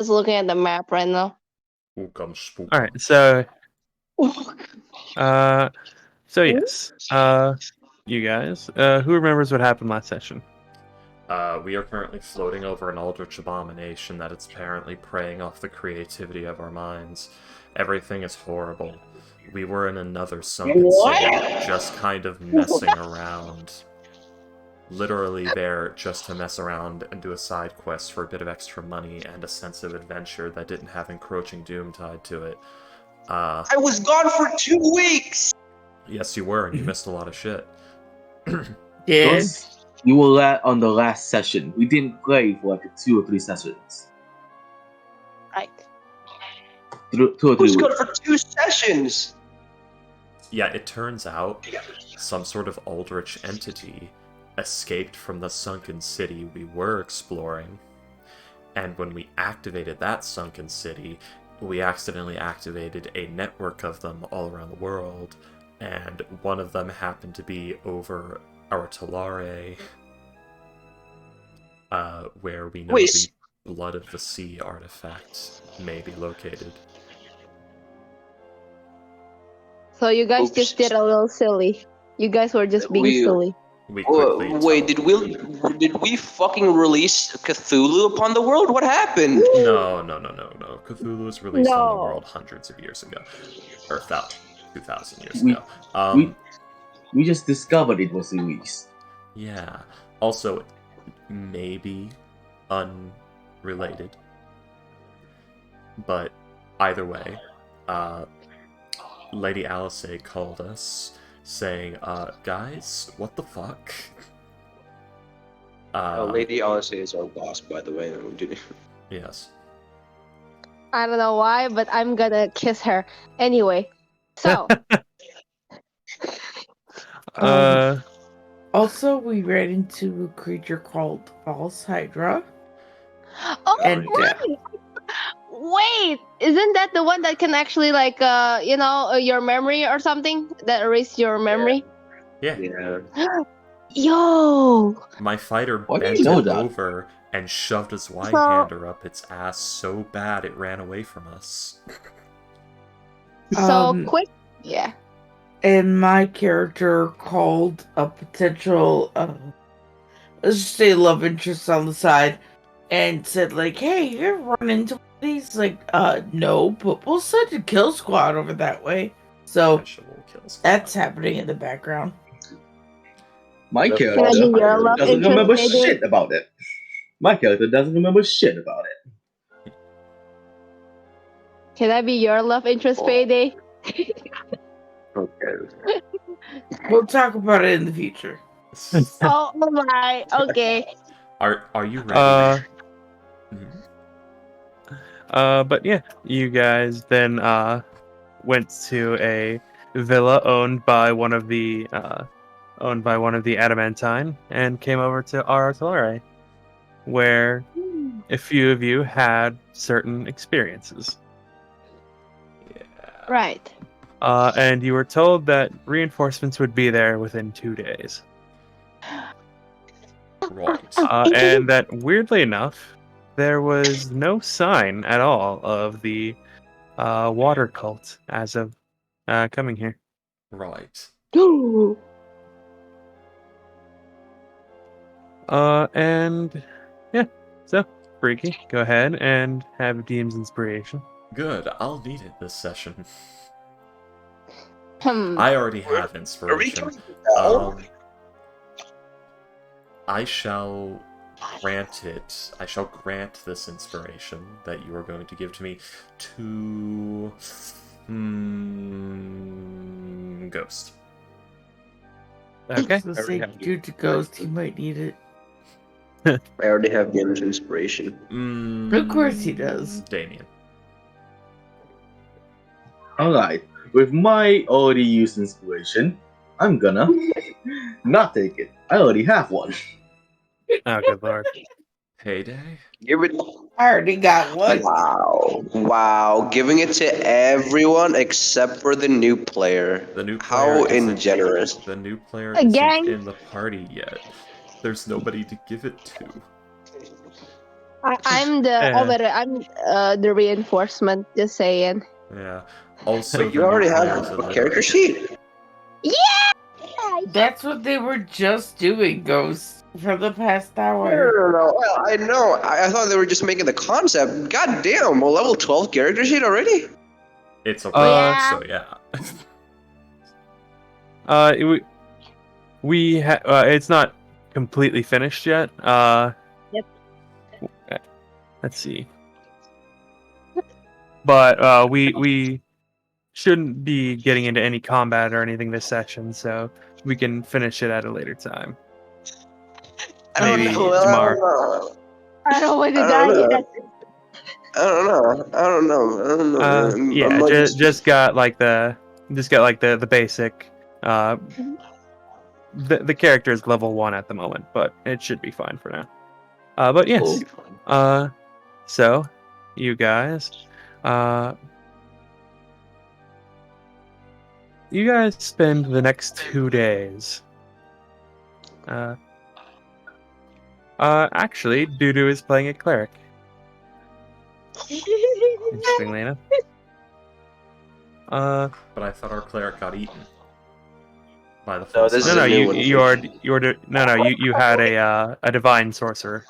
Just looking at the map right now. All right, so yes, you guys, who remembers what happened last session? We are currently floating over an eldritch abomination that is apparently preying off the creativity of our minds. Everything is horrible. We were in another sunken city, just kind of messing around. Literally there just to mess around and do a side quest for a bit of extra money and a sense of adventure that didn't have encroaching doom tied to it. I was gone for 2 weeks! Yes, you were, and you missed a lot of shit. Yes. You were on the last session. We didn't play for like 2 or 3 sessions. Right. 2 or 3 Who's weeks. gone for 2 sessions? Yeah, it turns out some sort of eldritch entity escaped from the sunken city we were exploring, and when we activated that sunken city, we accidentally activated a network of them all around the world, and one of them happened to be over our Talare, where we know the Blood of the Sea artifact may be located. So you guys just did a little silly. You guys were just being silly. We quickly wait, did we fucking release Cthulhu upon the world? What happened? No. Cthulhu was released on the world hundreds of years ago. Or 2,000 years ago. We just discovered it was released. Yeah. Also, maybe unrelated. But either way, Lady Alice called us saying, guys, what the fuck? Lady Alice is our boss, by the way. Yes. I don't know why, but I'm gonna kiss her. Anyway, so. Also, we ran into a creature called False Hydra. Oh, right! Wait, isn't that the one that can actually, your memory or something? That erase your memory? Yeah. Yo! My fighter bent it over and shoved his Y-hander up its ass so bad it ran away from us. So quick, yeah. And my character called a potential, let's just say love interest on the side, and said like, "Hey, you're running into these." Like, no, but we'll send a kill squad over that way. So that's happening in the background. My character doesn't remember shit about it. My character doesn't remember shit about it. Can I be your love interest, Payday? Okay. We'll talk about it in the future. Oh my, okay. Are you ready? But yeah, you guys then went to a villa owned by one of the Adamantine and came over to Artalare, where a few of you had certain experiences. Yeah. Right. And you were told that reinforcements would be there within 2 days. Right. And that, weirdly enough, there was no sign at all of the water cult as of coming here. Right. And yeah, so Freaky, go ahead and have DM's inspiration. Good, I'll need it this session. I already have inspiration. I shall grant it. I shall grant this inspiration that you are going to give to me to Ghost. Okay. So say due to Ghost, he might need it. I already have Gamer's inspiration. Of course he does. Damien. Alright, with my already used inspiration, I'm gonna not take it. I already have one. Oh, good lord. Payday? Give it. I already got one. Wow. Giving it to everyone except for the new player. The new player How ingenerous. The new player isn't in the party yet. There's nobody to give it to. I'm the the reinforcement. Just saying. Yeah. Also, You already have a character sheet? Yeah. That's what they were just doing, Ghost, for the past hour. No. Well, I know. I thought they were just making the concept. God damn, a level 12 character sheet already? It's a Yeah. so yeah. It's not completely finished yet. Yep. Let's see. But we shouldn't be getting into any combat or anything this session, so we can finish it at a later time. Maybe tomorrow. I don't want to I die don't know. yet. I don't know. Yeah, just got like the basic. The character is level 1 at the moment, but it should be fine for now. But yes. So you guys, spend the next 2 days. Actually, Dudu is playing a cleric. Interestingly enough. But I thought our cleric got eaten by the No, false this is Hydra. a new one. You had a divine sorcerer.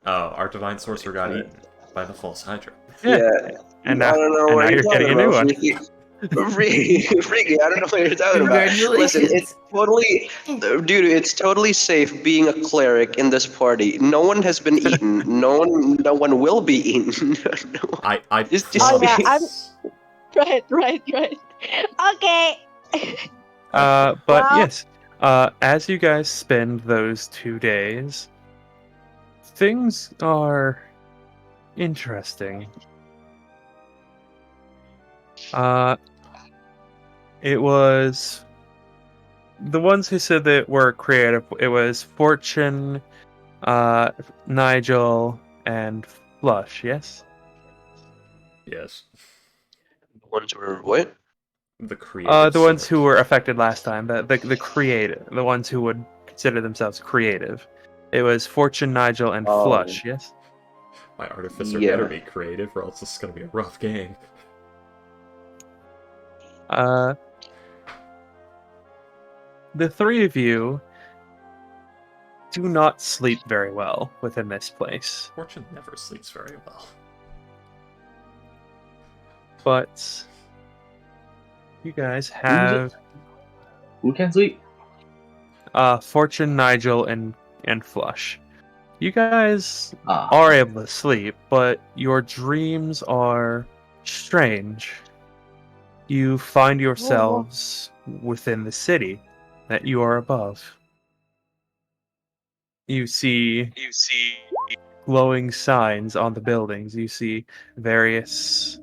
Oh, our divine sorcerer got eaten by the false Hydra. Yeah. And now, I don't know and what now you're you're getting a talking new about, one. Freaky, I don't know what you're talking about. Listen, Congratulations. it's totally, dude, it's totally safe being a cleric in this party. No one has been eaten. No one will be eaten. No. I Just Oh, yeah, promise. Right. Okay. But Well- yes, as you guys spend those 2 days, things are interesting. It was the ones who said that were creative. It was Fortune, Nigel, and Flush. Yes. Yes. Ones were what? The creative. The ones sort. who were affected last time. The creative. The ones who would consider themselves creative. It was Fortune, Nigel, and Flush. Yes. My artificer Yeah. better be creative, or else this is gonna be a rough game. The 3 of you do not sleep very well within this place, Fortune never sleeps very well. but you guys have Who can sleep? Fortune, Nigel, and Flush. You guys Ah. are able to sleep, but your dreams are strange. You find yourselves within the city that you are above. You see glowing signs on the buildings. You see various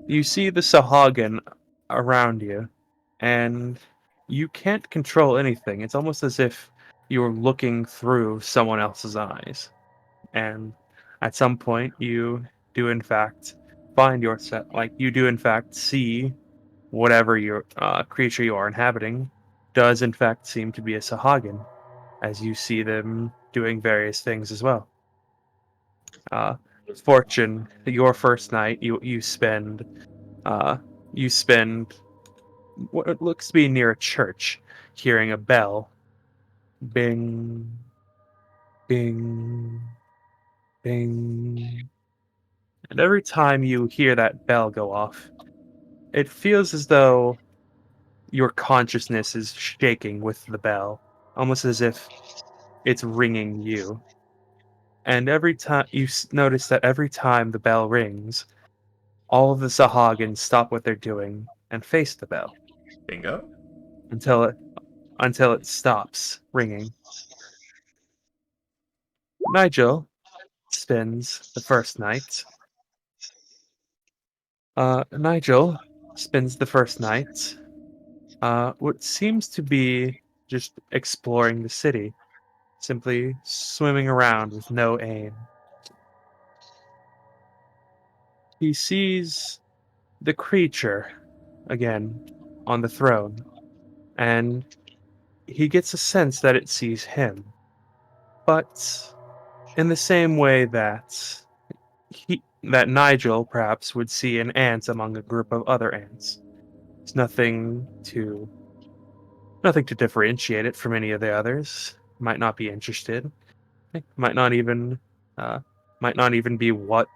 you see the Sahagin around you, and you can't control anything. It's almost as if you're looking through someone else's eyes. And at some point you do in fact find yourself, like, you do in fact see whatever your creature you are inhabiting does in fact seem to be a Sahagin, as you see them doing various things as well. Fortune, your first night, you spend what looks to be near a church, hearing a bell, bing, bing, bing, and every time you hear that bell go off, it feels as though your consciousness is shaking with the bell, almost as if it's ringing you. And every time you notice that every time the bell rings, all of the Sahagins stop what they're doing and face the bell Bingo. until it stops ringing. Nigel spends the first night. Nigel spends the first night. What seems to be just exploring the city, simply swimming around with no aim. He sees the creature again on the throne, and he gets a sense that it sees him. But in the same way that that Nigel perhaps would see an ant among a group of other ants. There's nothing to differentiate it from any of the others. Might not be interested. Might not even uh, might not even be what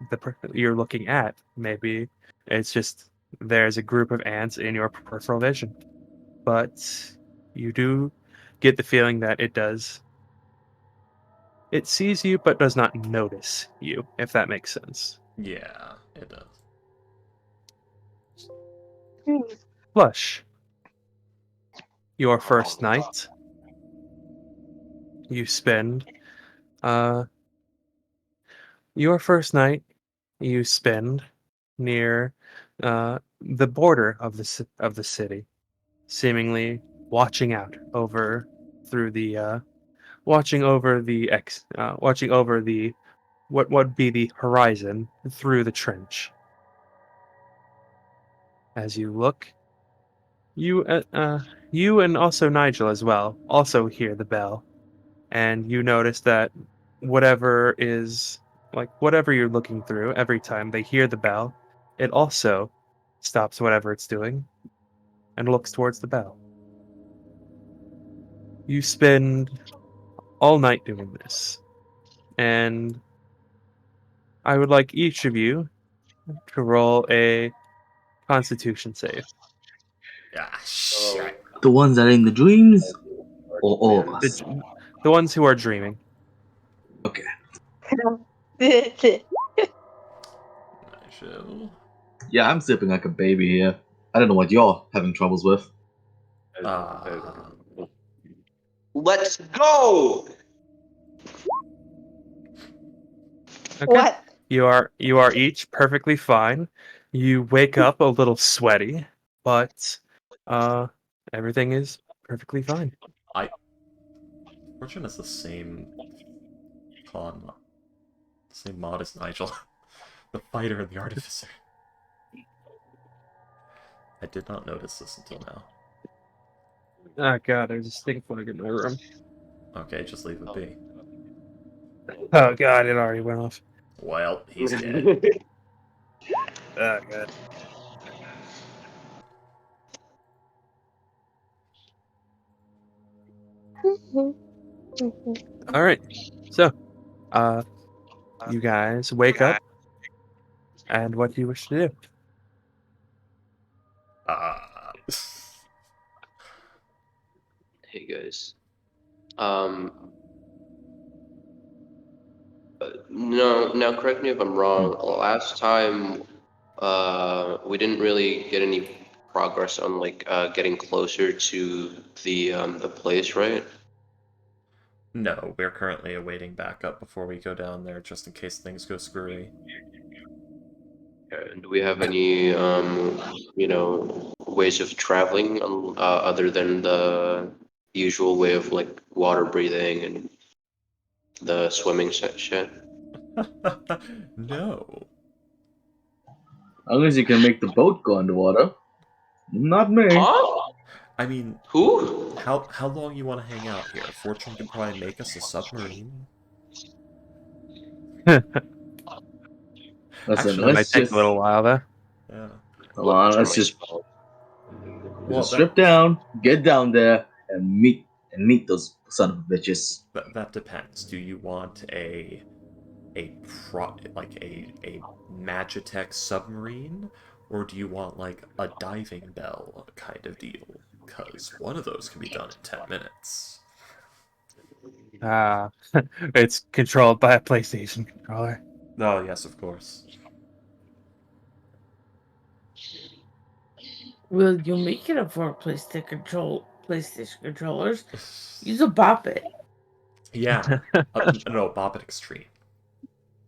you're looking at. Maybe it's just there's a group of ants in your peripheral vision. But you do get the feeling that it does. It sees you but does not notice you, if that makes sense. Yeah, it does. Flush. Your first night. You spend your first night you spend near the border of the city, seemingly watching out over through the watching over the what would be the horizon through the trench. As you look, you and also Nigel as well also hear the bell, and you notice that whatever is whatever you're looking through, every time they hear the bell, it also stops whatever it's doing and looks towards the bell. You spend all night doing this, and I would like each of you to roll a Constitution save. Ah, shit. The ones that are in the dreams, or all of us? The ones who are dreaming. Okay. Nigel. Yeah, I'm sipping like a baby here. I don't know what y'all having troubles with. Let's go! Okay. What? You are each perfectly fine. You wake up a little sweaty, but everything is perfectly fine. Fortune is the same same mod as Nigel. The fighter and the artificer. I did not notice this until now. Oh god, there's a stink flag in my room. Okay, just leave it be. Oh god, it already went off. Well, he's dead. Oh god. All right. So, you guys wake up, and what do you wish to do? Hey guys. No, now correct me if I'm wrong. Last time, we didn't really get any progress on getting closer to the place, right? No, we're currently awaiting backup before we go down there, just in case things go screwy. And do we have any ways of traveling other than the usual way of like water breathing and the swimming shit? No. Unless you can make the boat go underwater. Not me. Huh? I mean, Who? how long you want to hang out here? Fortune could probably make us a submarine. Listen, Actually, That might let's take just a little while though. Yeah. come on. Let's just Well, strip down, get down there, and meet those son of bitches. that depends. Do you want a Magitech submarine, or do you want like a diving bell kind of deal? Because one of those can be done in 10 minutes. It's controlled by a PlayStation controller. Oh yes, of course. Will you make it up for PlayStation controllers? Use a Bop It. Yeah. No, Bop It Extreme.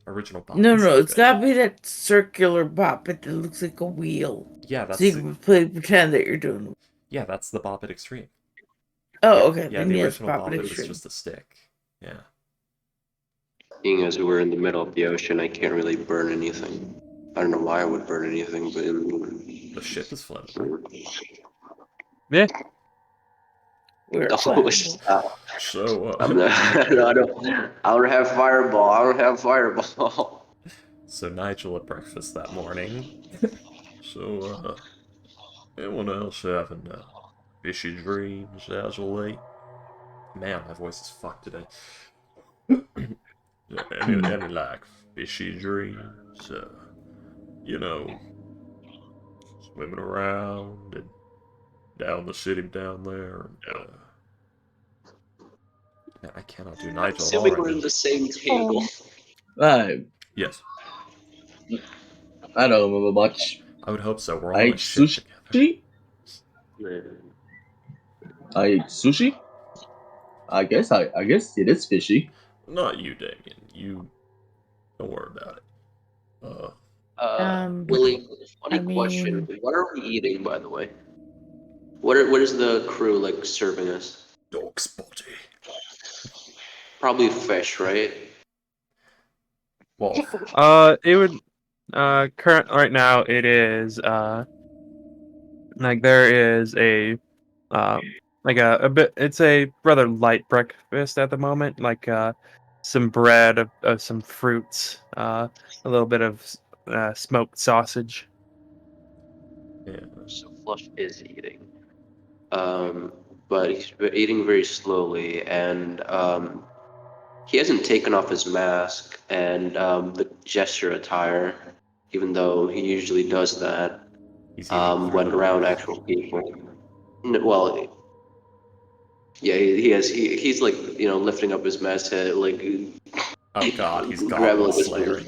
Original Bop No, It's no, not it's good. gotta be that circular Bop It that looks like a wheel. Yeah, that's So you can pretend that you're doing. yeah, that's the Bop It Extreme. Oh, Yeah, okay. yeah, Then the yes, original Bop Bop It It was Extreme. just a stick. Yeah. Being as we're in the middle of the ocean, I can't really burn anything. I don't know why I would burn anything, but The ship is flammable. Yeah. We're Oh, flammable. stop. So, I'm not, no, I don't have fireball. I don't have fireball. so Nigel at breakfast that morning. So, anyone else having fishy dreams as of late? Man, my voice is fucked today. any like fishy dreams? You know, swimming around and down the city down there. And, man, I cannot do Nigel at all Assuming right we're now. in the same table. I Yes, I don't remember much. I would hope so. We're I all on a ate ship together. sushi. I ate sushi. I guess it is fishy. Not you, Damien. You don't worry about it. Willie, I funny question. mean, What are we eating, by the way? What is the crew like serving us? Dog's body. Probably fish, right? Well, It would current right now it is like there is a like a bit it's a rather light breakfast at the moment, like some bread of some fruits, a little bit of smoked sausage. yeah. So Flush is eating. But he's eating very slowly, and he hasn't taken off his mask and the gesture attire, even though he usually does that He's eating through when the around mask. actual people. Well, yeah, he has. He's like lifting up his mask head, like Oh god, he's grabbing goblin like his slayering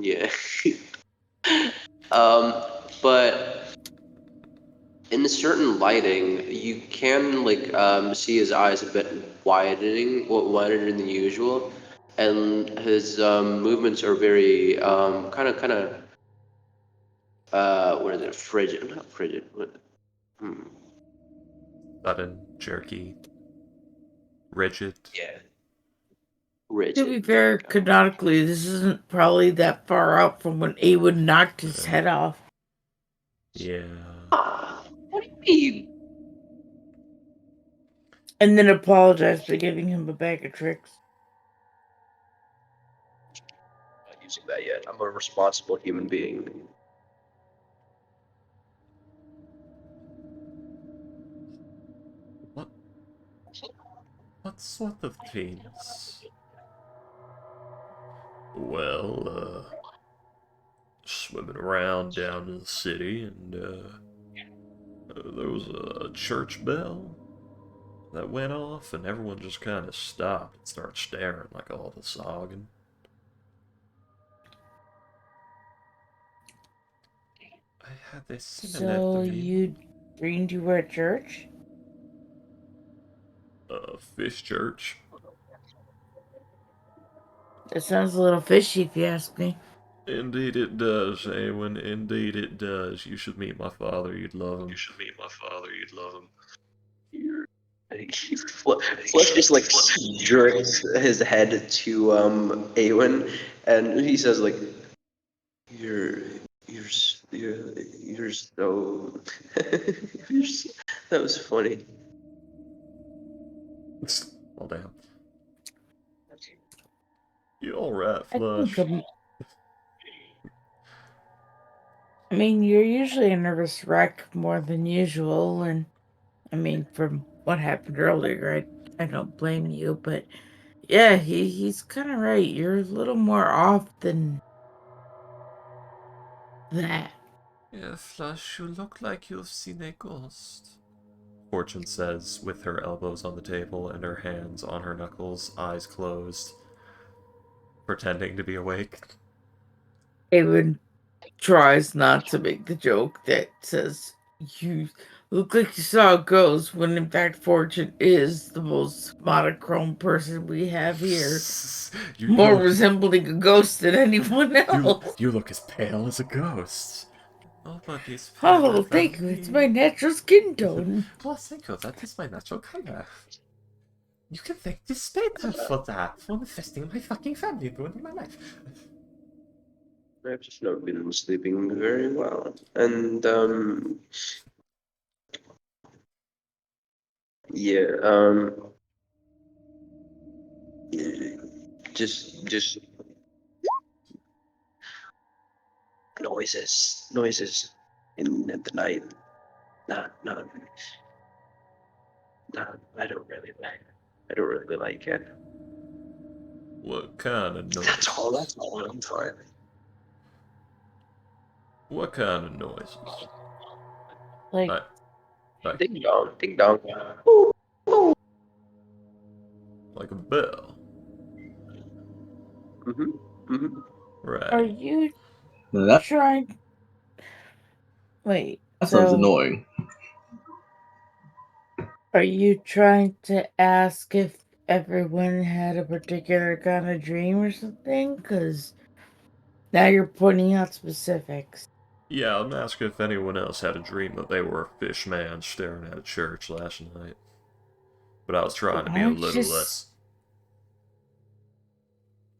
it. yeah. But in a certain lighting, you can like see his eyes a bit wider than usual, and his movements are very kind of what is it? Frigid? Not frigid. What? Hmm. Sudden, jerky, rigid. Yeah, to be rigid. fair, canonically, this isn't probably that far out from when Awood knocked his head off. Yeah. What do you mean? And then apologized for giving him a bag of tricks. I'm not using that yet. I'm a responsible human being. What? What sort of dreams? Well, swimming around down in the city, and there was a church bell that went off, and everyone just kind of stopped and started staring like all the sogging. I had a similar So dream. you dreamed you were at church? Fish church. That sounds a little fishy if you ask me. Indeed it does, Awen. Indeed it does. You should meet my father. You'd love him. Flush just like jerks his head to Awen, and he says like, "You're you're so that was funny." Oh, damn. You alright, I Flush? think I mean, you're usually a nervous wreck more than usual, and I mean, from what happened earlier, I don't blame you, but yeah, he's kind of right. You're a little more off than that. Yeah, Flush, you look like you've seen a ghost. Fortune says, with her elbows on the table and her hands on her knuckles, eyes closed, pretending to be awake. Awen tries not to make the joke that says you look like you saw a ghost when in fact Fortune is the most monochrome person we have here. More resembling a ghost than anyone else. You look as pale as a ghost. Nobody's Oh, thank you. It's my natural skin tone. Well, thank you. That is my natural color. You can thank the spider for that, for infesting my fucking family, ruining my life. I've just not been sleeping very well, and Yeah. Just noises in the night. Not. I don't really like it. What kind of That's all. noises? That's all. I'm fine. What kind of noises? Like, Like, Ding dong, ding dong. like a bell. are Right. you Now that trying? Wait, sounds so annoying. are you trying to ask if everyone had a particular kind of dream or something? Because now you're pointing out specifics. Yeah, I'm asking if anyone else had a dream that they were a fish man staring at a church last night. But I was trying to be a I little just. less.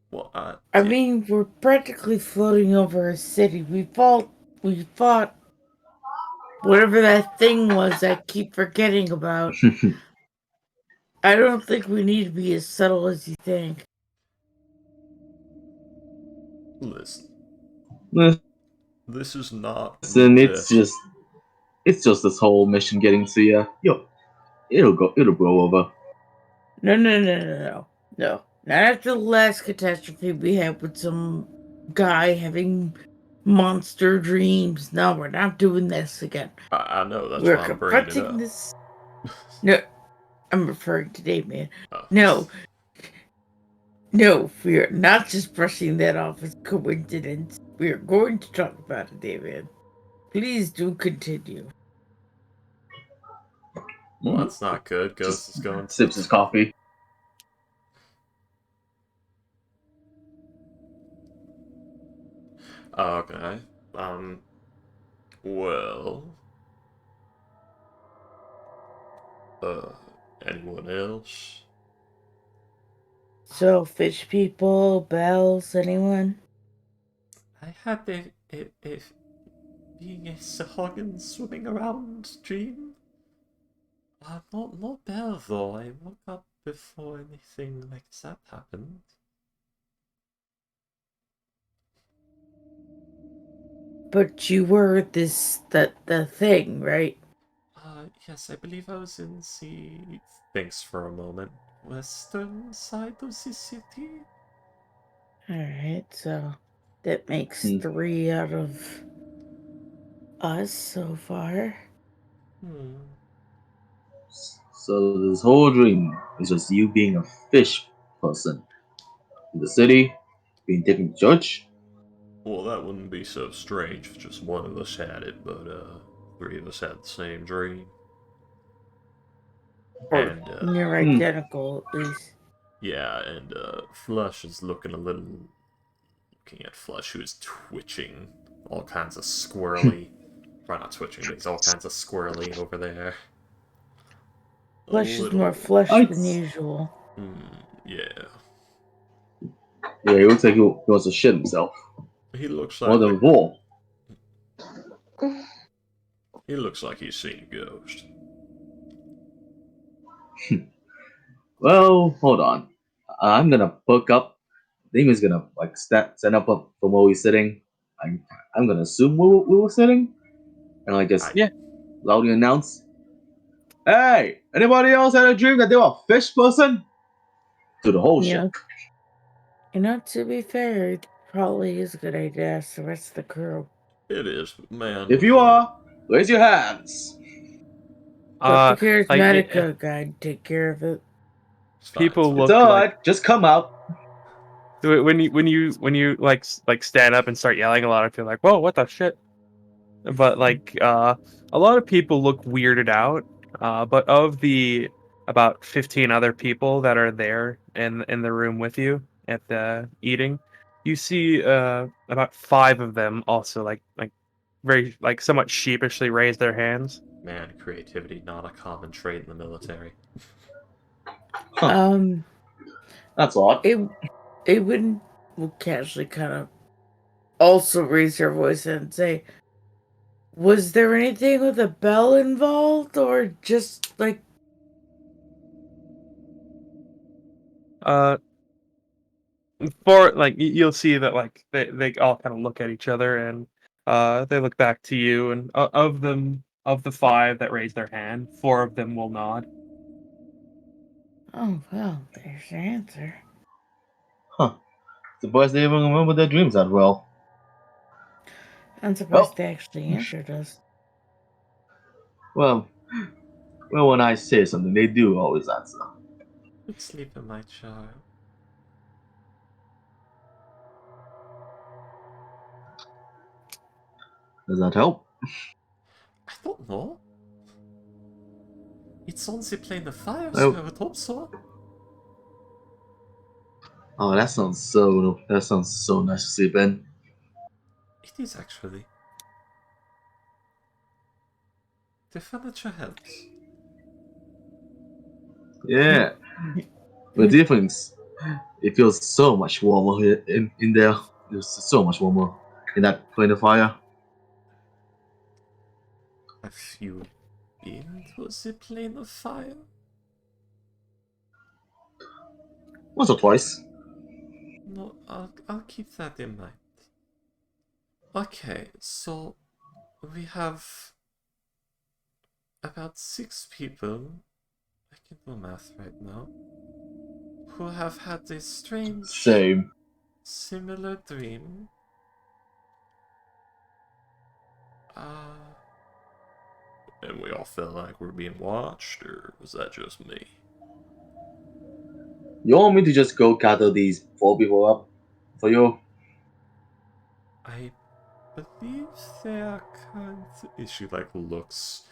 Well, I I did. mean, we're practically floating over a city. We fought whatever that thing was I keep forgetting about. I don't think we need to be as subtle as you think. Listen, Listen, this is not the it's best. just this whole mission getting to you. Yo, it'll blow over. No. No. Not after the last catastrophe we had with some guy having monster dreams. No, we're not doing this again. I know, that's We're why I'm bringing it confronting up. this. No, I'm referring to Dave, man. Oh. No, we are not just brushing that off as coincidence. We are going to talk about it, David. Please do continue. Well, that's not good. Ghost Just is going to. sips his coffee. Okay. Well. Uh, anyone else? So, fish people, bells, anyone? I had a being a Sahagin swimming around dream. Not Belle though. I woke up before anything like that happened. But you were the thing, right? Yes, I believe I was in the thinks for a moment. Western side of the city? Alright, so that makes Hmm. 3 out of us so far. So this whole dream is just you being a fish person in the city, being taken to church. Well, that wouldn't be so strange if just one of us had it, but, 3 of us had the same dream. Or And, near Hmm. identical, at least. yeah, and, Flush is looking a little. Looking at Flush, who is twitching. All kinds of squirrely. Probably not twitching, but he's all kinds of squirrely over there. A Flesh is more little. flesh I, than usual. Yeah. yeah, he looks like he wants to shit himself He looks more like than before. he looks like he's seen a ghost. Well, hold on. I'm gonna perk up. Damon's gonna like stand up from where we're sitting. I'm gonna assume we were sitting, and I just I Yeah. loudly announce, "Hey, anybody else had a dream that they were a fish person?" To the whole ship. To be fair, it probably is a good idea to ask the rest of the crew. It is, man. If you are, raise your hands. Let the Like charismatic guide take care of it. It's fine. It's people fine. It's look like alright. Just come out. when you like stand up and start yelling, a lot of people are like, "Whoa, what the shit?" But like a lot of people look weirded out. But of the about 15 other people that are there in the room with you at the eating, you see about 5 of them also like very like somewhat sheepishly raise their hands. Man, creativity not a common trait in the military. Huh. Um, That's odd. it wouldn't will casually kind of also raise her voice and say, "Was there anything with a bell involved, or just like For like you'll see that like they all kind of look at each other and they look back to you, and of the five that raise their hand, four of them will nod. Oh, well, there's your answer. Huh. Surprised they even remember their dreams that well. I'm surprised Oh, they actually answered us. well, when I say something, they do always answer. Good sleep, my child. Does that help? I don't know. It's on the plane of fire, so I Oh, would hope so. oh, that sounds so nice to sleep in. It is actually. The furniture helps. Yeah, but difference. It feels so much warmer here in there. It's so much warmer in that plane of fire. Have you been to the plane of fire? Once or twice. No, I'll keep that in mind. Okay, so we have about 6 people, I can do math right now, who have had a strange, Same. similar dream. Uh, and we all feel like we're being watched, or was that just me? You want me to just go gather these 4 people up for you? I believe they are kind of... She, like, looks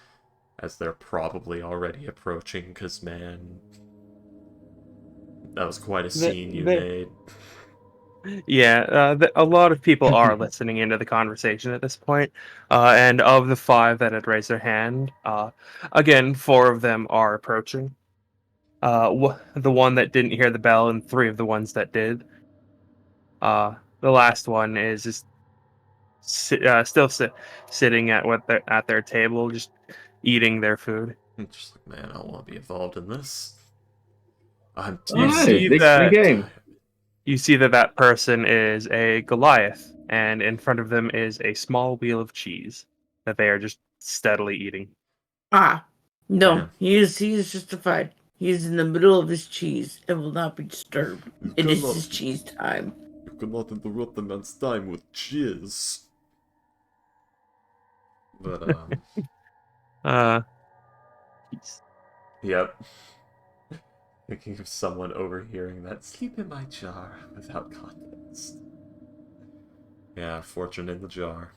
as they're probably already approaching, because, man, that was quite a scene you made. Yeah, a lot of people are listening into the conversation at this point, and of the five that had raised their hand, again, four of them are approaching. The one that didn't hear the bell, and three of the ones that did. The last one is just sitting at their table, just eating their food. I'm just like, man, I don't want to be involved in this. I'm You too see Alright, big that game. you see that person is a Goliath, and in front of them is a small wheel of cheese that they are just steadily eating. Ah, no, Damn. he is justified. He is in the middle of his cheese and will not be disturbed. It is his cheese time. You cannot interrupt a man's time with jizz. But, Cheese. yep. Thinking of someone overhearing that sleep in my jar without context. Yeah, fortune in the jar.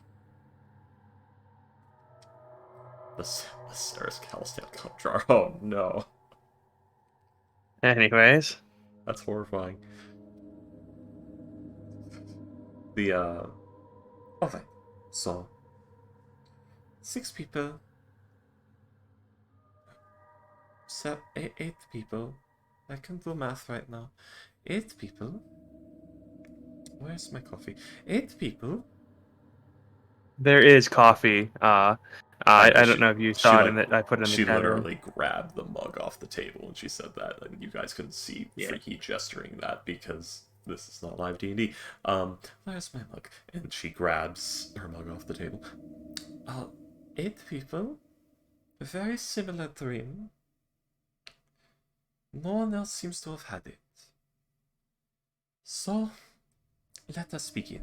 The Sarah's Calstan cup jar. Oh no. Anyways, That's horrifying. The, okay. So, 6 people. 8 people. I can do math right now. 8 people. Where's my coffee? 8 people. there is coffee. I know, don't know if you she saw it like in that I put it in the she chat room. literally grabbed the mug off the table and she said that, and you guys couldn't see Yeah. Freaky gesturing that because this is not live D&D. Where's my mug? And she grabs her mug off the table. 8 people. A very similar dream. No one else seems to have had it. So, let us begin.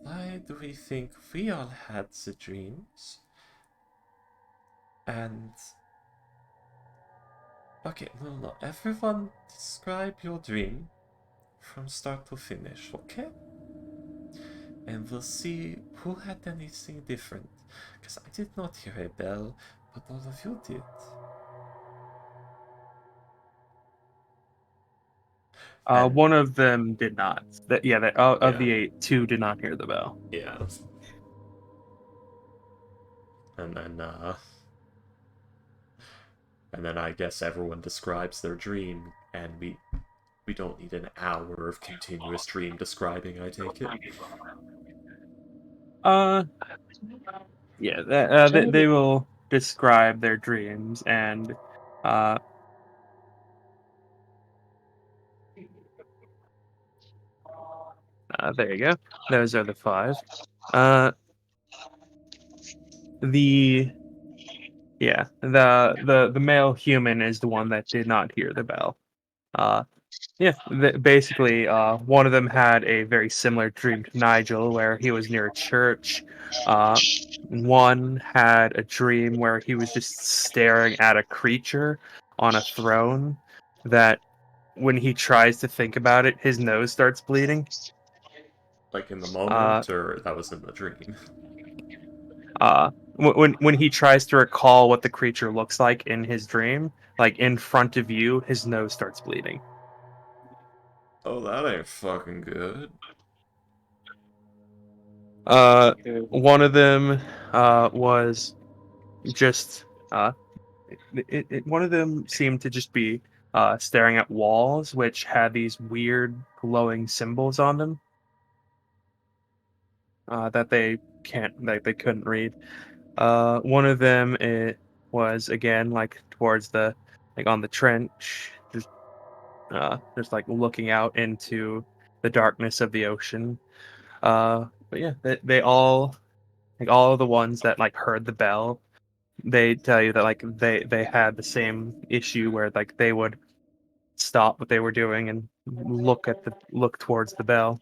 Why do we think we all had the dreams? And... okay, no. Everyone describe your dream from start to finish, okay? And we'll see who had anything different. Because I did not hear a bell, but all of you did. One of them did not. Of Yeah. the 8, 2 did not hear the bell. Yeah. And then I guess everyone describes their dream, and we don't need an hour of continuous dream describing, I take it. Yeah, they will describe their dreams, and There you go. Those are the 5. Uh, the the male human is the one that did not hear the bell. Uh, yeah, basically, one of them had a very similar dream to Nigel, where he was near a church. Uh, one had a dream where he was just staring at a creature on a throne that, when he tries to think about it, his nose starts bleeding. Like in the Uh, moment, or that was in the dream? when he tries to recall what the creature looks like in his dream, like in front of you, his nose starts bleeding. Oh, that ain't fucking good. One of them was just one of them seemed to just be staring at walls which had these weird glowing symbols on them that they couldn't read. One of them, it was again like towards the, like on the trench, just like looking out into the darkness of the ocean. But yeah, they all, like all of the ones that like heard the bell, they tell you that like they had the same issue where like they would stop what they were doing and look towards the bell,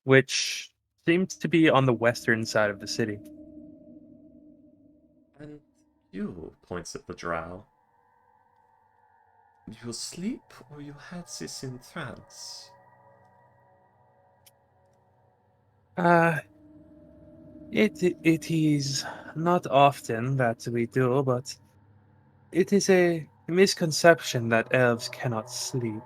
which seems to be on the western side of the city. And you, points at the drow. You sleep or you had this in trance? Uh, it is not often that we do, but it is a misconception that elves cannot sleep.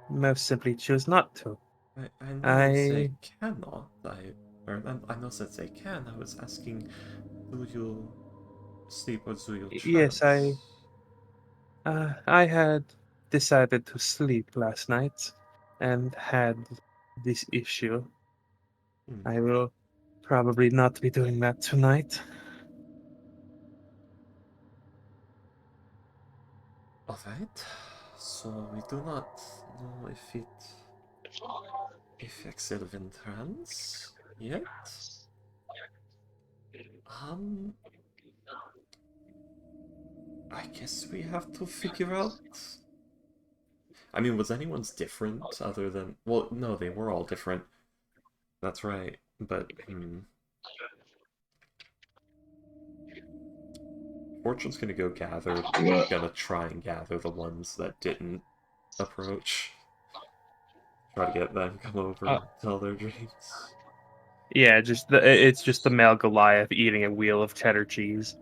Most simply choose not to. I know they I cannot. I know that they can. I was asking, do you sleep or do you yes, trance? I had decided to sleep last night and had this issue. Hmm. I will probably not be doing that tonight. Alright. So we do not know if it affects elven trance yet. Um, I guess we have to figure out. I mean, was anyone's different other than. Well, no, they were all different. That's right. But, Fortune's gonna go gather. Yeah. Gonna try and gather the ones that didn't approach. Try to get them come over, Uh, tell their dreams. yeah, it's just the male Goliath eating a wheel of cheddar cheese.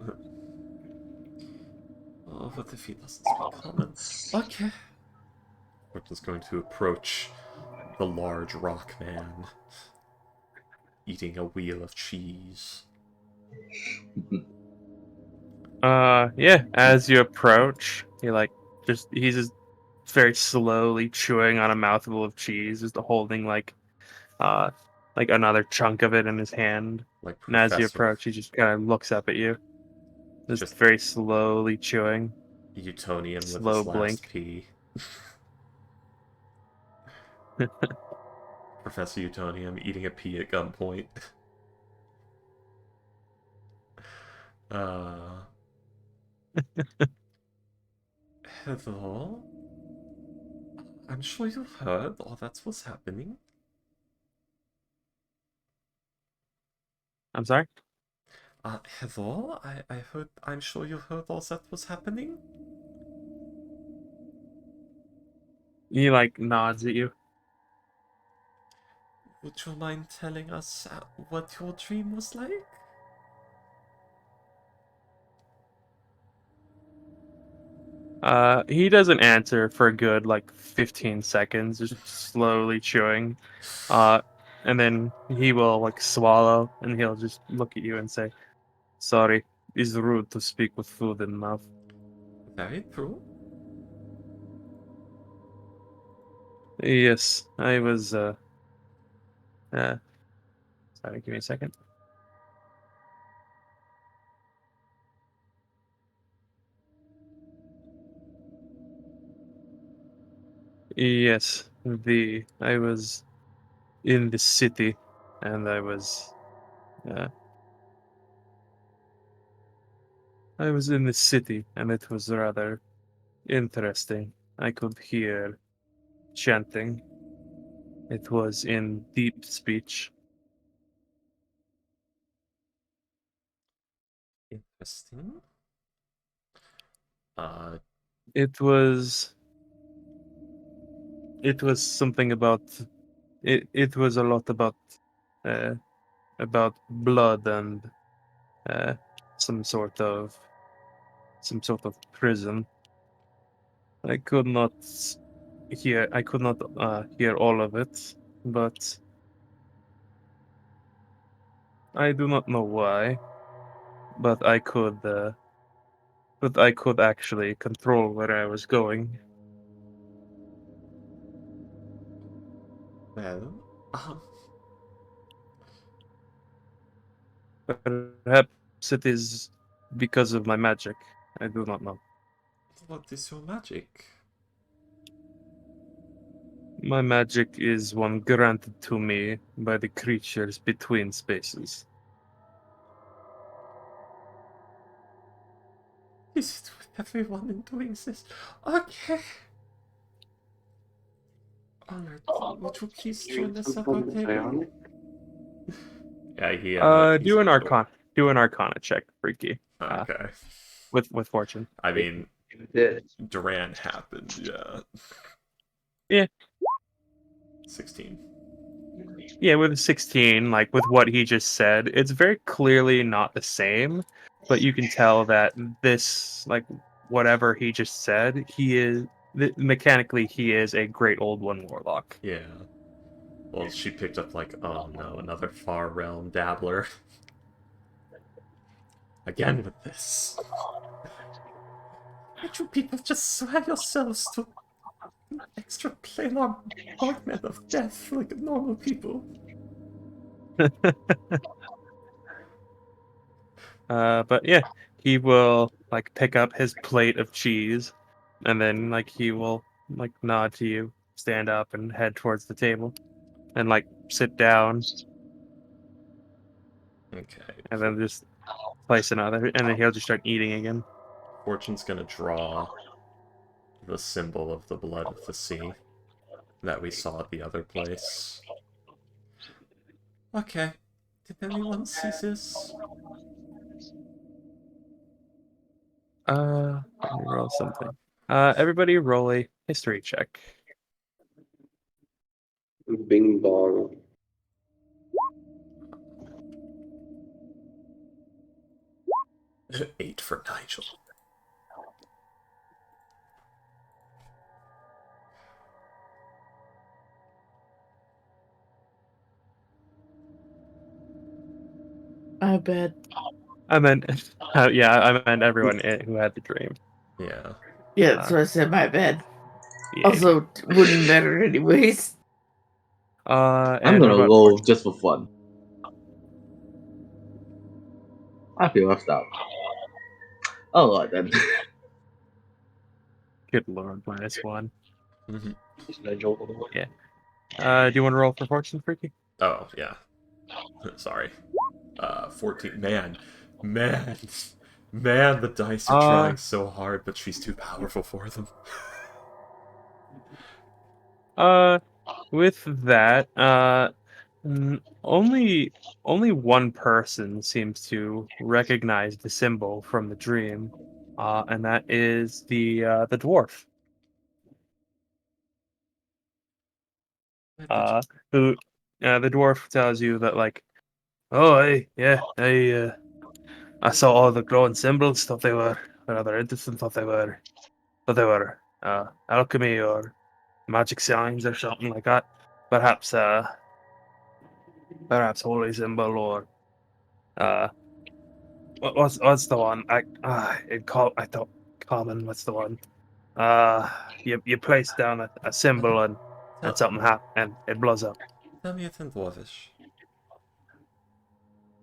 Oh, what if he doesn't speak common? Okay. Fortune's going to approach the large rock man eating a wheel of cheese. Yeah, as you approach, he's just very slowly chewing on a mouthful of cheese, just holding uh like another chunk of it in his hand. Like And as you Professor approach, he just kind of looks up at you, just just very slowly chewing, Utonian with slow his last blink. pee. Professor Utonium eating a pea at gunpoint. Uh, Hello? I'm sure you've heard all that's what's happening. I'm sorry. Hello? I heard, I'm sure you heard all that was happening? He like nods at you. Would you mind telling us what your dream was like? He doesn't answer for a good like 15 seconds, just slowly chewing. Uh, and then he will like swallow, and he'll just look at you and say, "Sorry, it's rude to speak with food in mouth." Very true. Yes, I was. Uh Sorry, give me a second. Yes, I was in the city, and I was in the city, and it was rather interesting. I could hear chanting. It was in deep speech. Interesting. Uh, It was something about it. It was a lot uh, about blood and uh, some sort of prison. I could not hear all of it, but I do not know why. But I could actually control where I was going. well, um, Perhaps it is because of my magic. I do not know. what is your magic? My magic is one granted to me by the creatures between spaces. Is it with everyone in doing this? Okay. Alright, would you please join us at our table? Yeah, he's at the door. Do an arcana check, Freaky. Okay. With fortune. I mean, This. Duran happened, yeah. Yeah. 16. Yeah, with a 16, like with what he just said, it's very clearly not the same, but you can tell that this, like, whatever he just said, mechanically, he is a great old one warlock. Yeah. Well, she picked up, like, oh no, another far realm dabbler. Again with this. Can't you people just swear yourselves to extra planar markmen of death like normal people? But yeah, he will like pick up his plate of cheese, and then like he will like nod to you, stand up, and head towards the table, and like sit down, Okay. and then just place another, and then he'll just start eating again. Fortune's gonna draw the symbol of the blood of the sea that we saw at the other place. Okay. Did anyone see this? Let me roll something. Everybody roll a history check. Bing bong. 8 for Nigel. I bet. I meant, I meant everyone who had the dream. Yeah. Yeah, that's what I said. My bad. Yeah. Also, wouldn't matter anyways. I'm And what gonna about roll Fortune? just for fun. I feel left out. Alright then. Good lord, -1. Mhm. Yeah. Do you want to roll for Fortune, Freaky? Oh, yeah. Sorry. 14. Man, the dice are trying so hard, but she's too powerful for them. With that, only one person seems to recognize the symbol from the dream, and that is the dwarf. Uh, who the dwarf tells you that like, oh, I saw all the glowing symbols. Thought they were rather interesting. Thought they were alchemy or magic signs or something like that. Perhaps holy symbol or uh what's the one I thought common. What's the one? You place down a symbol and Tell, something happens and it blows up. tell me it in Dwarvish.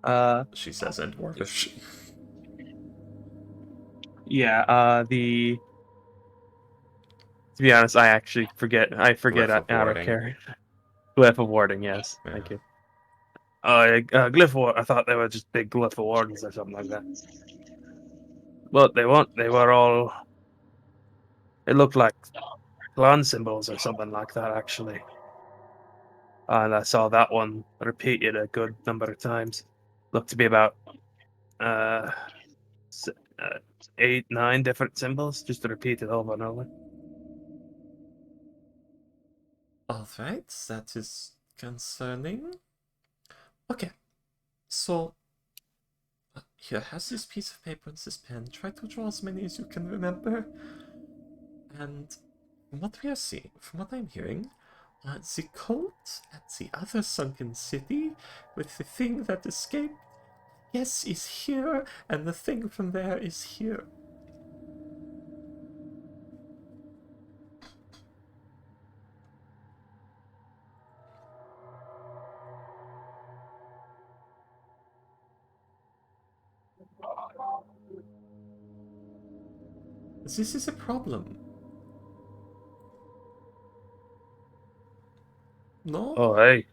Uh She says in Dwarvish. yeah. To be honest, I actually forget. I forget Glyph of out of warding. character. Glyph of warding, yes. Yeah. Thank you. Glyph of I thought they were just big glyph of wardens or something like that. But they weren't. They were all. It looked like clan symbols or something like that, actually. And I saw that one repeated a good number of times. Looked to be about uh, 8, 9 different symbols, just repeated over and over. Alright, that is concerning. Okay, so here, has this piece of paper and this pen. Try to draw as many as you can remember. And from what we are seeing, from what I'm hearing, the cult at the other sunken city with the thing that escaped, yes, is here, and the thing from there is here. This is a problem. No? Oh, hey.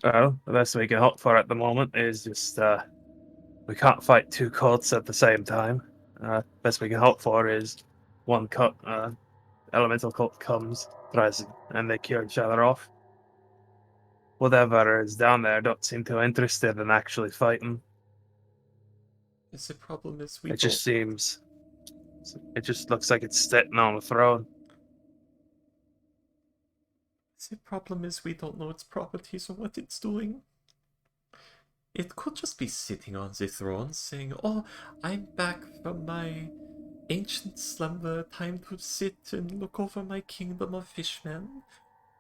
Well, the best we can hope for at the moment is just we can't fight 2 cults at the same time. Best we can hope for is one elemental cult comes, tries, and they kill each other off. Whatever is down there don't seem too interested in actually fighting. The problem is we It just seems. It just looks like it's sitting on a throne. The problem is we don't know its properties or what it's doing. It could just be sitting on the throne saying, oh, I'm back from my ancient slumber, time to sit and look over my kingdom of fishmen.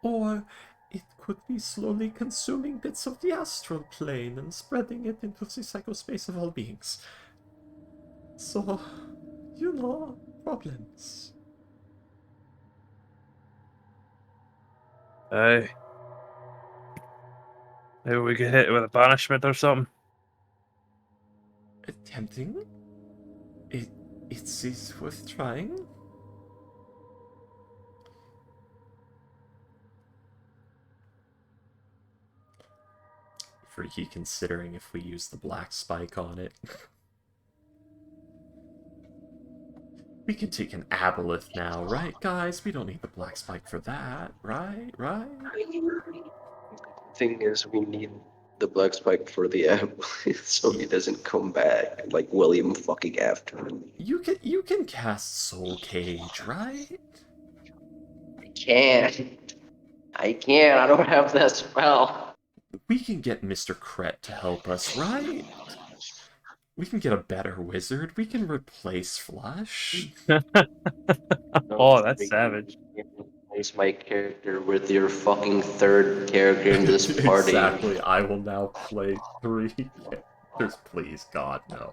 Or it could be slowly consuming bits of the astral plane and spreading it into the psychospace of all beings. So, you know, problems. Hey. Maybe we could hit it with a banishment or something. Tempting? It is worth trying. Freaky considering if we use the black spike on it. We can take an aboleth now, right, guys? We don't need the black spike for that, right? Right? Thing is, we need the black spike for the app so he doesn't come back like William fucking after him. You can cast Soul Cage, right? I can't. I don't have that spell. We can get Mr. Kret to help us, right? We can get a better wizard. We can replace Flush. Oh, that's savage. Replace my character with your fucking third character in this party. Exactly. I will now play 3 characters. Please, God, no.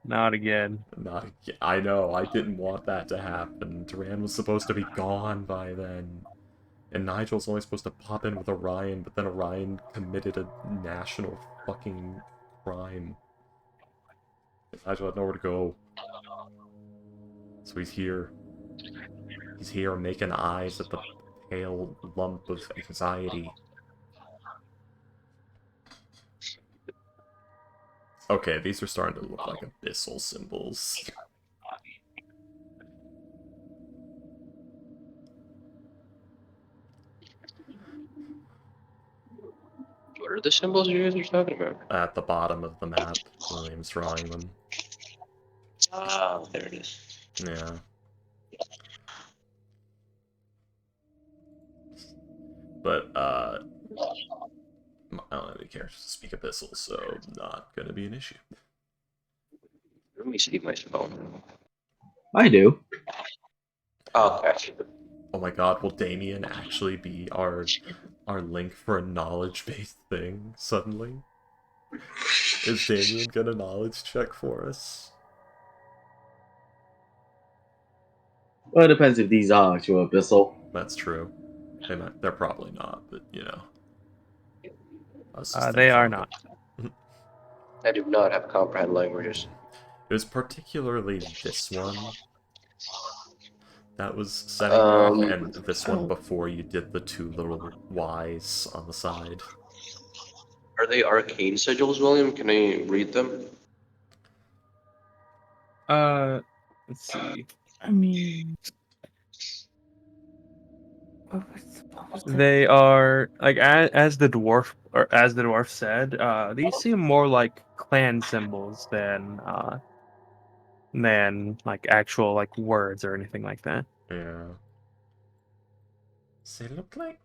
Not again. Not again. I know. I didn't want that to happen. Duran was supposed to be gone by then. And Nigel's only supposed to pop in with Orion, but then Orion committed a national fucking crime. Nigel had nowhere to go. So he's here. He's here making eyes at the pale lump of anxiety. Okay, these are starting to look like abyssal symbols. What are the symbols you guys are talking about? At the bottom of the map, William's drawing them. Ah, there it is. Yeah. But, I don't have any characters to speak abyssal, so not gonna be an issue. Let me see my spell. I do. Okay. Oh my god, will Damien actually be our link for a knowledge-based thing, suddenly? Is Damien gonna knowledge check for us? Well, it depends if these are actual abyssal. That's true. They're probably not, but, you know. They are not. I do not have comprehend languages. It was particularly this one that was setting me off, and this one Oh. before you did the two little Ys on the side. Are they arcane sigils, William? Can I read them? Let's see. I mean, what was that? They are like as the dwarf said. These seem more like clan symbols than like actual like words or anything like that. Yeah. Does it look like?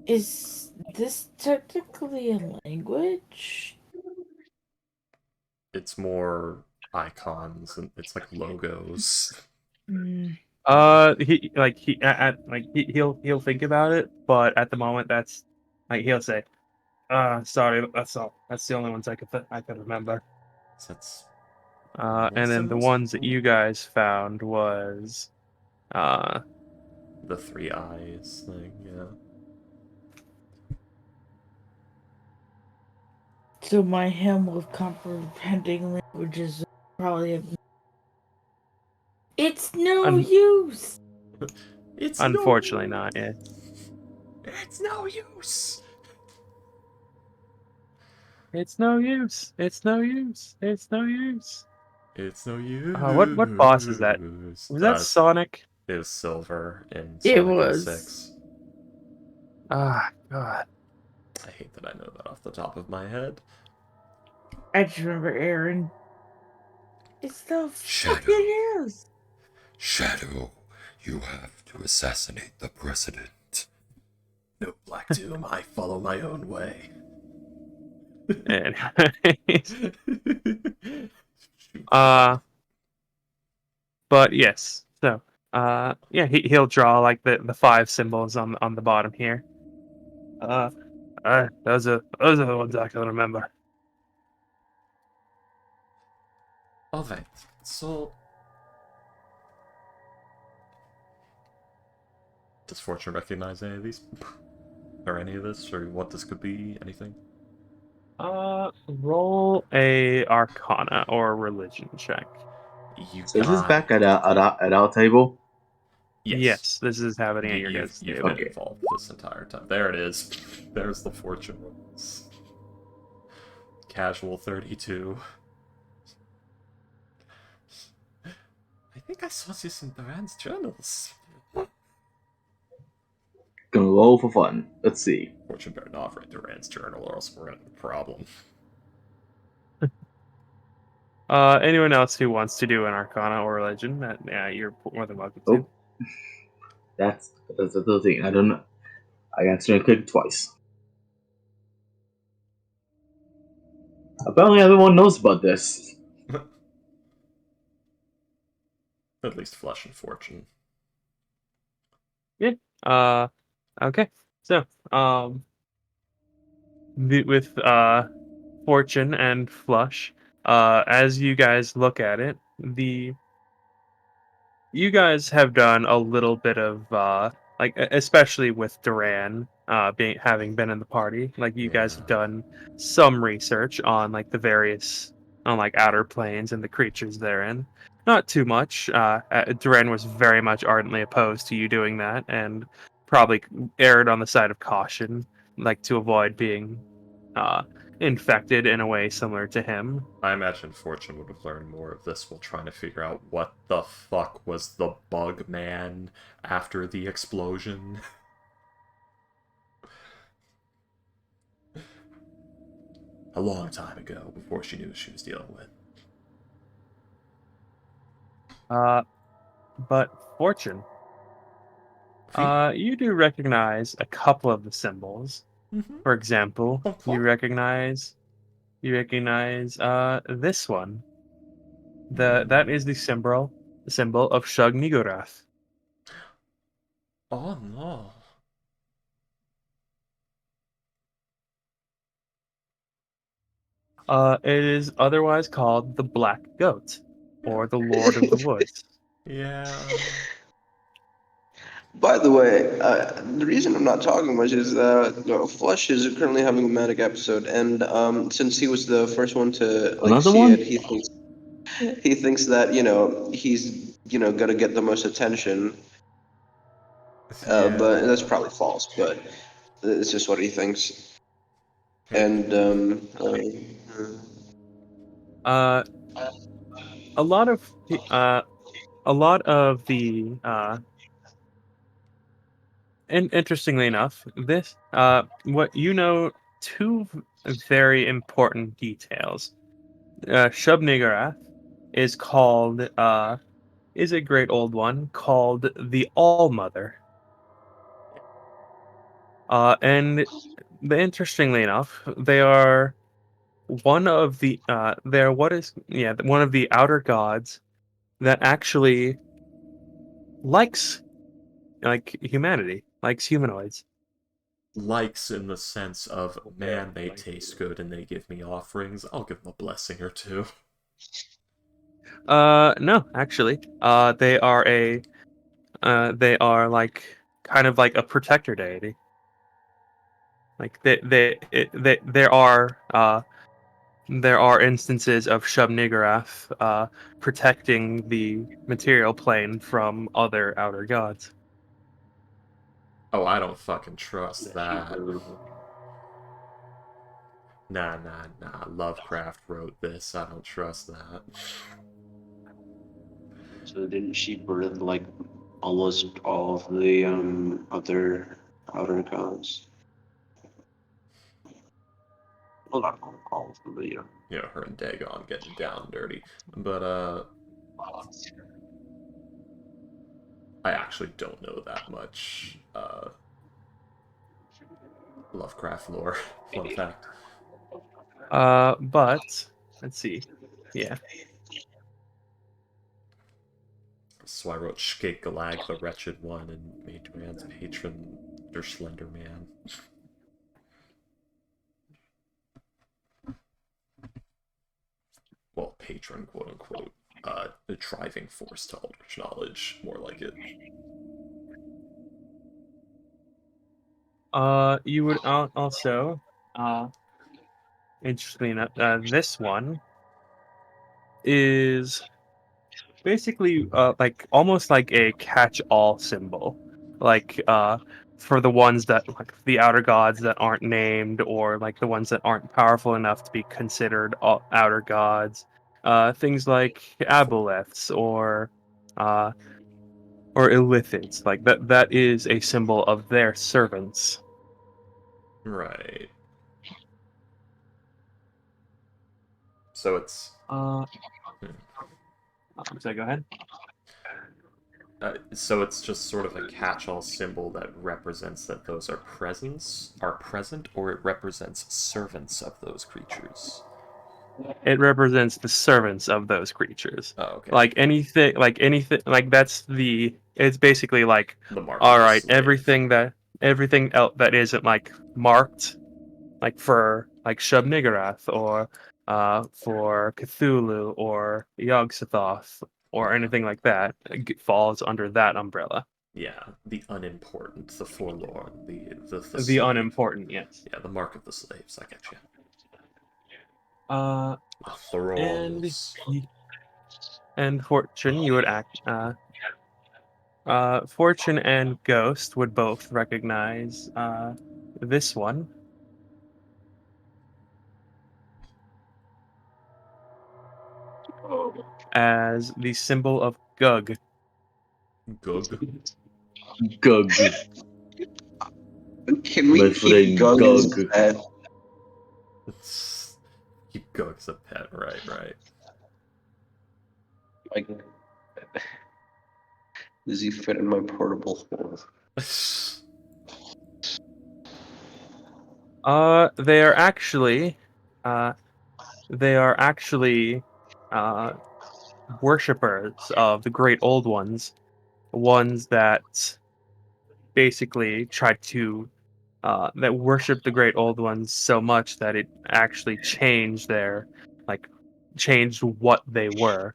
Is this technically a language? It's more icons and it's like logos. Hmm. He'll think about it, but at the moment that's like he'll say, sorry, that's all. That's the only ones I could remember. That's And then the symbols? ones that you guys found was The three eyes thing, yeah. So my helm of comprehending languages probably have. It's no use. It's unfortunately no... not. Yeah. It's no use. It's no use. It's no use. It's no use. It's no use. What boss is that? Was that Sonic? It was Silver in It Sonic was. 06. Ah, God. I hate that I know that off the top of my head. I just remember Aaron. It's the Shadow. fucking use. Shadow, you have to assassinate the president. No, Black Doom, I follow my own way. And uh, but yes. So yeah, he'll draw like the five symbols on the bottom here. Those are the ones I can remember. Alright, so... Does Fortune recognize any of these? Or any of this? Or what this could be? Anything? Roll a Arcana or Religion check. You So is this got back it. at our table? Yes, this is happening at your You've guys' been table. Okay. involved this entire time. There it is. There's the fortune rolls. Casual 32. I think I saw this in Duran's journals. Gonna roll for fun. Let's see. Fortune better not write Duran's journal or else we're gonna have a problem. Anyone else who wants to do an Arcana or Religion, yeah, you're more than welcome to. Oh, that's the thing. I don't know. I accidentally clicked twice. Apparently, everyone knows about this. At least Flush and Fortune. Yeah. Okay. So, with Fortune and Flush, as you guys look at it, you guys have done a little bit of like especially with Duran having been in the party, like you guys have done some research on like the various on like outer planes and the creatures therein. Not too much. Duran was very much ardently opposed to you doing that and probably erred on the side of caution, like to avoid being infected in a way similar to him. I imagine Fortune would have learned more of this while trying to figure out what the fuck was the bug man after the explosion. A long time ago, before she knew what she was dealing with. But Fortune, you do recognize a couple of the symbols. For example, you recognize this one. That is the symbol of Shug Nigorath. Oh no. It is otherwise called the Black Goat, or the Lord of the Woods. Yeah. By the way, the reason I'm not talking much is Flush is currently having a manic episode, and since he was the first one to Another see one? it, he thinks that he's gonna get the most attention. But that's probably false. But it's just what he thinks. And Uh, a lot of the and interestingly enough, this what you know two very important details. Shub-Niggurath is called is a great old one called the All Mother. And interestingly enough, they are they're one of the outer gods that actually likes humanity, likes humanoids. Likes in the sense of, man, they taste good and they give me offerings. I'll give them a blessing or two. No, actually, they are like kind of like a protector deity. Like there are instances of Shub-Niggurath protecting the material plane from other outer gods. Oh, I don't fucking trust that. Nah. Lovecraft wrote this. I don't trust that. so didn't she birth like almost all of the other outer gods? Well, not all of them, but Her and Dagon getting down dirty. But, I actually don't know that much, Lovecraft lore. Fun fact. But let's see. Yeah. So I wrote Shkate Galag, the Wretched One, and made Duran's patron, Der Slender Man. Well, patron, quote unquote. The driving force to Eldritch knowledge, more like it. You would also, interestingly enough, this one is basically like almost like a catch-all symbol, like for the ones that like the outer gods that aren't named, or like the ones that aren't powerful enough to be considered outer gods. Things like aboleths or illithids, like that is a symbol of their servants. Right. So it's... So go ahead. So it's just sort of a catch-all symbol that represents that those are present, or it represents servants of those creatures. It represents the servants of those creatures. Oh, okay. Like anything, that's the. It's basically like, The mark. all right, everything else that isn't like marked, like for like Shub-Niggurath or for Cthulhu or Yog-Sothoth or anything like that falls under that umbrella. Yeah, the unimportant, the forlorn, the The slave. unimportant, yes. Yeah, the mark of the slaves. I get you. The thralls. And Fortune, you would act. Fortune and Ghost would both recognize this one. As the symbol of Gug. Gug. Gug. Can we My keep friend Gug as Gug. pet? Keep Gug's a pet, right. Like, does he fit in my portable hole? They are actually worshippers of the great old ones that basically try to that worship the great old ones so much that it actually changed changed what they were.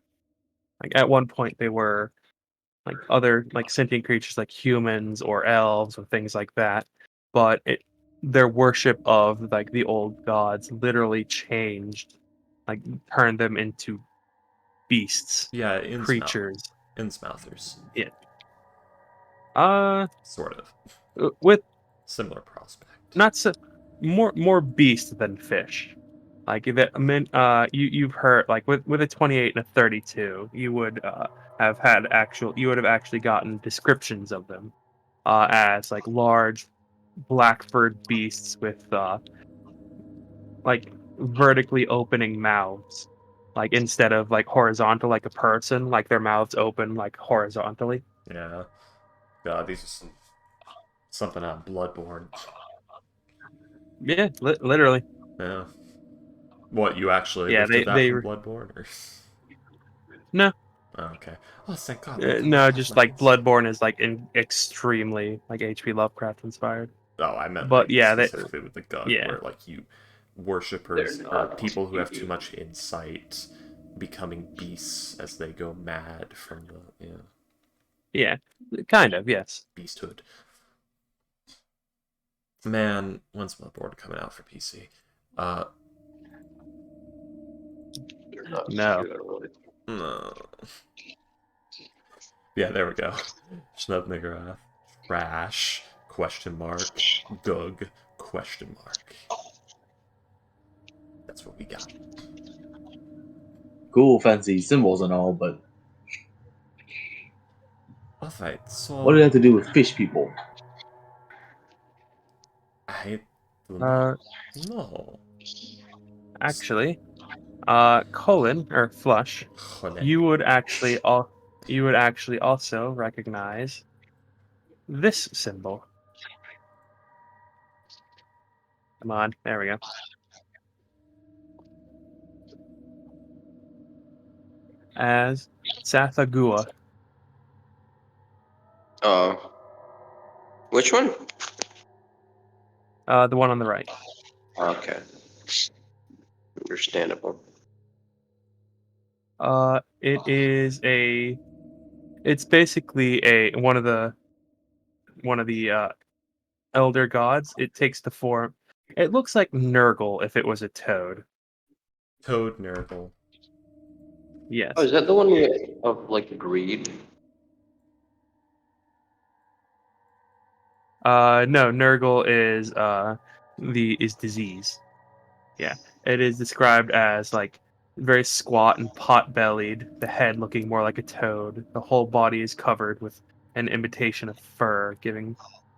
Like at one point they were like other like sentient creatures like humans or elves or things like that. But their worship of like the old gods literally changed, like turned them into beasts, Yeah, creatures. Innsmouthers. Yeah. Uh, Sort of. with Similar prospect. not so more beast than fish. Like that, I mean, you've heard like with a 28 and a 32, you would you would have actually gotten descriptions of them, as like large black furred beasts with like vertically opening mouths, like instead of like horizontal like a person, like their mouths open like horizontally. Yeah. God, these are something out of Bloodborne. Yeah, literally. Yeah. What, you actually Yeah, lifted that they from Bloodborne? Or... no. Oh, okay. Oh, thank God. Look how No, much life just my like hands. Bloodborne is like extremely like H.P. Lovecraft inspired. Oh, I meant But like yeah, specifically with the gun, yeah, where like you They're worshippers or not people who have too you. much insight becoming beasts as they go mad from the yeah, kind of, yes. beasthood. Man, when's Bloodborne coming out for PC? They're not No. you, really. No. Yeah, there we go. Schnubnigrath. Trash. Question mark. Gug. Question mark. That's what we got. Cool, fancy symbols and all, but Alright, what do they so have to do with fish people? I do Uh, not know. actually, colon or flush, Honey. you would actually also recognize this symbol. Come on, there we go. As Sathagua. Which one? The one on the right. Okay. Understandable. It's basically one of the elder gods. It takes the form. It looks like Nurgle if it was a toad. Toad Nurgle. Oh, Yes. is that the one of like greed? No, Nurgle is disease. Yeah. It is described as like very squat and pot-bellied, the head looking more like a toad. The whole body is covered with an imitation of fur, giving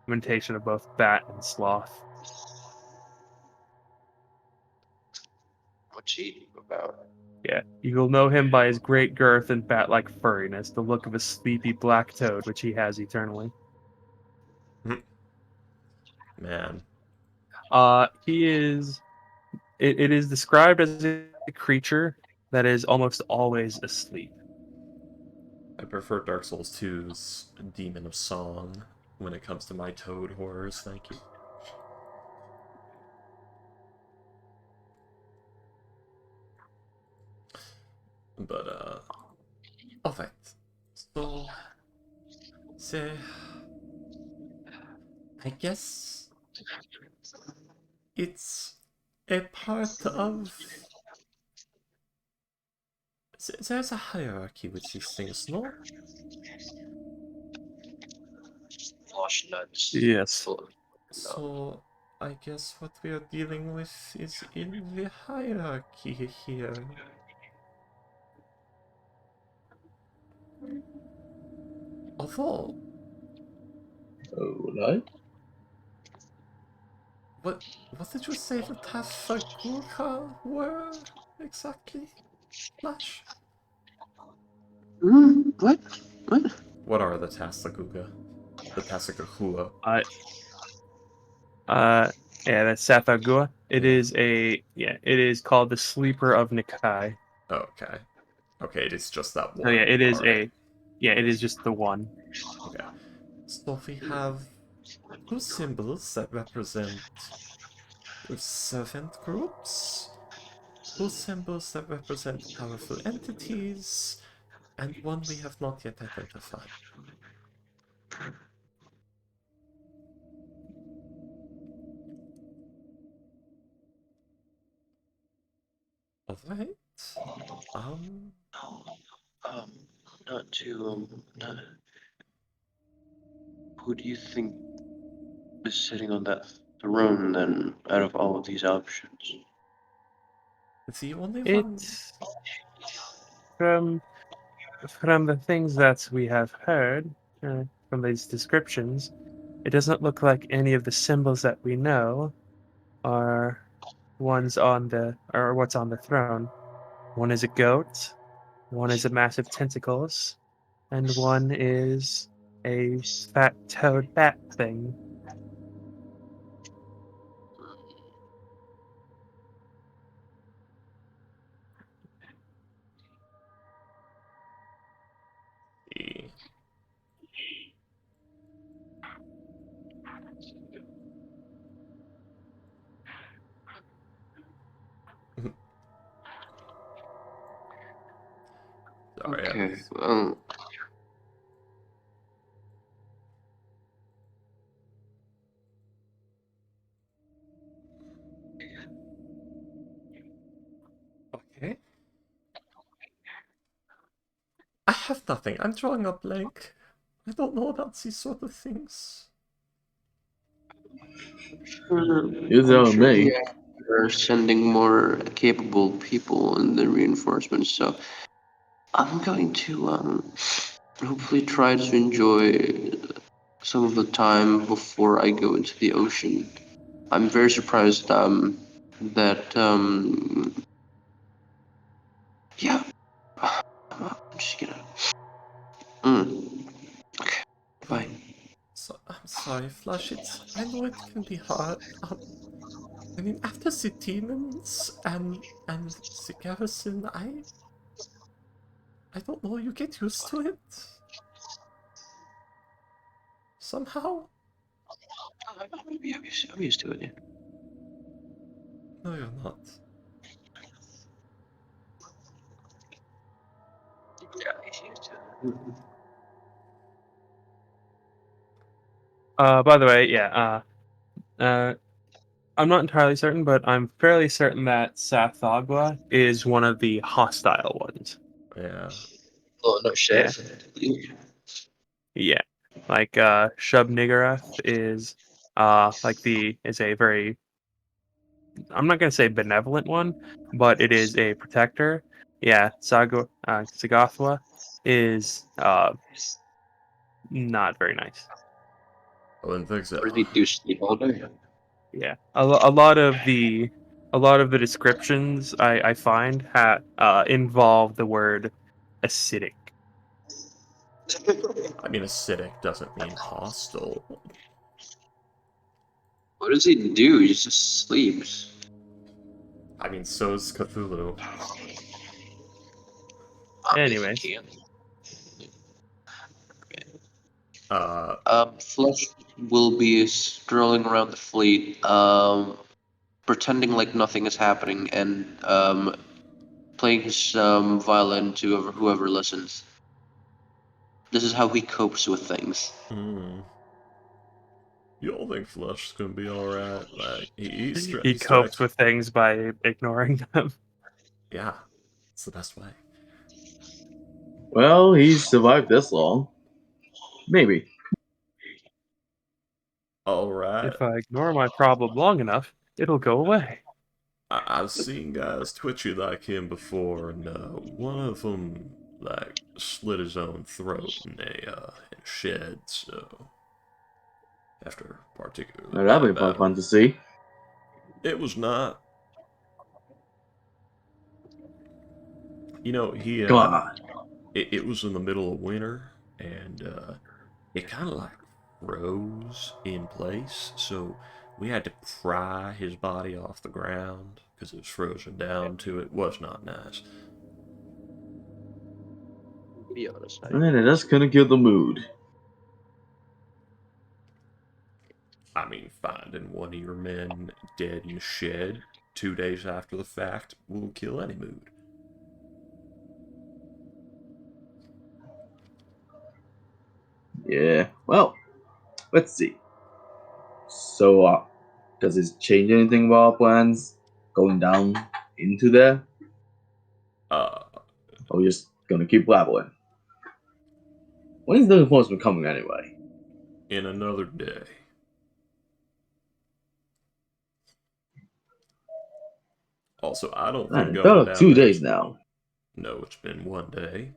imitation of both bat and sloth. What's he about? Yeah, you will know him by his great girth and bat-like furriness, the look of a sleepy black toad, which he has eternally. Man. He is. It is described as a creature that is almost always asleep. I prefer Dark Souls 2's Demon of Song when it comes to my toad horrors, thank you. But, alright. So, say, I guess it's a part of. There's a hierarchy with these things, no? Flush nuts. Yes. No. So, I guess what we are dealing with is in the hierarchy here. Although, Alright. what did you say the Tafagura were exactly? Flash? What? What? What are the Tasaguga? The Tasagahua? Yeah, that's Sathagua. It Yeah. is it is called the Sleeper of Nikai. Okay. Okay, it is just that So one. yeah, it is Alright. it is just the one. Okay. So we have two symbols that represent servant groups, two symbols that represent powerful entities, and one we have not yet identified. Alright. Not to, not... Who do you think is sitting on that throne then, out of all of these options? The only one... It's from the things that we have heard, from these descriptions, it doesn't look like any of the symbols that we know are what's on the throne. One is a goat, one is a massive tentacles, and one is a fat toad bat thing. the- Sorry, Okay, Okay. I have nothing. I'm drawing a blank. I don't know about these sort of things. You're telling me. we're sending more capable people in the reinforcements, so I'm going to hopefully try to enjoy some of the time before I go into the ocean. I'm very surprised that yeah, I'm just gonna okay, bye. So, I'm sorry, Flush. I know it can be hard. I mean, after the demons and the garrison, I don't know. You get used to it somehow. I'm used to it. Yeah. No, you're not. By the way, yeah, I'm not entirely certain, but I'm fairly certain that Sathagwa is one of the hostile ones. Yeah. Oh no Yeah, shit. yeah. Like Shub Niggurath is is a very, I'm not gonna say benevolent one, but it is a protector. Yeah, Sagathwa is not very nice. I wouldn't think so. What did he do? Sleep all day? Yeah, a lot of the descriptions I find involve the word acidic. I mean, acidic doesn't mean hostile. What does he do? He just sleeps. I mean, so's Cthulhu. Obviously Anyways, can't. Uh, Flush will be strolling around the fleet, pretending like nothing is happening, and playing his violin to whoever listens. This is how he copes with things. hmm. You all think Flush's gonna be alright? Like, he he's trying copes to... with things by ignoring them. Yeah, it's the best way. Well, he's survived this long. Maybe. Alright. If I ignore my problem long enough, it'll go away. I've seen guys twitchy like him before, and one of them like slit his own throat in a shed. So after a particularly Now, that'd bad be fun battle, to see. it was not. You know, Come on. it was in the middle of winter, and it kind of like froze in place. So we had to pry his body off the ground because it was frozen down to it. Was not nice. To be honest, And it just couldn't kill the mood. I mean, finding one of your men dead in a shed 2 days after the fact will kill any mood. Yeah. Well, let's see. So, does this change anything about our plans going down into there? Uh, Or we just gonna keep babbling? When's the enforcement coming anyway? in another day. Also, I don't think Man, going about down 2 days there's... now. No, it's been 1 day.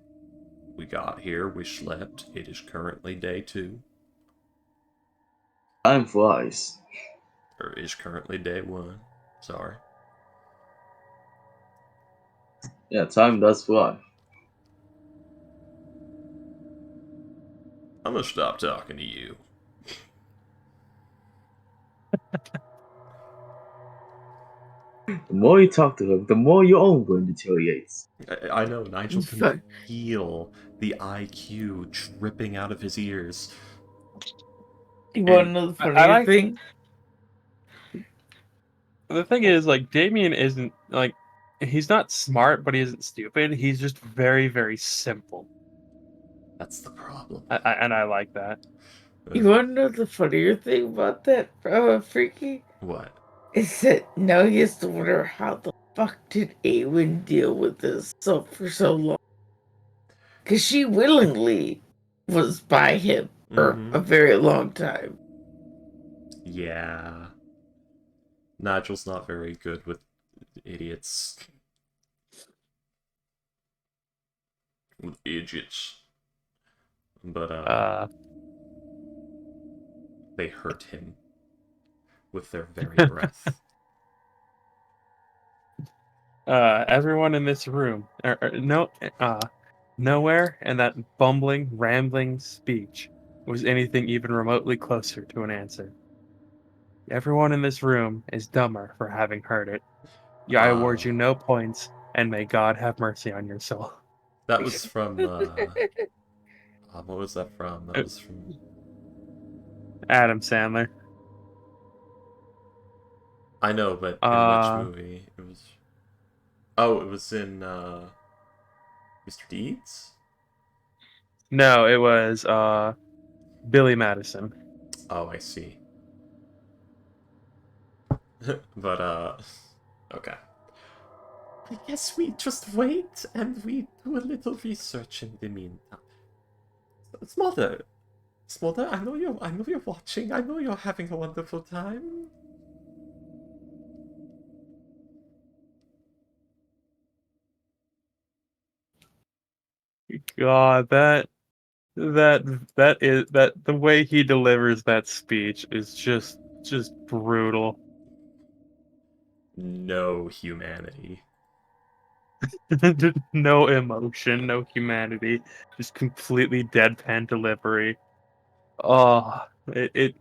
We got here, we slept. It is currently day 2. Time flies. Or is currently day 1. Sorry. Yeah, time does fly. I'm gonna stop talking to you. The more you talk to him, the more your own brain deteriorates. I know, Nigel can Fuck. feel the IQ dripping out of his ears. You want to And know the I funnier like thing? the thing is like Damien isn't like he's not smart, but he isn't stupid. He's just very, very simple. That's the problem. And I like that. You want to know the funnier thing about that, Freaky? What? Is that now he has to wonder how the fuck did Awen deal with this for so long? Because she willingly was by him for a Mm-hmm. very long time. Yeah. Nigel's not very good with idiots. With idiots. But, they hurt him with their very breath. Everyone in this room, nowhere in that bumbling, rambling speech was anything even remotely closer to an answer. Everyone in this room is dumber for having heard it. Yeah, I award you no points, and may God have mercy on your soul. That was from, what was that from? That was from... Adam Sandler. I know, but in which movie? It was... Oh, it was in, Mr. Deeds? No, it was Billy Madison. Oh, I see. But, okay. I guess we just wait and we do a little research in the meantime. Smolder, Smolder, I know you're watching. I know you're having a wonderful time. God, that the way he delivers that speech is just brutal. No humanity. No emotion, no humanity, just completely deadpan delivery. Oh, it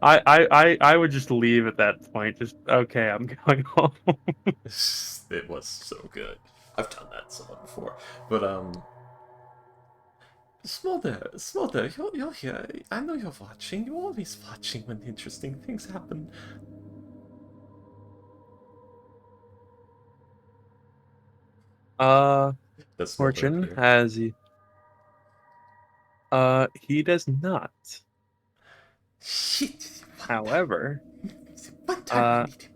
I would just leave at that point. Just okay, I'm going home. It was so good. I've done that to someone before. But, Smolder, you're here. I know you're watching. You're always watching when interesting things happen. Does Smolder Fortune appear? has he does not. Shit! However, One time I uh, need him.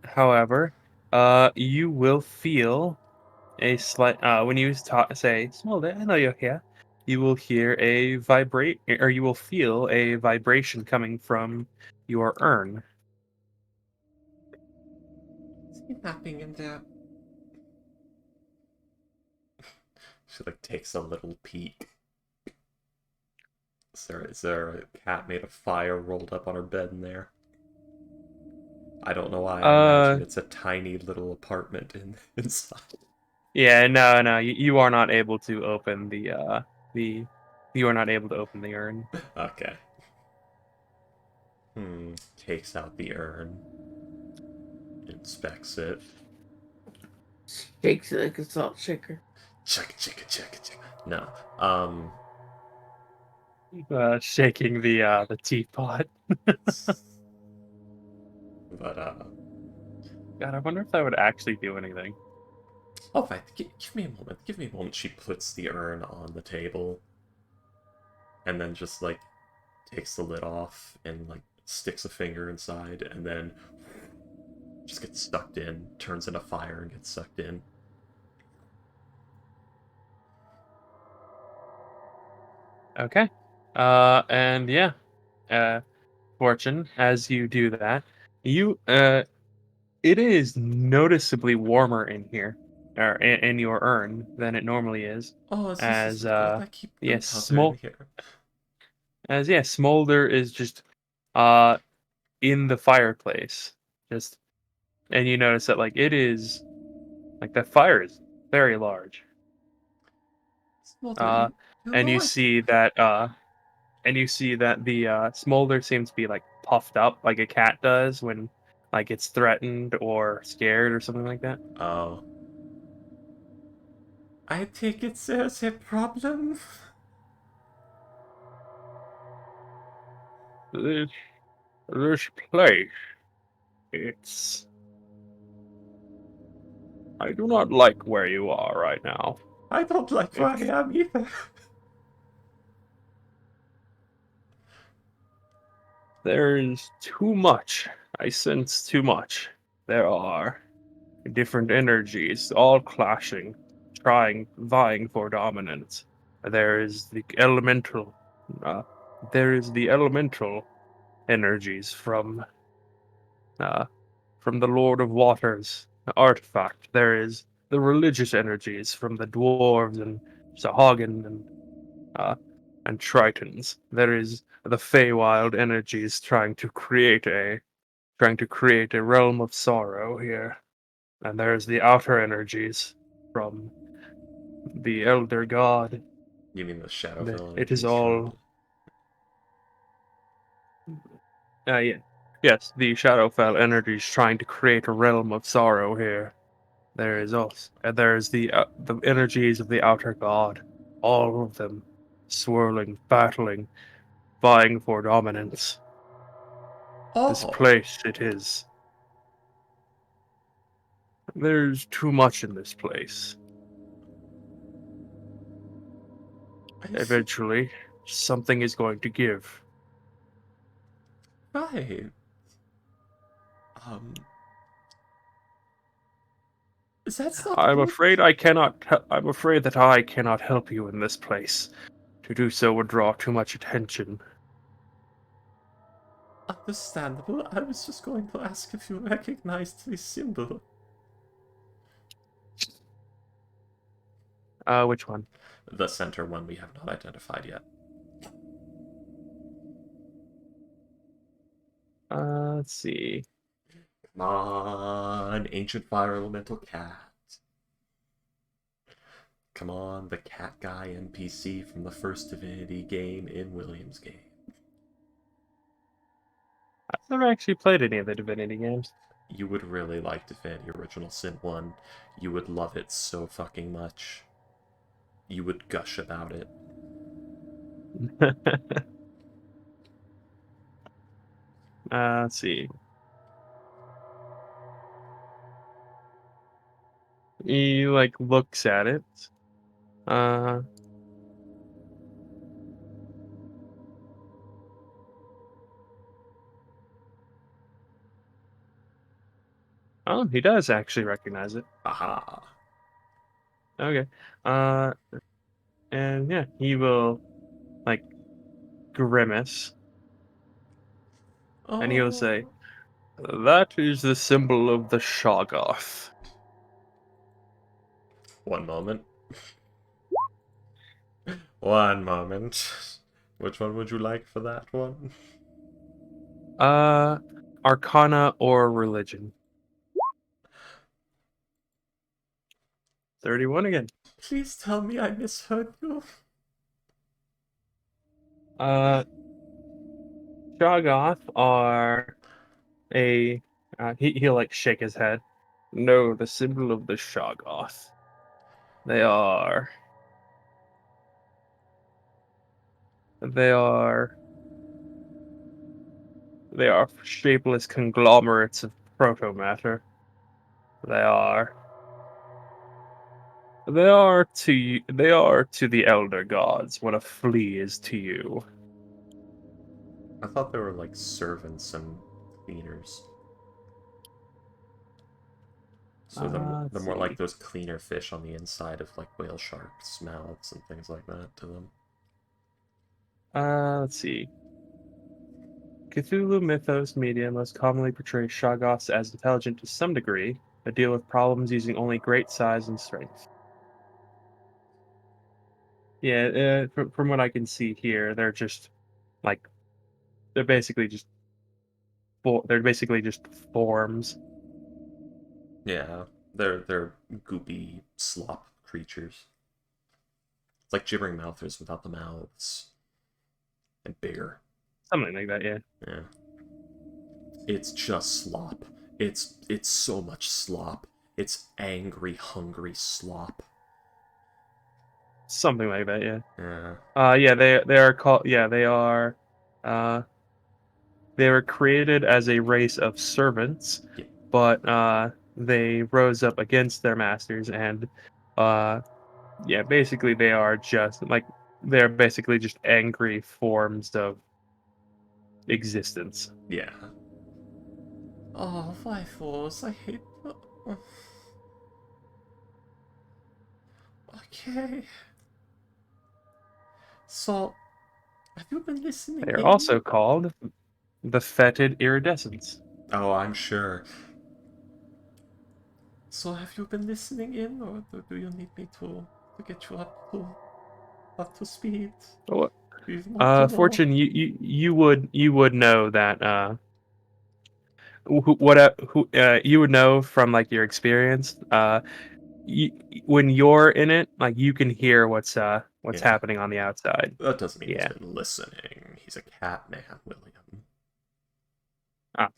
however, you will feel a slight when you say Smolder, I know you're here. You will hear a vibrate, or you will feel a vibration coming from your urn. Is he napping in there? She like takes a little peek. Is there a cat made of fire rolled up on her bed in there? I don't know why I imagine it's a tiny little apartment inside. Yeah, no, you are not able to open the you are not able to open the urn. Okay. Takes out the urn. Inspects it. Shakes it like a salt shaker. Check. No. Shaking the teapot. But, God, I wonder if that would actually do anything. oh, right. Give me a moment. Give me a moment. She puts the urn on the table. and then just like takes the lid off and like sticks a finger inside, and then just gets sucked in, turns into fire and gets sucked in. Okay. And yeah, Fortune, as you do that, you it is noticeably warmer in here, or in your urn than it normally is. Oh, is this As the gold I keep yes, gunpowder in here? Smolder is just uh in the fireplace, just, and you notice that like it is like the fire is very large. Smolder, Uh, you and know you I... see that the smolder seems to be like puffed up like a cat does when like it's threatened or scared or something like that. Oh. I think there's a problem. This this place, it's, I do not like where you are right now. I don't like where I It's, am either. there is too much. I sense too much. There are different energies, all clashing, vying for dominance. There is the elemental, uh, there is the elemental energies uh, from the Lord of Waters artifact. There is the religious energies from the dwarves and Sahagin uh, and Tritons. There is the Feywild energies trying to create a realm of sorrow here. And there's the outer energies from the Elder God. You mean the Shadowfell It is energies all, from... yeah, yes, the Shadowfell energies trying to create a realm of sorrow here. There is us, and there's the energies of the outer god, all of them swirling, battling, vying for dominance. This Oh, place, it is. There's too much in this place. I see. Eventually, something is going to give. Right. Um, that's not I'm good. afraid I'm afraid that I cannot help you in this place. To do so would draw too much attention. Understandable. I was just going to ask if you recognized the symbol. Which one? The center one we have not identified yet. Let's see. Come on, ancient fire elemental cat. Come on, the cat guy NPC from the first Divinity game in William's game. I've never actually played any of the Divinity games. You would really like Divinity Original Sin 1. You would love it so fucking much. You would gush about it. Let's see. He like looks at it. Uh, oh, he does actually recognize it. Aha. Okay. Uh, and yeah, he will like grimace, and he'll say, Oh. "That is the symbol of the Shoggoth." One moment. One moment. Which one would you like for that one? Uh, Arcana or religion. 31 again. Please tell me I misheard you. Uh, Shoggoth are a. He'll like shake his head. No, the symbol of the Shoggoth. They are. They are. They are shapeless conglomerates of proto matter. They are. They are to you, they are to the elder gods what a flea is to you. I thought they were like servants and cleaners. So they're Let's more like see. those cleaner fish on the inside of like whale sharks' mouths and things like that to them. Let's see. Cthulhu mythos media most commonly portrays Shoggoths as intelligent to some degree, but deal with problems using only great size and strength. Yeah, from what I can see here, they're just like they're basically just they're basically just forms. Yeah, they're goopy slop creatures. It's like gibbering mouthers without the mouths and bigger. Something like that, yeah. Yeah, it's just slop. It's so much slop. It's angry, hungry slop. Something like that, yeah. Yeah. Yeah, they are called yeah, uh they were created as a race of servants, Yeah. but they rose up against their masters and uh yeah, basically they are just like they're basically just angry forms of existence. Yeah. Oh, Vifors, I hate. Okay. So, have you been listening They are in? also called the fetid iridescents. Oh, I'm sure. So, have you been listening in, or do you need me to get you up to speed? Oh, Do you want to know? Fortune, you would know that you would know from like your experience. You, when you're in it, like you can hear what's Yeah. happening on the outside. That doesn't mean he's Yeah. been listening. He's a cat man, William.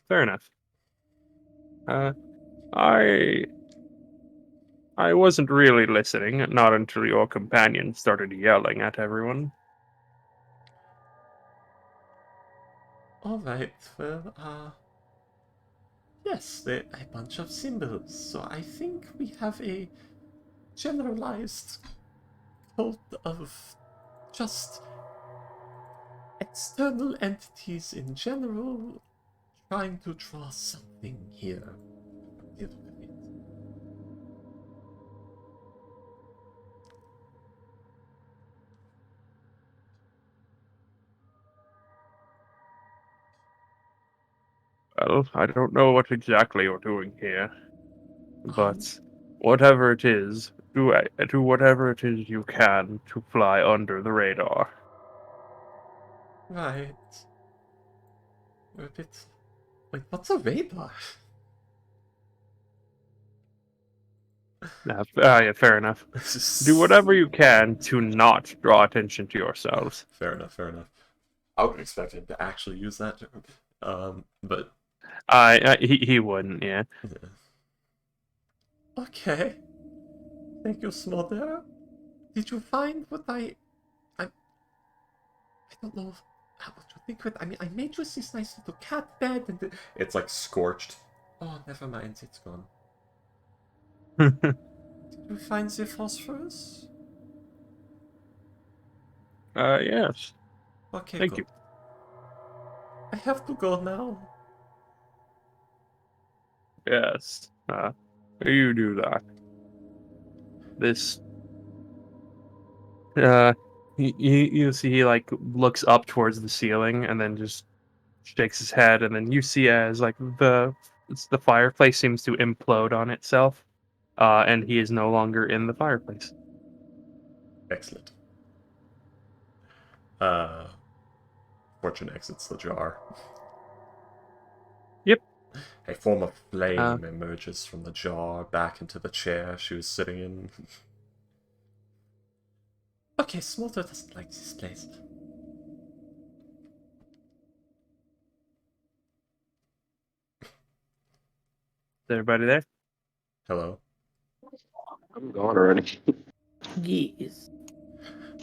Fair enough. Uh, I I wasn't really listening, not until your companion started yelling at everyone. Alright, well, yes, they're a bunch of symbols, so I think we have a generalized cult of just external entities in general trying to draw something here. By the look of it. Well, I don't know what exactly you're doing here, Um, but whatever it is, do whatever it is you can to fly under the radar. right. We're a bit. Wait, what's a radar? Yeah, fair enough. Do whatever you can to not draw attention to yourselves. Fair enough, fair enough. I would expect him to actually use that term. But. He wouldn't, yeah. Okay. Thank you, Smolder. Did you find what I don't know what you think of it. I mean, I made you this nice little cat bed, and it's like scorched. Oh, never mind, it's gone. Did you find the phosphorus? Yes. Okay, Thank good. you. I have to go now. Yes. You do that. This. You see, he like looks up towards the ceiling and then just shakes his head, and then you see as like the fireplace seems to implode on itself, and he is no longer in the fireplace. Excellent. Fortune exits the jar. Yep. A form of Uh, flame emerges from the jar back into the chair she was sitting in. Okay, Smolder doesn't like this place. is everybody there? Hello? I'm gone already. Yes.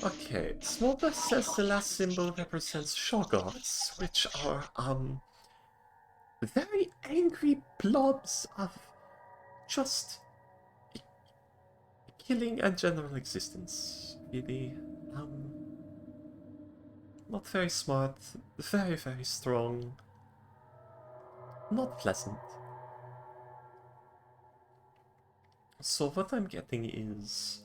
Okay, Smolder says the last symbol represents Shoggoths, which are, very angry blobs of just killing and general existence, really. Not very smart, very, very strong. Not pleasant. So what I'm getting is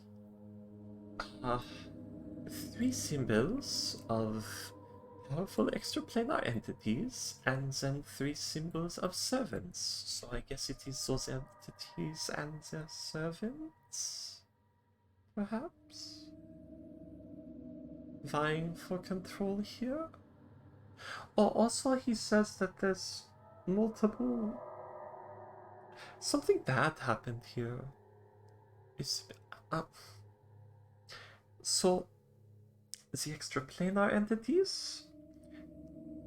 three symbols of powerful extraplanar entities, and then three symbols of servants. So I guess it is those entities and their servants? Perhaps? Vying for control here? Oh, also he says that there's multiple... Something bad happened here. Is... So, the extraplanar entities?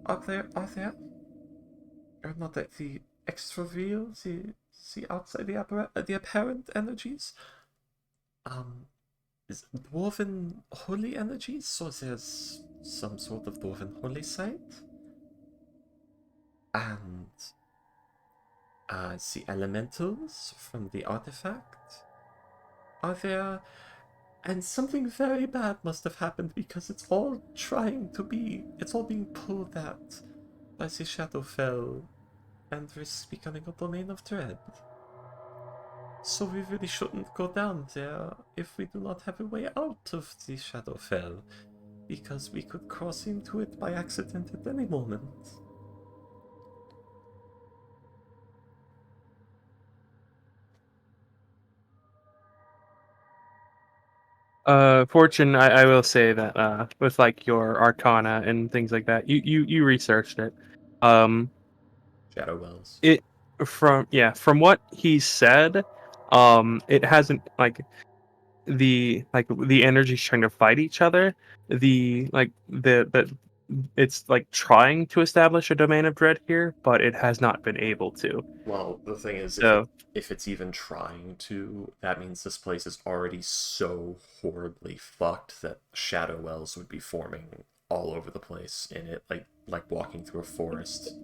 Are there or not that the extra real, the outside, the apparent energies, is dwarven holy energies. So there's some sort of dwarven holy site, and the elementals from the artifact are there, and something very bad must have happened because it's all being pulled at by the Shadowfell and risks becoming a domain of dread. So we really shouldn't go down there if we do not have a way out of the Shadowfell, because we could cross into it by accident at any moment. Fortune, I will say that with like your Arcana and things like that, you researched it. Shadow Wells. From what he said, it hasn't the energies trying to fight each other. The it's like trying to establish a domain of dread here, but it has not been able to. Well, the thing is, So if it's even trying to, that means this place is already so horribly fucked that shadow wells would be forming all over the place in it, like walking through a forest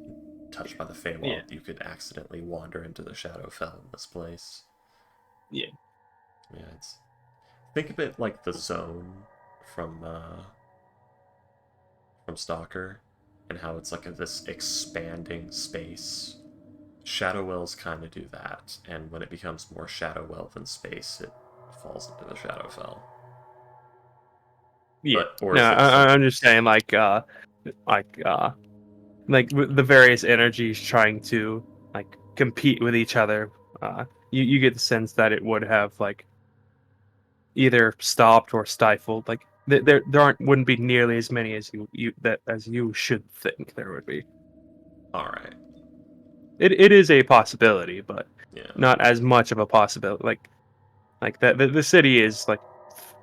touched by the Feywild. Yeah. You could accidentally wander into the Shadowfell in this place. Yeah. Yeah, think of it like the zone from Stalker, and how it's like this expanding space. Shadow Wells kind of do that, and when it becomes more Shadow Well than space, it falls into the Shadowfell. Yeah. Or No, is it some... I'm just saying like the various energies trying to like compete with each other. You get the sense that it would have like either stopped or stifled. Like there wouldn't be nearly as many as you should think there would be. All right. It is a possibility, but Yeah. not as much of a possibility. Like that the city is like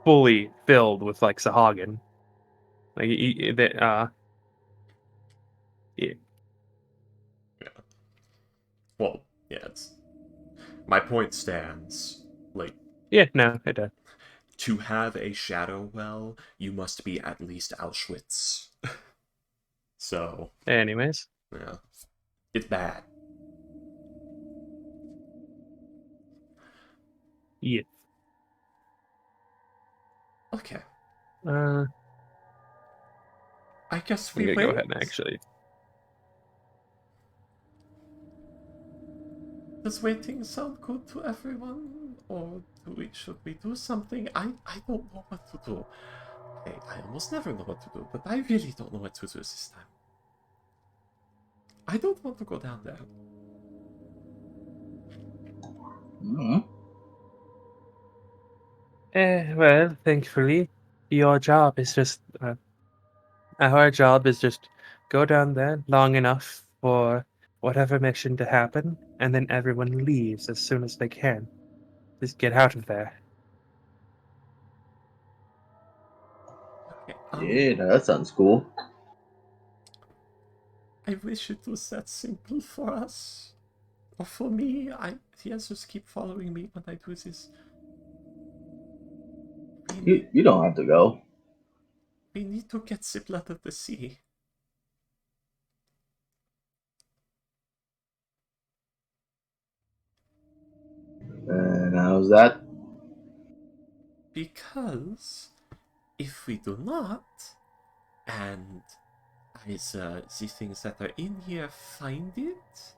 fully filled with like Sahagin. Like yeah. Yeah. Well, yeah. It's my point stands. Like, Yeah, no, it does. to have a Shadow Well, you must be at least Auschwitz. So, Anyways, yeah, it's bad. yeah. Okay. Uh, I guess I'm we gonna wait. go ahead and actually. Does waiting sound good to everyone? Or should we do something? I don't know what to do. Okay, I almost never know what to do, but I really don't know what to do this time. I don't want to go down there. Mm-hmm. Well, thankfully, your job is just our job is just go down there long enough for whatever mission to happen, and then everyone leaves as soon as they can. Just get out of there. Okay, Yeah, no, that sounds cool. I wish it was that simple for us. Or for me, the answers keep following me when I do this. You don't have to go. We need to get the blood of the sea. And how's that? Because if we do not, and as the things that are in here find it,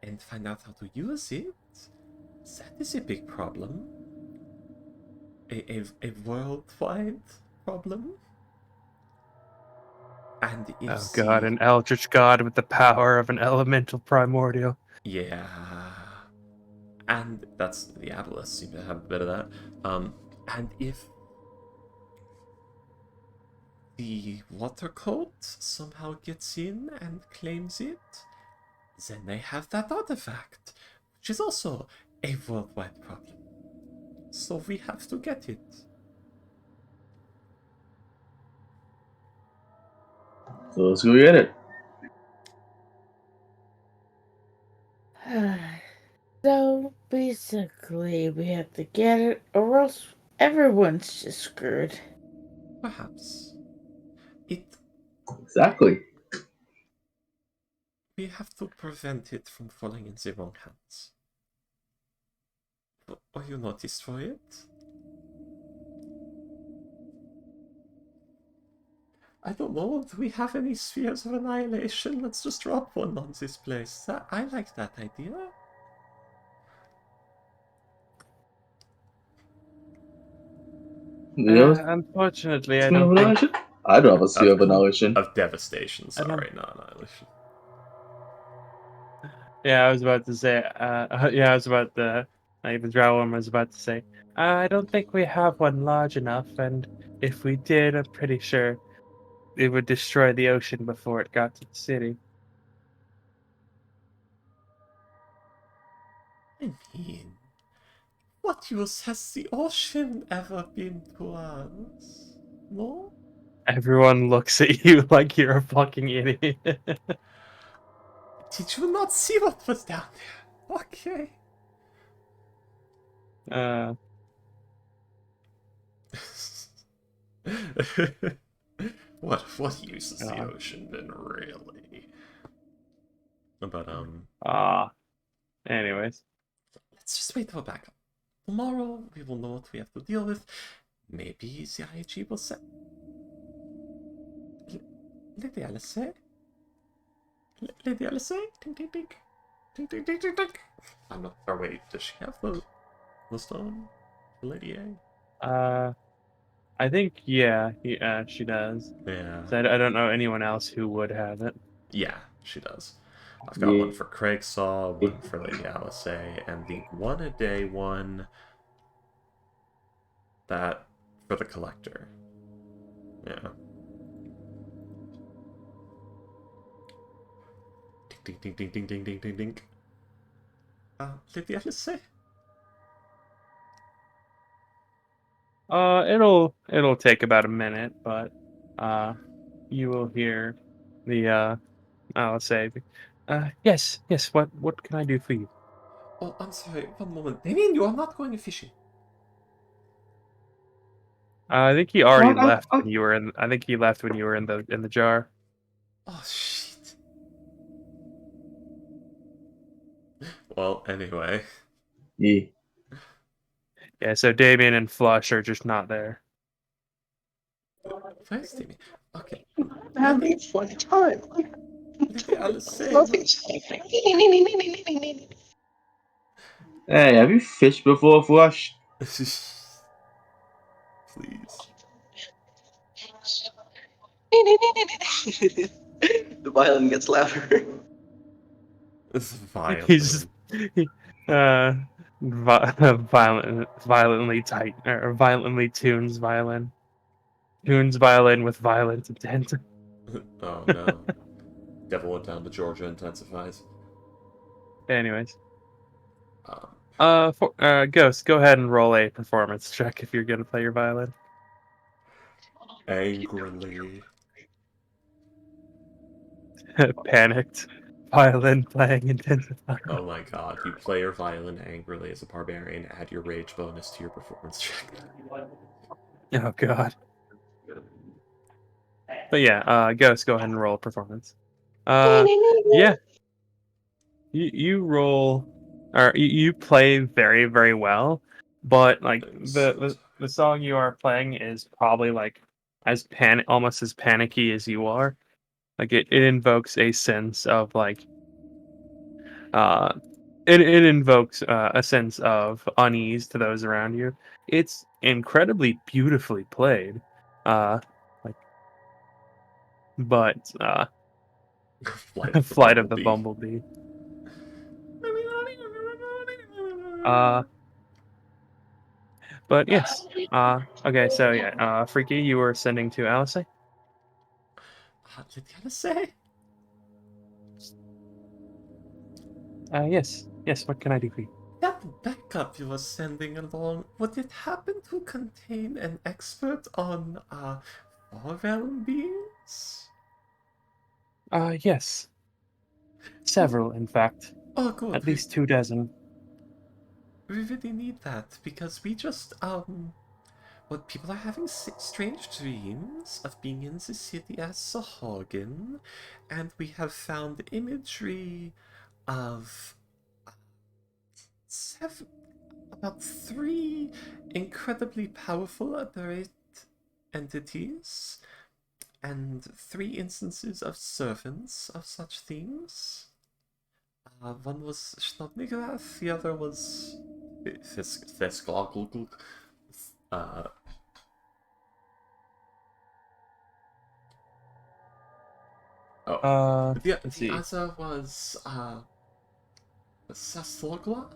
and find out how to use it, that is a big problem. A worldwide problem. And if Oh god, an eldritch god with the power of an elemental primordial. Yeah. And that's the Aboleths seem to have a bit of that. And if the water cult somehow gets in and claims it, then they have that artifact, which is also a worldwide problem. So we have to get it. So let's go get it. So basically, we have to get it, or else everyone's just screwed. Perhaps. It. Exactly. We have to prevent it from falling in the wrong hands. Are you noticed for it? I don't know, do we have any spheres of annihilation? Let's just drop one on this place. I like that idea. Unfortunately, I don't think... I don't have a sphere of annihilation. Of devastation, sorry, not annihilation. Yeah, I was about to say, yeah, I was about to, like, the drow one was about to say, I don't think we have one large enough, and if we did, I'm pretty sure it would destroy the ocean before it got to the city. I mean, what use has the ocean ever been to us? No? Everyone looks at you like you're a fucking idiot. Did you not see what was down there? Okay. What use has the ocean been, really? But anyways. Let's just wait for backup. Tomorrow we will know what we have to deal with. Maybe the IHE will say... Lady Alice? Lady Alice? Ding ding ding. Ding ding ding ding ding. I'm not... Or wait, does she have the stone? Lady A? I think, yeah, she does. Yeah. So I don't know anyone else who would have it. Yeah, she does. I've got one for Craig Saw, one for Lady Alice, and the one-a-day one that for the collector. Yeah. Ding ding ding ding ding ding ding ding. Lady Alice? It'll take about a minute, but you will hear the I'll say, yes, what can I do for you? Oh, I'm sorry, one moment. Damien, you are not going fishing. I think he already left when you were in. I think he left when you were in the jar. Oh shit. Well, anyway. Yeah, so Damien and Flush are just not there. Where's Damien? Okay. I'm having a fun time. Lady Alice, Nothing's happening. Hey, have you fished before, Flush? Please. The violin gets louder. This is violent. He's violently tight or violently tunes violin. Tunes violin with violent intent. Oh no. Devil went down to Georgia intensifies. Anyways. Ghost, go ahead and roll a performance check if you're gonna play your violin. Angrily. Panicked. Violin playing intensified. Oh my god, you play your violin angrily as a barbarian, add your rage bonus to your performance check. Oh god. But yeah, Ghost, go ahead and roll performance. Yeah. You roll, or you play very, very well, but like the song you are playing is probably like almost as panicky as you are. Like it invokes a sense of like uh it invokes a sense of unease to those around you. It's incredibly beautifully played. Like but Flight of the Flight of the Bumblebee. Bumblebee. Uh but yes. Okay, so yeah, Freaky, you were sending to Alice? Did you say? Yes. Yes, what can I do for you? That backup you were sending along, would it happen to contain an expert on, far realm beings? Yes. Several, in fact. Oh, At good. least 2 dozen. We really need that because we just, what people are having strange dreams of being in the city as Sahagin, and we have found imagery of seven, about three incredibly powerful aberrate entities, and three instances of servants of such themes. One was Schnodnigrath, the other was Thesglogl. Uh, Let's the see. other was Saslogla.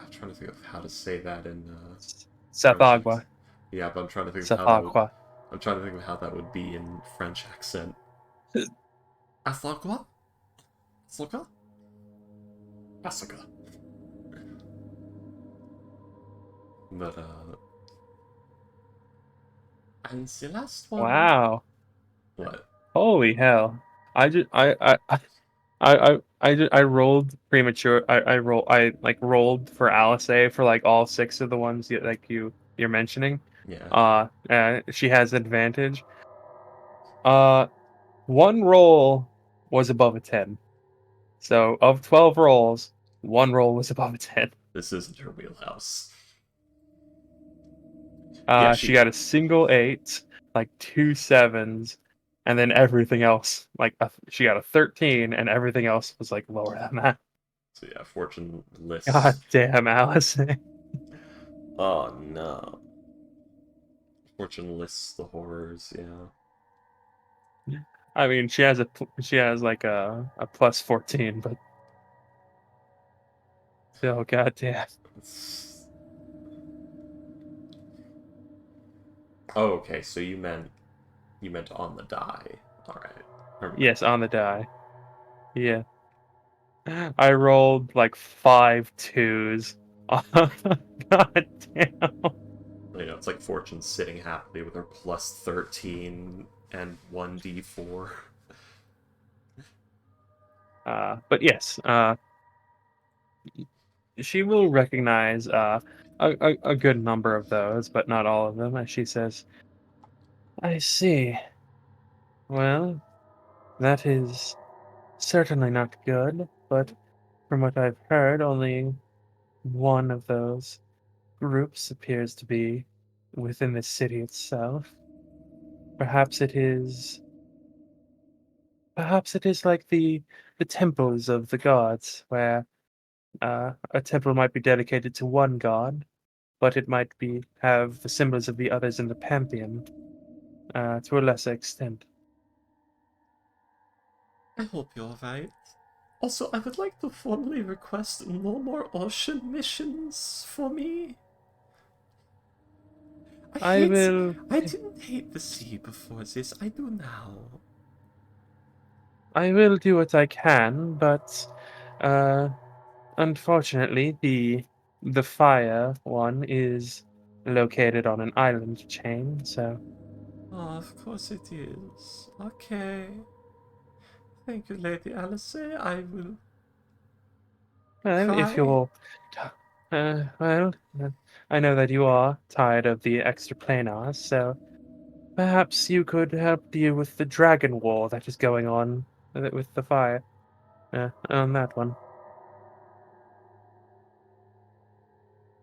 I'm trying to think of how to say that in French Sathagua. accent. Yeah, but I'm trying to think of how that would. Sathagua. I'm trying to think of how that would be in French accent. Aslogla? Aslogla? Aslogla. But and the last one. Wow. What? Holy hell. I just I rolled premature. I like rolled for Alice for like all 6 of the ones you're mentioning. Yeah. She has advantage. Uh one roll was above a 10. So of 12 rolls, one roll was above a 10. This isn't her wheelhouse. Yeah, She got a single 8, like 2 7s, and then everything else she got a 13, and everything else was like lower than that. So yeah, fortune lists. God damn, Alice. Oh no. Fortune lists the horrors. Yeah. I mean, she has like a plus 14, but still, god damn. Oh, okay. So you meant on the die. All right. Yes, on the die. Yeah. I rolled like 5 2s. God damn. It's like Fortune sitting happily with her plus 13 and 1d4. But yes, she will recognize a good number of those, but not all of them, as she says, I see. Well, that is certainly not good, but from what I've heard, only one of those groups appears to be within the city itself. Perhaps it is. Perhaps it is like the temples of the gods, where a temple might be dedicated to one god, but it might be have the symbols of the others in the pantheon to a lesser extent. I hope you're right. Also, I would like to formally request no more ocean missions for me. I will. I didn't hate the sea before this. I do now. I will do what I can, but uh, unfortunately, the fire one is located on an island chain, so Oh, of course it is. Okay. Thank you, Lady Alice. I will well, if try. you're, well, I know that you are tired of the extra planars, so perhaps you could help deal with the dragon war that is going on with the fire. On that one.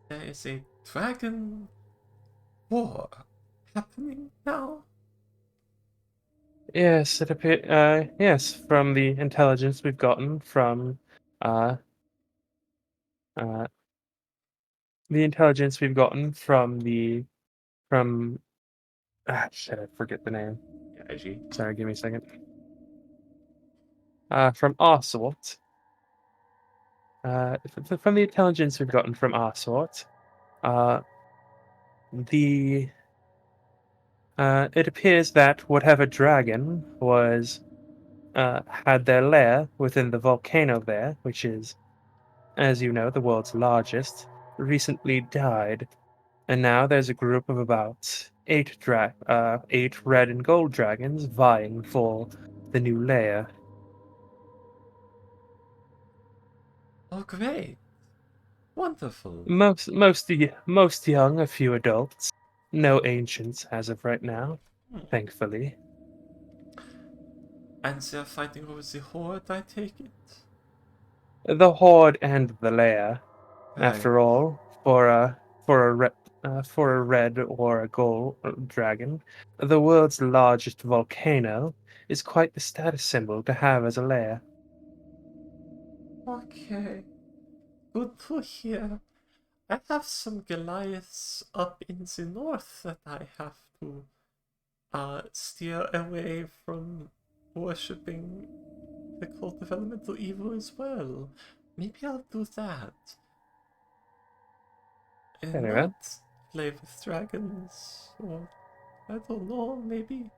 There is a dragon war happening now? Yes, it appears. Yes, from the intelligence we've gotten from uh, uh, the intelligence we've gotten from shit, I forget the name. Yeah, IG. Sorry, give me a second. From Oswald. From the intelligence we've gotten from Oswald, uh, the it appears that whatever dragon was had their lair within the volcano there, which is, as you know, the world's largest, recently died, and now there's a group of about eight red and gold dragons vying for the new lair. Oh, great. Wonderful. Most young, a few adults, no ancients as of right now, thankfully. And they're fighting over the horde, I take it? The horde and the lair, Right. after all, for a red or a gold dragon, the world's largest volcano is quite the status symbol to have as a lair. Okay. Good to hear. I have some Goliaths up in the north that I have to steer away from worshipping the cult of elemental evil as well. Maybe I'll do that. And Anyway. not play with dragons, or I don't know, maybe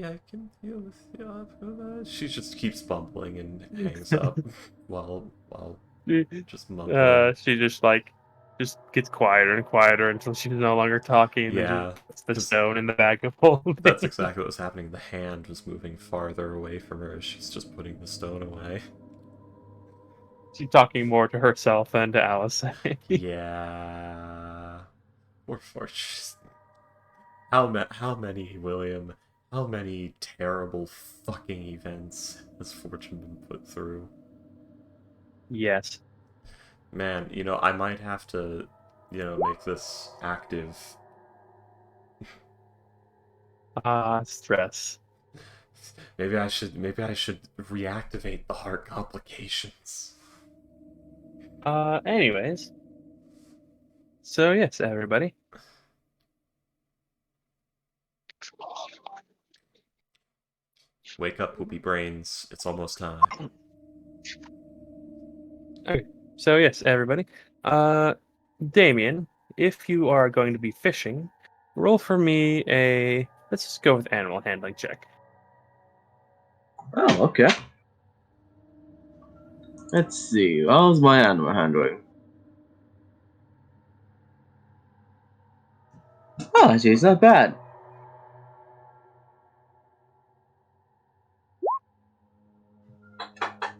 I can deal with the other. She just keeps bumbling and hangs up while just mumbling. She just gets quieter and quieter until she's no longer talking, and then Yeah, just puts the 'cause stone in the bag of holding. that's exactly what was happening. The hand was moving farther away from her as she's just putting the stone away. She's talking more to herself than to Alice. Yeah. Poor Fortune. How many, William? How many terrible fucking events has Fortune been put through? Yes. Man, I might have to, make this active. Stress. Maybe I should reactivate the heart complications. Anyways. So yes, everybody. Wake up, poopy brains. It's almost time. Okay. So yes, everybody. Damien, if you are going to be fishing, roll for me a, let's just go with animal handling check. Oh, okay. Let's see. How's my animal handling? Oh, actually, it's not bad.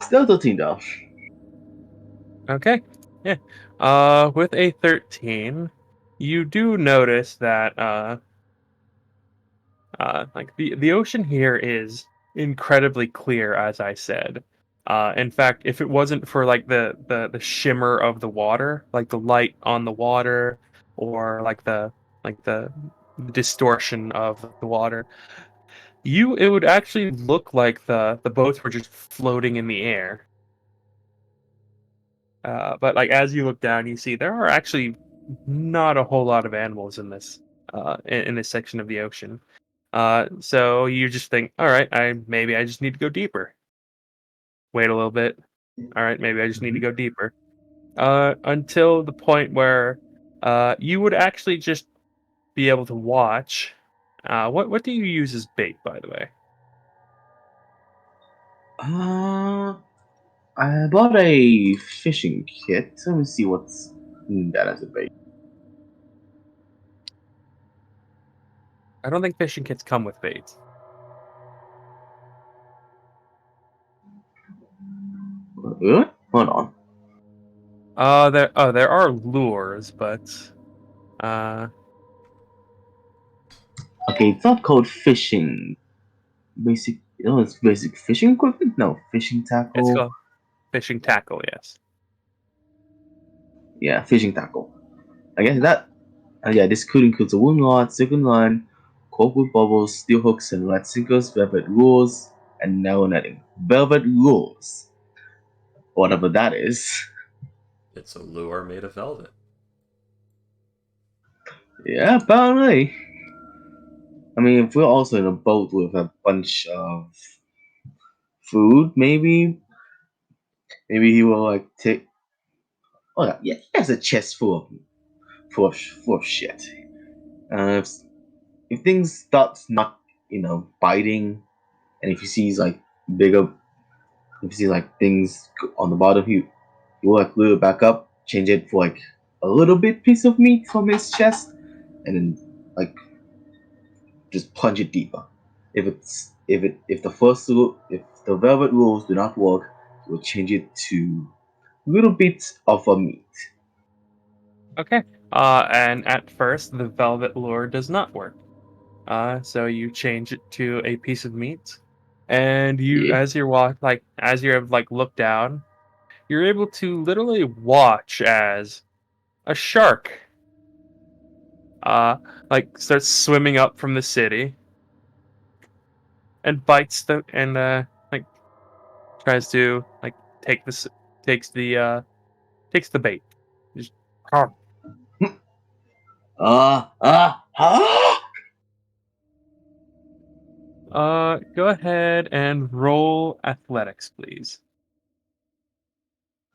Still 13 though. Okay. Yeah. With a 13, you do notice that like the ocean here is incredibly clear, as I said. In fact, if it wasn't for like the shimmer of the water, like the light on the water, or like the distortion of the water, it would actually look like the boats were just floating in the air. But like as you look down, you see there are actually not a whole lot of animals in this in this section of the ocean. So you just think, all right, maybe I just need to go deeper. Wait a little bit. All right, maybe I just need to go deeper. Until the point where you would actually just be able to watch. What do you use as bait, by the way? I bought a fishing kit. Let me see what's in that as a bait. I don't think fishing kits come with baits. What? Hold on. There are lures, but Okay, it's not called fishing. Basic. Oh, it's basic fishing equipment. No, fishing it's tackle. called fishing tackle. Yes. Yeah, fishing tackle. I guess that. Yeah, this could include a wound rod, second line, cork with bubbles, steel hooks, and lead sinkers, velvet rules, and narrow netting. Velvet rules, whatever that is. It's a lure made of velvet. Yeah, apparently. I mean, if we're also in a boat with a bunch of food, maybe he will like take. Oh yeah, he has a chest full of shit. If things starts not biting, and if he sees like bigger, if he sees like things on the bottom, he will like lure it back up, change it for like a little bit piece of meat from his chest, and then like just plunge it deeper. If the first rule, if the velvet rules do not work, he will change it to little bits of a meat. Okay. And at first, the velvet lure does not work. So you change it to a piece of meat, and you, Yeah. as you walk, as you have looked down, you're able to literally watch as a shark, uh, starts swimming up from the city and bites the and tries to take this takes the takes the bait. Just, Ah! go ahead and roll athletics, please.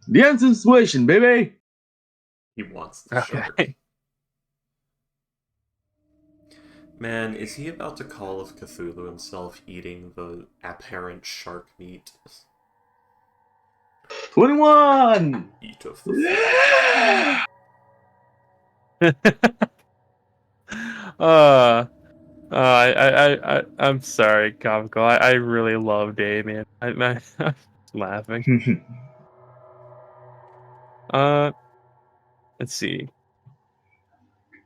The answer situation, baby. He wants the shark. Okay. Man, is he about to call of Cthulhu himself eating the apparent shark meat? 21. Eat of the flesh. I'm sorry, comical. I really love Damien. I'm laughing. Uh, let's see.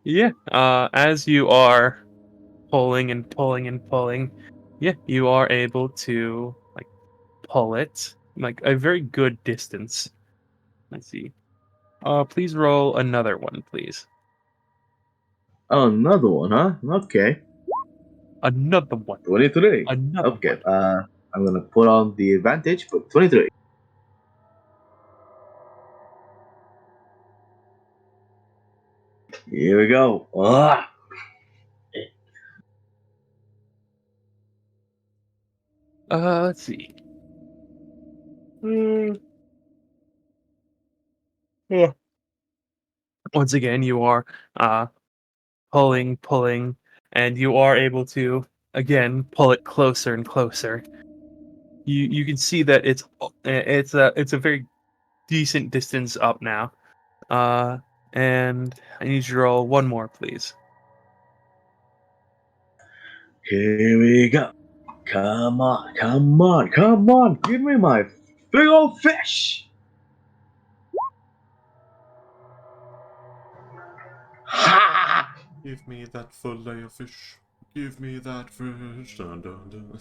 Yeah. As you are pulling and pulling and pulling, yeah, you are able to pull it a very good distance. Let's see. Please roll another one, please. Oh, another one, huh? Okay. Another one. 23. Another Okay. one. I'm gonna put on the advantage, but 23. Here we go. Let's see. Yeah. Once again, you are uh pulling, and you are able to again pull it closer and closer. You can see that it's a very decent distance up now. And I need you to roll one more, please. Here we go. Come on, come on, come on. Give me my big old fish. Ha! Give me that fillet of fish. Give me that fish. Dun, dun, dun.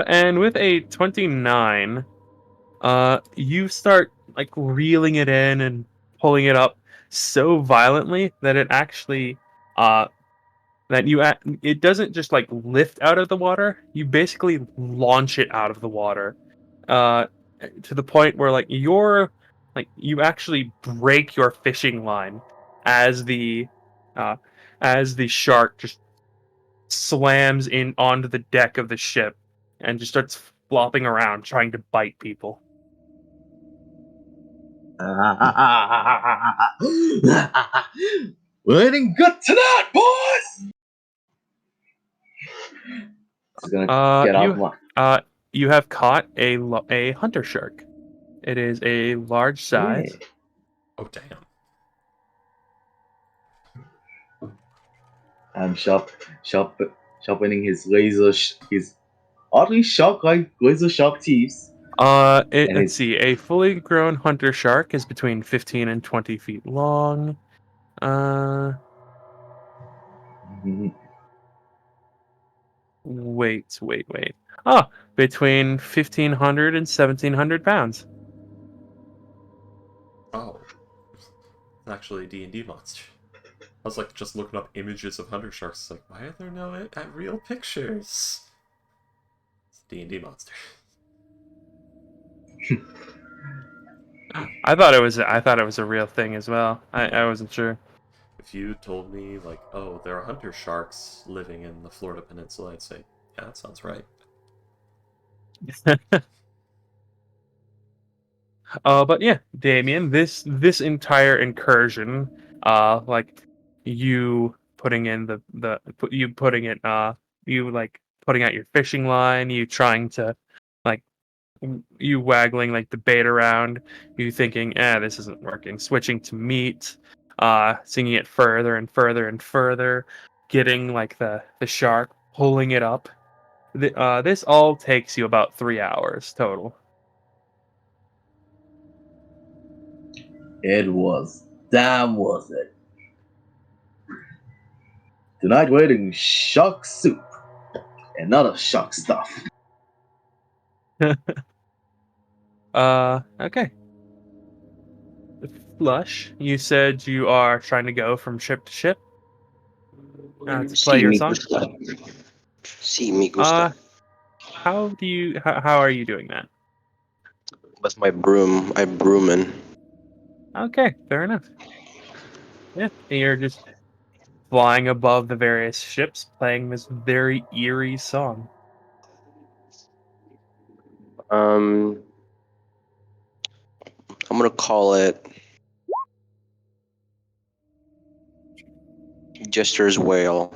And with a 29, you start reeling it in and pulling it up so violently that it actually that it doesn't just lift out of the water. You basically launch it out of the water, uh, to the point where you actually break your fishing line as the uh, as the shark just slams in onto the deck of the ship and just starts flopping around trying to bite people. We're getting good tonight, boys. Just gonna get out my. You have caught a hunter shark. It is a large Yeah. size. Oh, damn. I'm sharpening his his oddly sharp like razor sharp teeth. And Let's his see. A fully grown hunter shark is between 15 and 20 feet long. Uh, wait. Ah, between 1,500 and 1,700 pounds. Oh. actually a D&D monster. I was like just looking up images of hunter sharks. It's like, why are there no real pictures? It's a D&D monster. I thought it was a real thing as well. I wasn't sure. If you told me like, oh, there are hunter sharks living in the Florida Peninsula, I'd say, yeah, that sounds right. But yeah, Damien, this entire incursion, like you putting in you like putting out your fishing line, you trying to like you waggling like the bait around, you thinking, this isn't working, switching to meat, singing it further and further and further, getting like the shark, pulling it up. This all takes you about 3 hours total. It was. Damn was it. Tonight we're eating shark soup and not a shark stuff. Okay. Flush, you said you are trying to go from ship to ship to play your song. See me, Gusta. How are you doing that? With my broom, I'm brooming. Okay, fair enough. Yeah, you're just flying above the various ships, playing this very eerie song. I'm gonna call it Jester's Whale.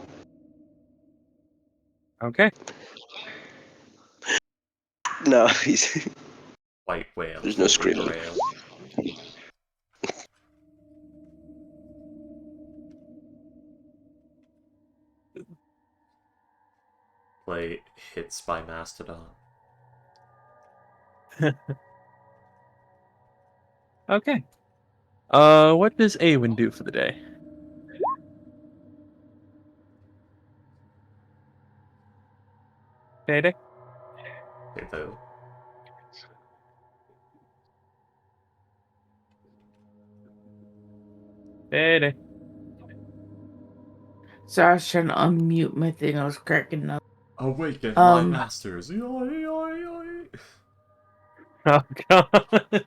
Okay. No, White whale. There's no holy screaming. grail. Play Hits by Mastodon. Okay. What does Awen do for the day? Payday? Okay, though. Payday. So I was trying to unmute my thing. I was cracking up. Awaken my masters. Yoy, yoy, yoy. Oh god.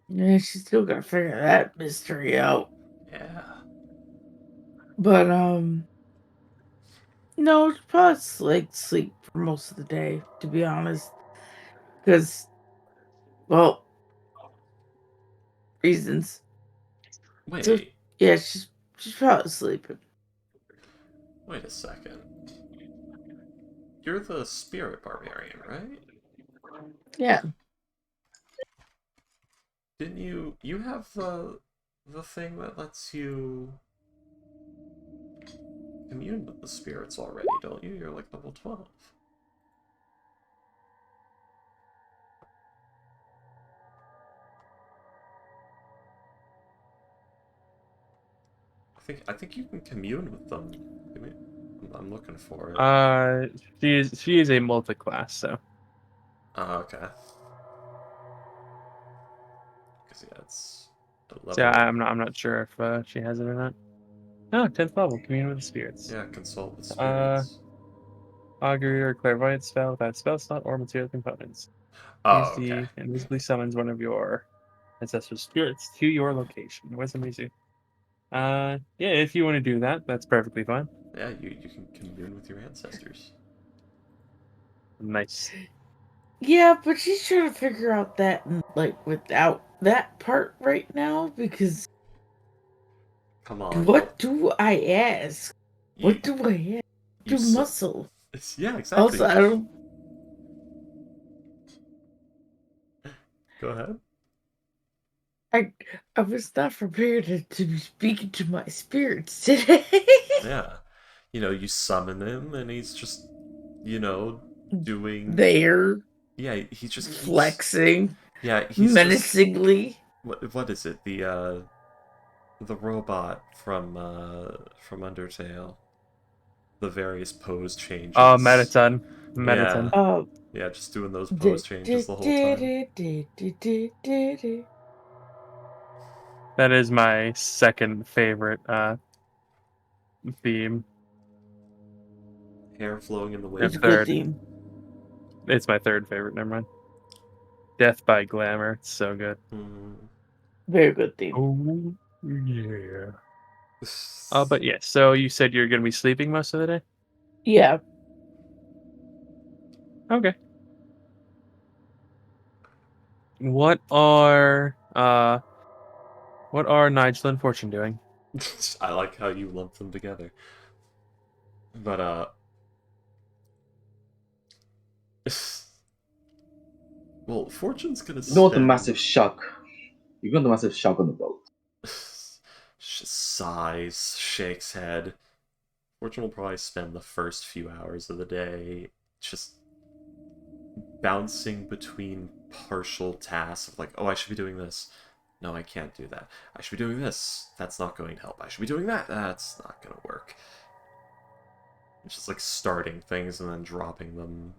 Yeah, she's still gotta figure that mystery out. Yeah. But no, it's probably like sleep for most of the day, to be honest. Because, well, reasons. Wait. So, yeah, she's probably sleeping. Wait a second. You're the spirit barbarian, right? Yeah. Didn't you have the thing that lets you commune with the spirits already, don't you? You're like level 12. I think you can commune with them. I'm looking for it. She is a multi-class, so. Oh, okay. Because yeah, it's a level. So I'm not sure if she has it or not. Oh, 10th level, commune with the spirits. Yeah, consult with spirits. Augury or clairvoyant spell without spell slot or material components. Oh, okay. Invisibly summons one of your ancestral spirits to your location. Wisdom easy. Yeah, if you want to do that, that's perfectly fine. Yeah, you can commune with your ancestors. Nice. Yeah, but she's trying to figure out that, like, without that part right now, because... Come on. What do I ask? What do I ask? Do muscle. Yeah, exactly. Also, I don't... Go ahead. I was not prepared to be speaking to my spirits today. Yeah. You summon him and he's just, doing... There. Yeah, he's just... flexing. He's menacingly. Just, what is it? The robot from Undertale. The various pose changes. Oh, Metaton. Metaton. Yeah, just doing those pose changes the whole time. That is my second favorite theme. Hair flowing in the It's wind. a good Third. theme. It's my third favorite. Never mind. Death by Glamour. It's so good. Very good theme. Oh yeah. But yeah. So you said you're gonna be sleeping most of the day. Yeah. Okay. What are Nigel and Fortune doing? I like how you lump them together. But well, Fortune's gonna You don't want the spend massive shock. You want the massive shock on the boat. sighs, shakes head. Fortune will probably spend the first few hours of the day just bouncing between partial tasks of like, oh, I should be doing this. No, I can't do that. I should be doing this. That's not going to help. I should be doing that. That's not going to work. It's just like starting things and then dropping them,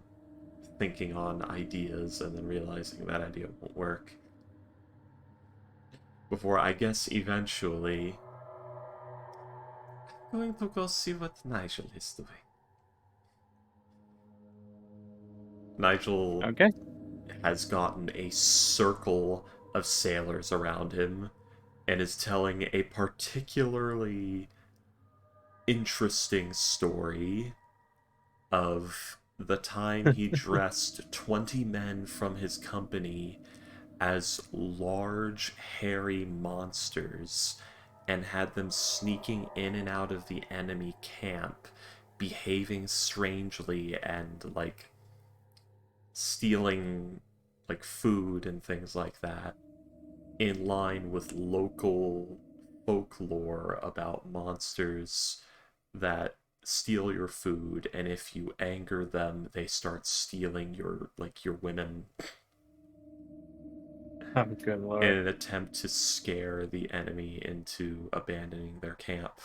thinking on ideas and then realizing that idea won't work. Before, I guess, eventually, I'm going to go see what Nigel is doing. Nigel Okay. has gotten a circle of sailors around him and is telling a particularly interesting story of the time he dressed 20 men from his company as large, hairy monsters and had them sneaking in and out of the enemy camp, behaving strangely and, like, stealing, like, food and things like that, in line with local folklore about monsters that steal your food, and if you anger them, they start stealing your women Oh, good in lord. an attempt to scare the enemy into abandoning their camp.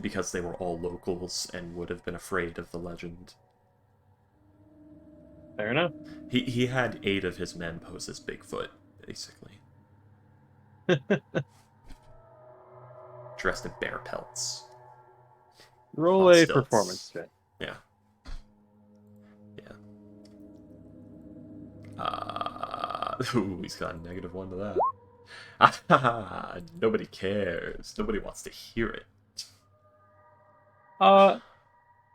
Because they were all locals and would have been afraid of the legend. Fair enough. He had 8 of his men pose as Bigfoot, basically. Dressed in bear pelts. Roll On a stilts. performance check. Yeah. Yeah. Ooh, he's got a -1 to that. Nobody cares. Nobody wants to hear it.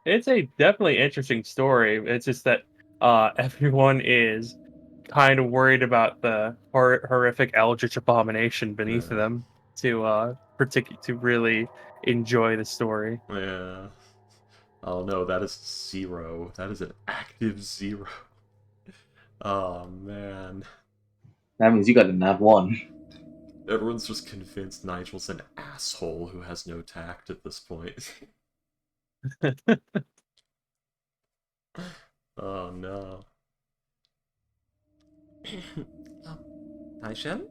It's a definitely interesting story. It's just that everyone is kind of worried about the horrific eldritch abomination beneath Yeah. them to really enjoy the story. Yeah. Oh no, that is 0. That is an active 0. Oh man. That means you got to nab one. Everyone's just convinced Nigel's an asshole who has no tact at this point. Oh no. Nigel?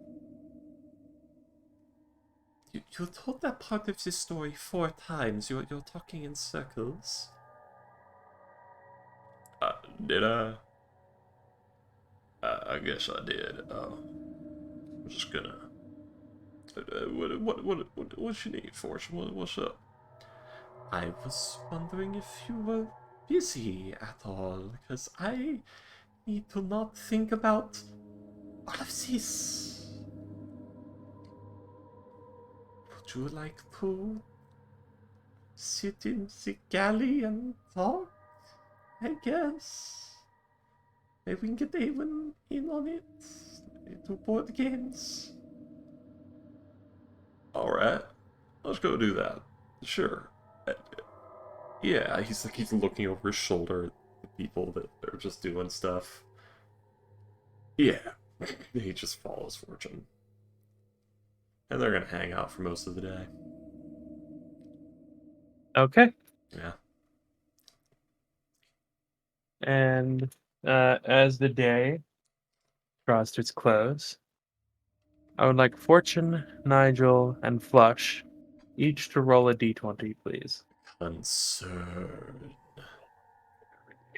You told that part of the story 4 times. You're talking in circles. Did I? I guess I did. I'm just gonna. What you need, Fortune? What's up? I was wondering if you were busy at all, because I need to not think about all of this. Would you like to sit in the galley and talk? I guess. Maybe we can get Avon in on it. Do board games. Alright. Let's go do that. Sure. Yeah, he's looking over his shoulder at the people that are just doing stuff. Yeah. He just follows Fortune. And they're gonna hang out for most of the day. Okay. Yeah. And as the day draws to its close, I would like Fortune, Nigel, and Flush each to roll a d20, please. Concern.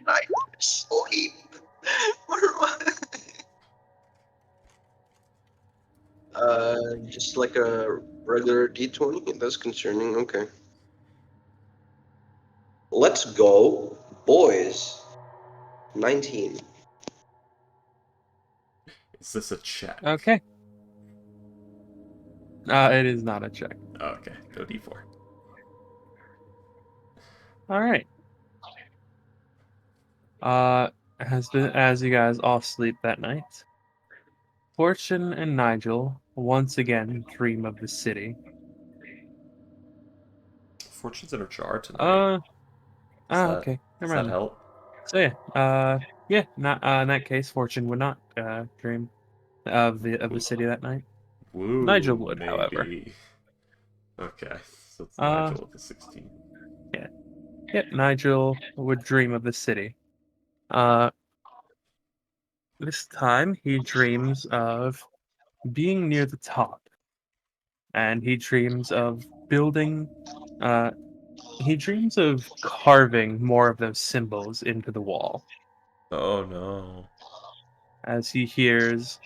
I sleep. Just like a regular D20? That's concerning. Okay. Let's go, boys. 19. Is this a check? Okay. It is not a check. Okay, go D4. All right. As you guys all sleep that night, Fortune and Nigel once again dream of the city. Fortune's in her jar tonight. Okay. Does Never that mind. help? So yeah. Not in that case, Fortune would not dream of the city that night. Woo, Nigel would, however. maybe. Okay, so it's Uh, Nigel with the 16. Yeah, Nigel would dream of the city. Uh, this time he dreams of being near the top, and he dreams of building. Uh, he dreams of carving more of those symbols into the wall. Oh no. As he hears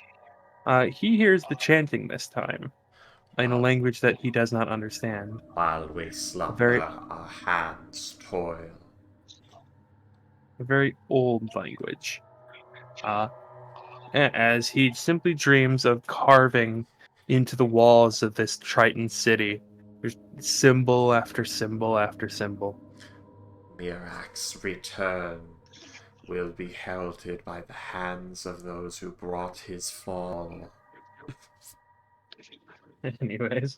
the chanting this time in a While, language that he does not understand. while we A slumber, very, our hands toil. a very old language. Uh, as he simply dreams of carving into the walls of this Triton city. There's symbol after symbol after symbol. Mirax return will be heralded by the hands of those who brought his fall. Anyways,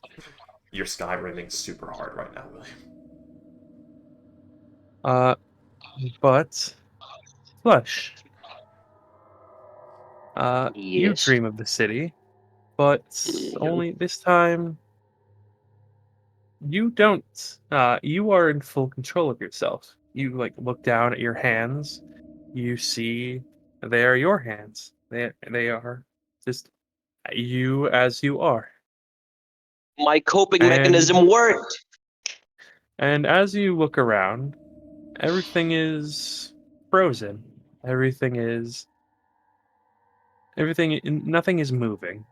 You're skyrimming super hard right now, William. uh, but Flush, you Yes. dream of the city, but Yeah. only this time you don't. You are in full control of yourself. You like look down at your hands. You see they are your hands. They are just you as you are. My coping And mechanism worked. and as you look around, everything is frozen. Everything is nothing is moving.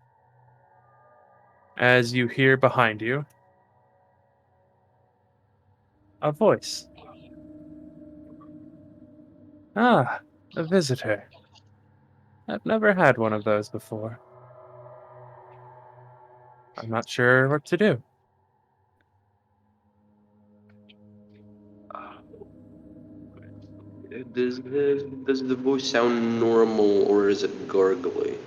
As you hear behind you a voice. Ah, a visitor. I've never had one of those before. I'm not sure what to do. Does the voice sound normal or is it gargly?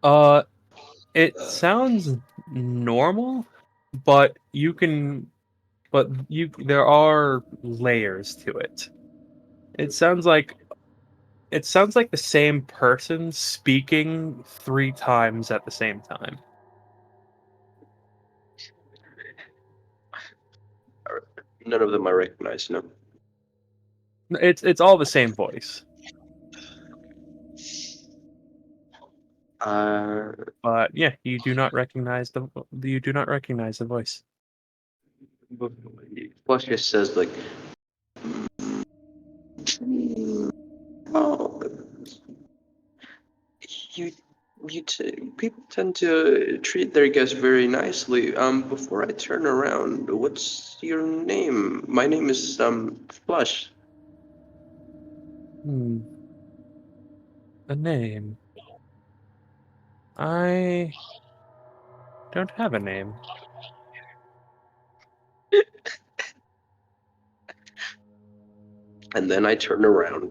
Uh, it sounds normal, but there are layers to it. It sounds like the same person speaking 3 times at the same time. None of them I recognize, no. It's all the same voice, Uh, but yeah, you do not recognize the voice. Flush just says like, oh, you, people tend to treat their guests very nicely. Before I turn around, what's your name? My name is Flush. Hmm, a name. I don't have a name. And then I turn around.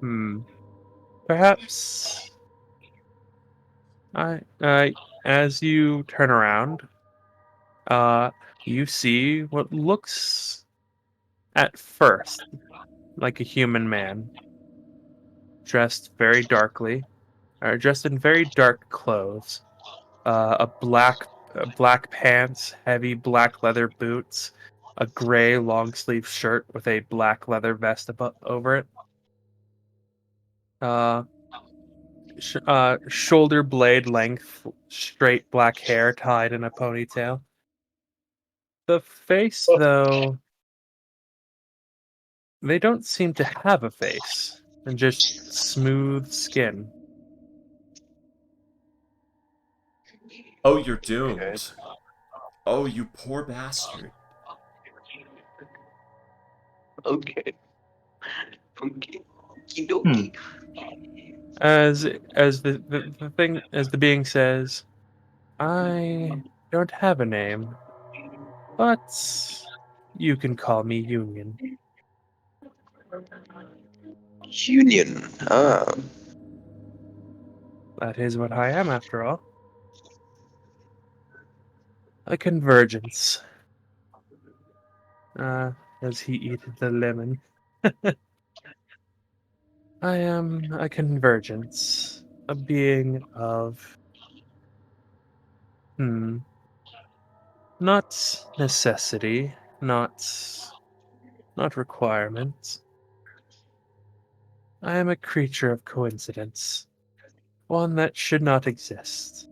Hmm. Perhaps as you turn around, uh, you see what looks at first like a human man, dressed very darkly, or dressed in very dark clothes. A black pants, heavy black leather boots, a gray long sleeve shirt with a black leather vest over it. Uh, Shoulder blade length, straight black hair tied in a ponytail. The face, though, they don't seem to have a face, and just smooth skin. Oh, you're doomed. Oh, you poor bastard. Okay. Okay. Okie As the being says, I don't have a name, but you can call me Union. Union. Ah. That is what I am, after all. A convergence. As he eat the lemon. I am a convergence, a being of, not necessity, not requirement. I am a creature of coincidence, one that should not exist.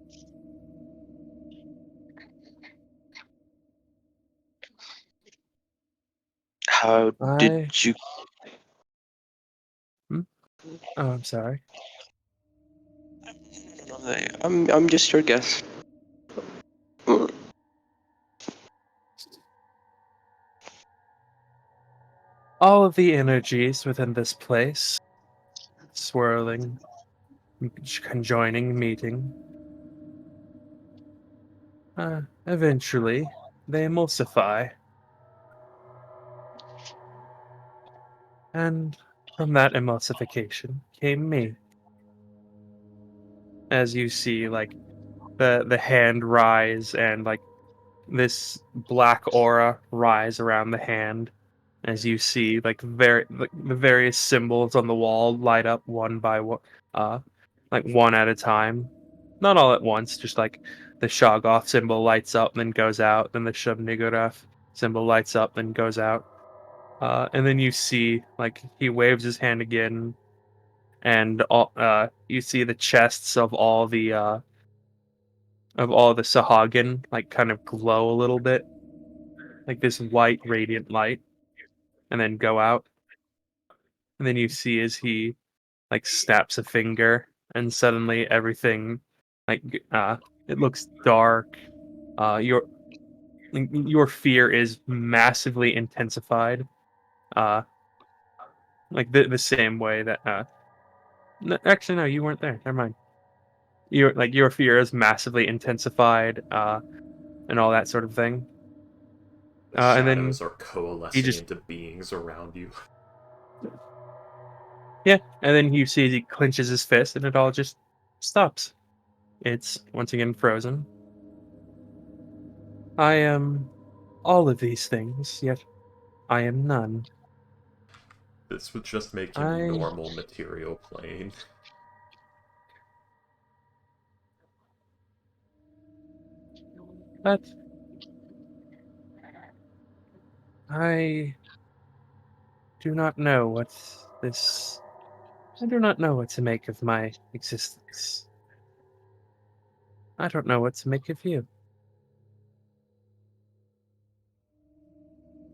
How did I, you? hmm? Oh, I'm sorry. I'm just your guest. All of the energies within this place, swirling, conjoining, meeting, eventually they emulsify, and from that emulsification came me. As you see, like the hand rise and like this black aura rise around the hand, as you see the various symbols on the wall light up one by one, uh, like one at a time, not all at once. Just like the Shoggoth symbol lights up, then goes out. Then the Shub-Niggurath symbol lights up, then goes out. And then you see like he waves his hand again, and you see the chests of all the Sahagin like kind of glow a little bit, like this white radiant light, and then go out. And then you see as he like snaps a finger, and suddenly everything like it looks dark. Your your fear is massively intensified. Uh, like the same way that actually no, you weren't there. Never mind. Your fear is massively intensified, and all that sort of thing. The And then shadows are he coalescing just into beings around you. yeah, and then you see as he clenches his fist, and it all just stops. It's once again frozen. I am all of these things, yet I am none. This would just make him I normal material plane. but I do not know what this I do not know what to make of my existence. I don't know what to make of you.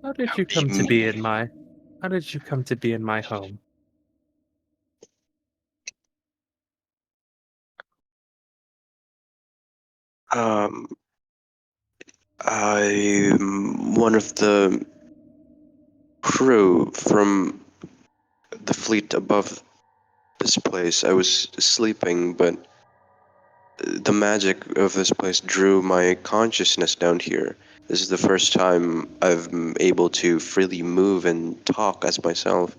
How did How you do you come to be in my how did you come to be in my home? Um, I'm one of the crew from the fleet above this place. I was sleeping, but the magic of this place drew my consciousness down here. This is the first time I'm able to freely move and talk as myself.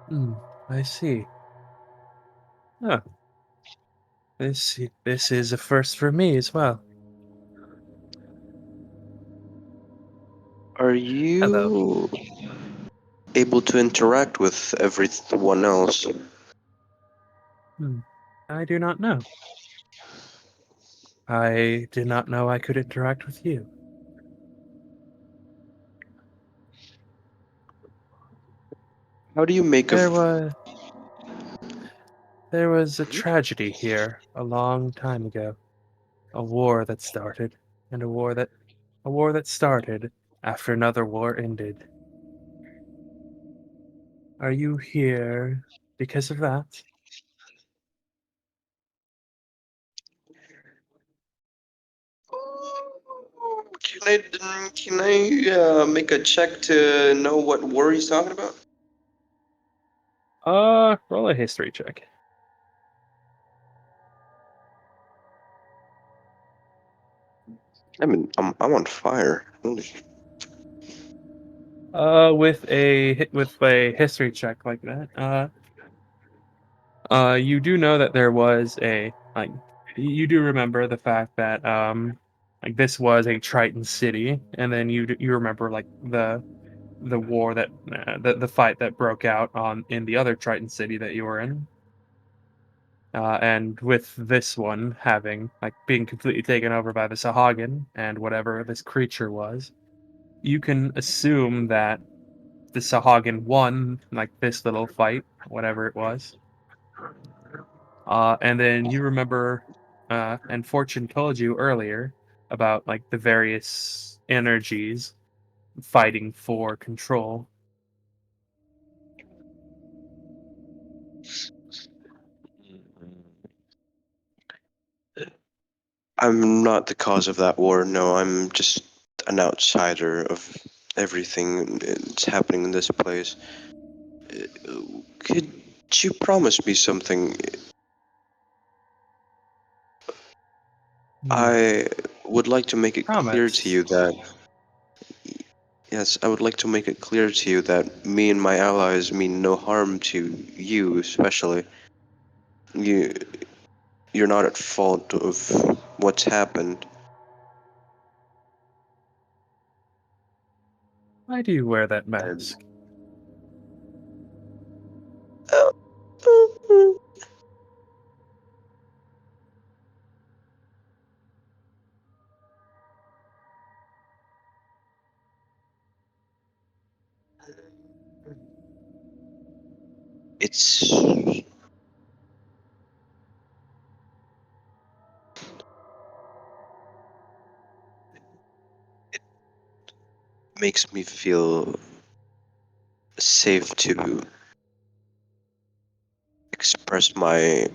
Hmm, I see. Oh, this is a first for me as well. Are Hello. you able to interact with everyone else? Hmm. I do not know. I did not know I could interact with you. How do you make There of was there was a tragedy here a long time ago. A war that started, and a war that started after another war ended. Are you here because of that? Can I make a check to know what war he's talking about? Roll a history check. I'm on fire. With a history check like that, you do know that there was you do remember the fact that like this was a Triton city, and then you remember like the war that the fight that broke out on in the other Triton city that you were in. And with this one having like being completely taken over by the Sahagin and whatever this creature was, you can assume that the Sahagin won like this little fight, whatever it was. And then you remember, and Fortune told you earlier about like the various energies fighting for control. I'm not the cause of that war. No, I'm just an outsider of everything that's happening in this place. Could you promise me something? Hmm. I would like to make it clear to Promise. you that yes, I would like to make it clear to you that me and my allies mean no harm to you, especially. You, you're not at fault of what's happened. Why do you wear that And mask? it's makes me feel safe to express my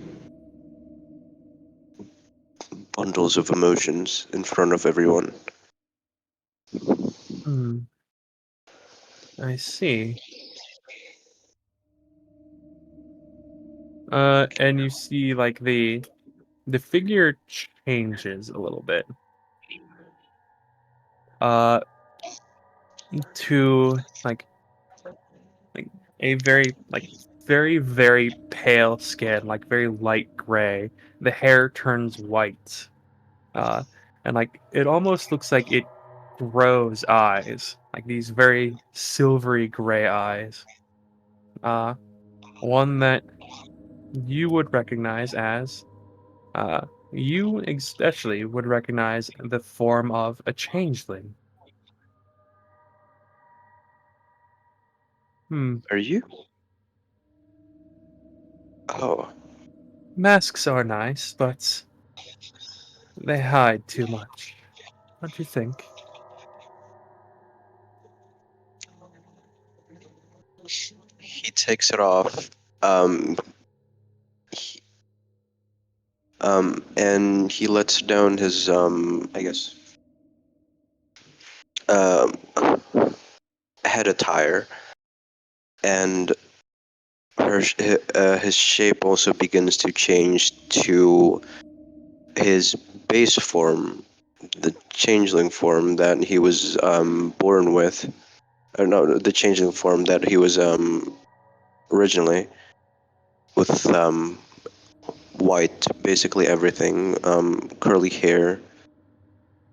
bundles of emotions in front of everyone. Hmm. I see. And you see like the figure changes a little bit. Uh, to like a very pale skin, like very light gray. The hair turns white. Uh, and like it almost looks like it grows eyes, like these very silvery gray eyes. Uh, one that you would recognize as you especially would recognize the form of a changeling. Hmm. Are you? Oh, Masks are nice, but they hide too much. What do you think? he takes it off. Um, he- and he lets down his I guess um head attire, and his shape also begins to change to his base form, the changeling form that he was born with. Or no, the changeling form that he was originally with white, basically everything, curly hair,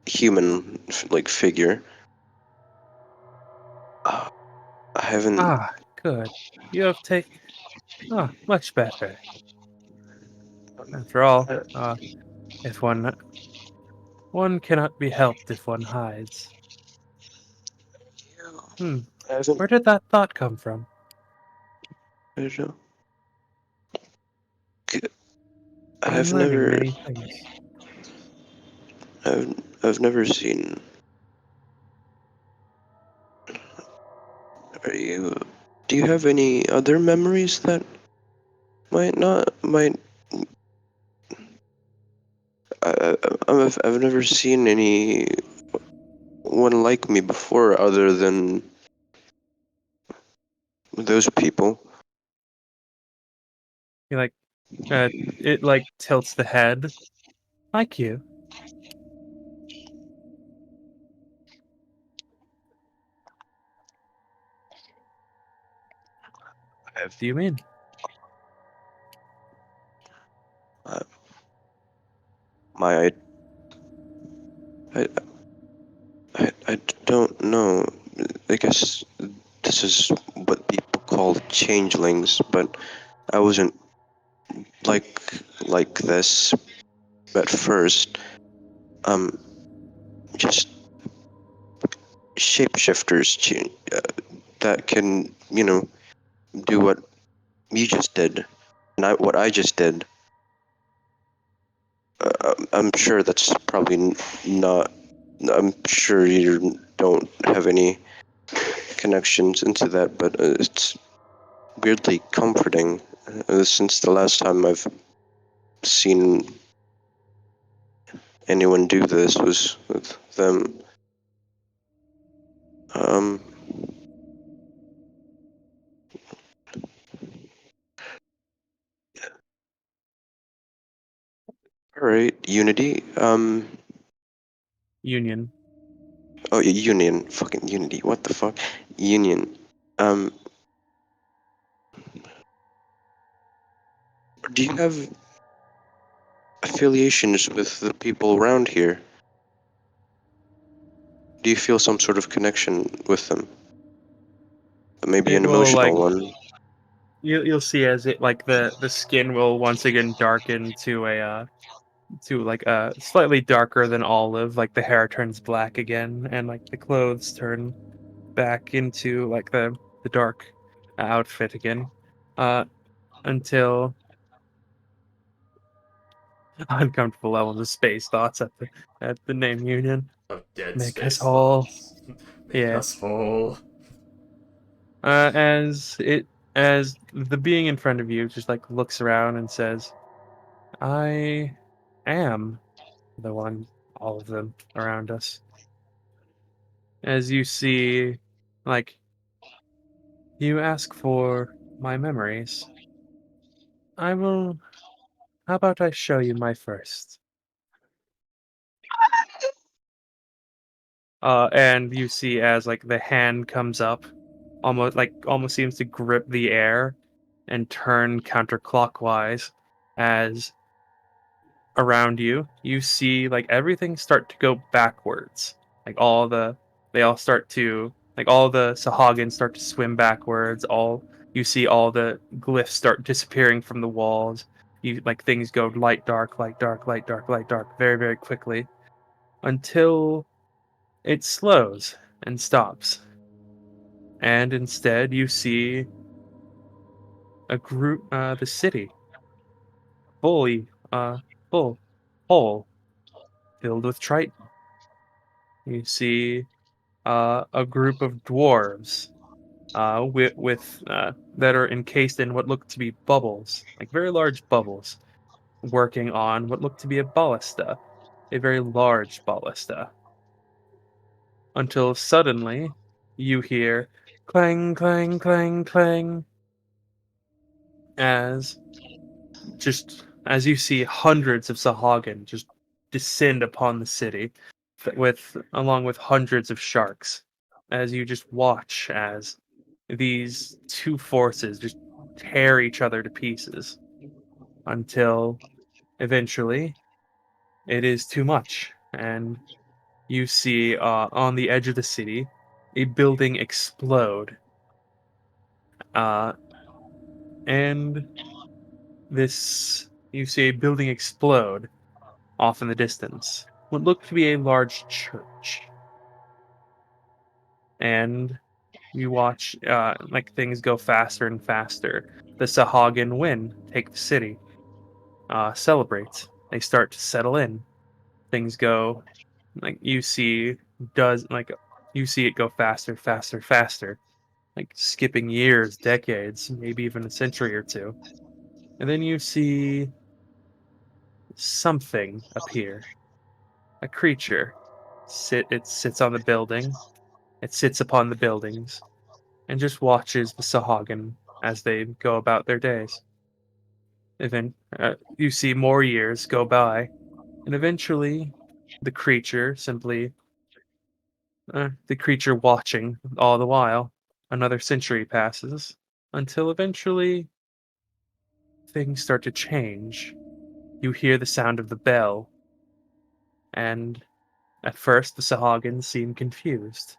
human like figure. Uh, I haven't. Ah, good. You have take ah much better. After all, if one cannot be helped if one hides. Hmm. I haven't. Where did that thought come from? I don't know. I'm I've learning never. many things. I've never seen. Are you? Do you have any other memories that might? I've never seen any one like me before other than those people. He like it like tilts the head. Like you. What do you mean? Uh, my I, I don't know. I guess this is what people call changelings, but I wasn't like like this at first. Um, just shapeshifters that can, do what you just did, and what I just did. I'm sure that's probably not. I'm sure you don't have any connections into that, but it's weirdly comforting. Since the last time I've seen anyone do this was with them. Um, all right, Unity. Union. Oh, Union. Fucking Unity. What the fuck? Union. Um, do you have affiliations with the people around here? Do you feel some sort of connection with them? Maybe It an will emotional like one. you'll see as it like the skin will once again darken to a to like a slightly darker than olive, like the hair turns black again, and like the clothes turn back into like the dark outfit again, uh, until uncomfortable levels of space thoughts at the name Union. Of dead Make us space whole. thoughts. Make Yeah. us whole. As it as the being in front of you just like looks around and says, "I am the one, all of them around us." As you see, like you ask for my memories. I will. How about I show you my first? And you see as like the hand comes up, almost seems to grip the air and turn counterclockwise as around you, you see like everything start to go backwards. Like they all start to like all the Sahagins start to swim backwards. All you see all the glyphs start disappearing from the walls. You like things go light dark, light dark, light dark, light dark very very quickly until it slows and stops. And instead you see a group the city fully full whole filled with Triton. You see a group of dwarves with that are encased in what look to be bubbles, like very large bubbles, working on what looked to be a ballista, a very large ballista. Until suddenly you hear clang, clang, clang, clang, as as you see hundreds of Sahagin just descend upon the city, with along with hundreds of sharks, as you just watch as these two forces just tear each other to pieces until eventually it is too much, and you see on the edge of the city a building explode, uh, and this you see a building explode off in the distance, what looked to be a large church. And you watch like things go faster and faster. The Sahagin win, take the city, celebrate. They start to settle in. Things go like does like you see it go faster, faster, faster, like skipping years, decades, maybe even a century or two. And then you see something appear, a creature It sits on the building. It sits upon the buildings and just watches the Sahagin as they go about their days. Even you see more years go by, and eventually, the creature watching all the while. Another century passes until eventually things start to change. You hear the sound of the bell, and at first the Sahagins seem confused.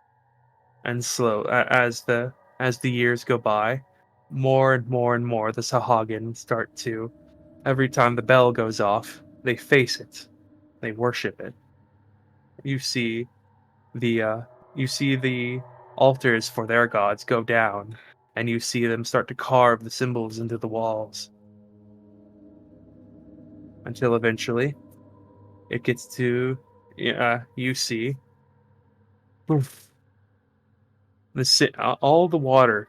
And as the years go by, more and more and more the Sahagin start to every time the bell goes off, they face it. They worship it. You see the uh you see the altars for their gods go down, and you see them start to carve the symbols into the walls until eventually it gets to you see poof, all the water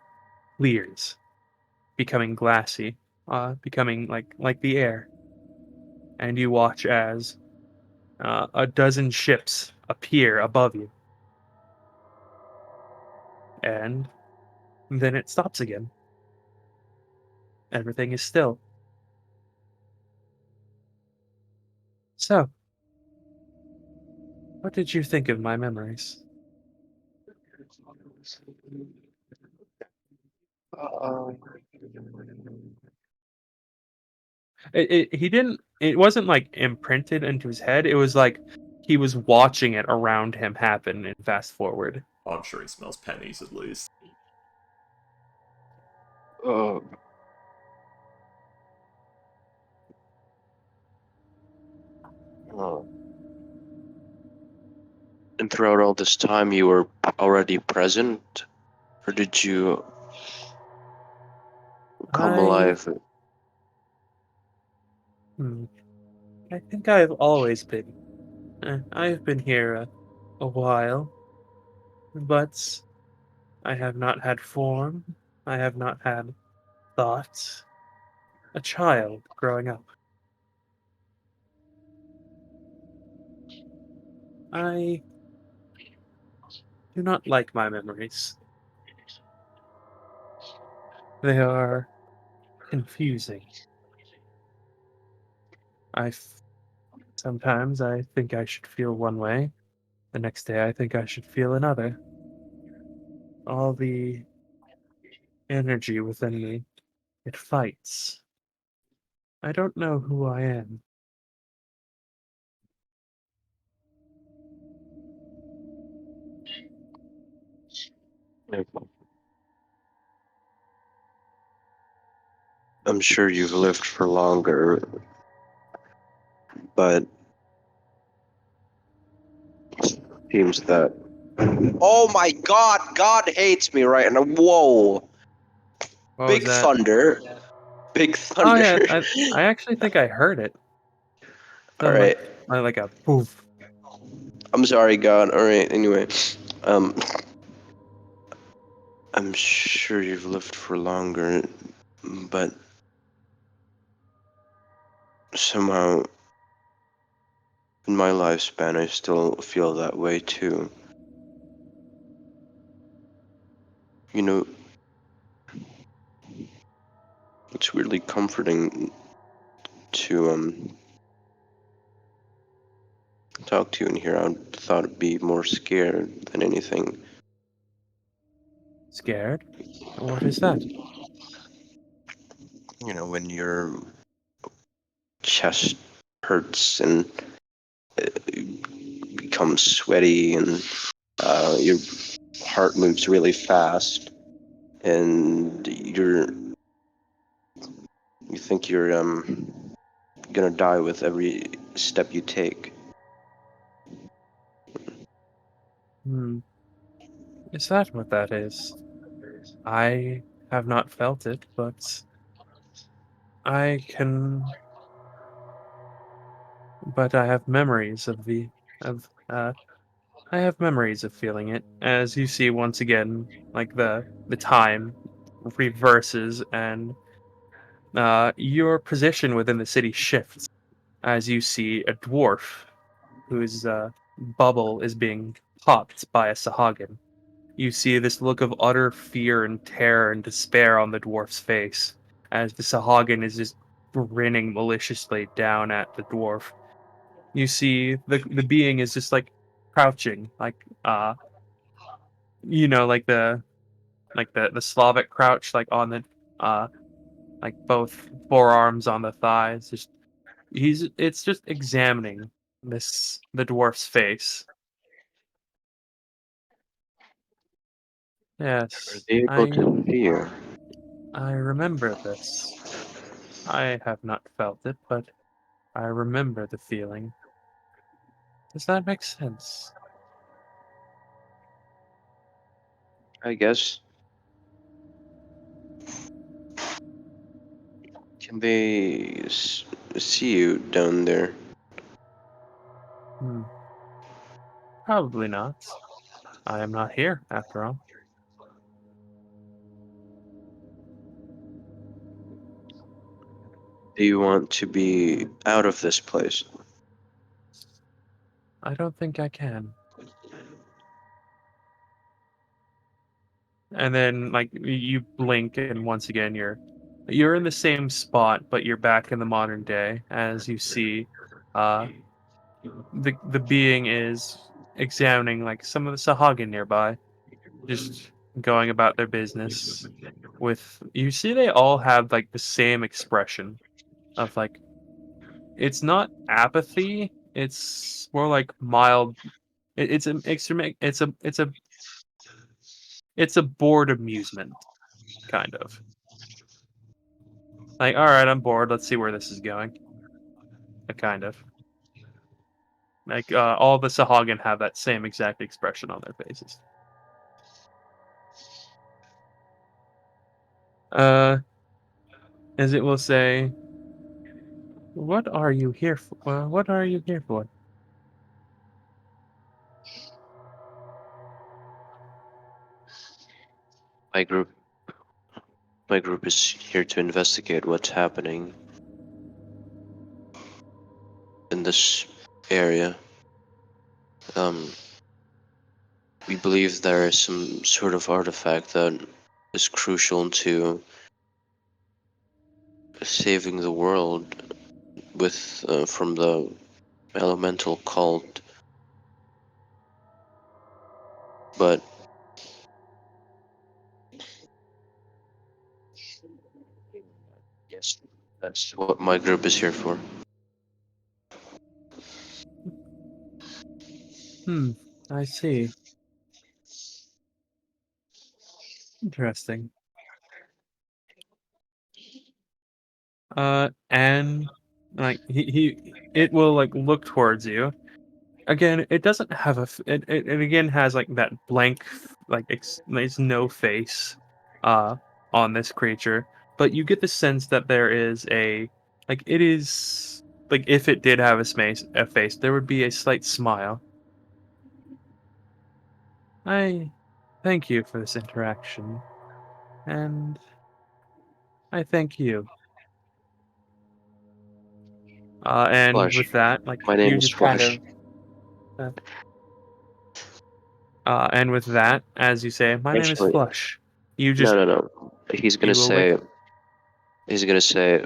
clears, becoming glassy, becoming like the air, and you watch as a dozen ships appear above you, and then it stops again. Everything is still. So, what did you think of my memories? He didn't. It wasn't like imprinted into his head. It was like he was watching it around him happen and fast forward. Oh, I'm sure he smells pennies at least. Oh. Oh. And throughout all this time, you were already present, or did you come I alive? hmm, I think I've always been. I've been here a while, but I have not had form. I have not had thought. A child growing up. I do not like my memories. They are confusing. I f- Sometimes I think I should feel one way. The next day I think I should feel another. All the energy within me, it fights. I don't know who I am. I'm sure you've lived for longer, but seems that. Oh my God! God hates me right now. Whoa! What was Big that? thunder. Big Oh thunder. yeah, I actually think I heard it. All Sounded right. like a poof. I'm sorry, God. All right. Anyway, um, I'm sure you've lived for longer, but somehow in my lifespan, I still feel that way too. You know, it's weirdly comforting to talk to you in here. I thought I'd be more scared than anything. Scared? What is that? You know, when your chest hurts and becomes sweaty and your heart moves really fast and you think you're gonna die with every step you take. Hmm. Is that what that is? I have not felt it, but I can but I have memories of I have memories of feeling it. As you see once again, like the time reverses and your position within the city shifts as you see a dwarf who is bubble is being popped by a Sahagin. You see this look of utter fear and terror and despair on the dwarf's face as the Sahagin is just grinning maliciously down at the dwarf. You see the being is just like crouching, like like the Slavic crouch, like on the like both forearms on the thighs. Just it's just examining the dwarf's face. Are Yes, they able I to hear? I remember this. I have not felt it, but I remember the feeling. Does that make sense? I guess. Can they see you down there? Hmm. Probably not. I am not here, after all. Do you want to be out of this place? I don't think I can. And then, like, you blink, and once again, you're in the same spot, but you're back in the modern day. As you see, uh, the being is examining like some of the Sahagin nearby, just going about their business. With you see, they all have like the same expression of like it's not apathy, it's more like mild. It's a it's a bored amusement, kind of like, all right, I'm bored. Let's see where this is going. Kind of like all the Sahagin have that same exact expression on their faces. Uh, as it will say, "What are you here for? What are you here for?" My group, my group is here to investigate what's happening in this area. Um, we believe there is some sort of artifact that is crucial to saving the world with from the elemental cult. But yes, that's what my group is here for. Hmm. I see. Interesting. And like it will like look towards you. Again, it doesn't have it again has like that blank like there's no face uh on this creature, but you get the sense that there is a like it is like if it did have a face, there would be a slight smile. I thank you for this interaction, and I thank you. And Flush. with that, like My name you is just kind Flush. of uh, and with that, as you say, my name is Actually, Flush. You no, just no, no. you will wake up. He's gonna say,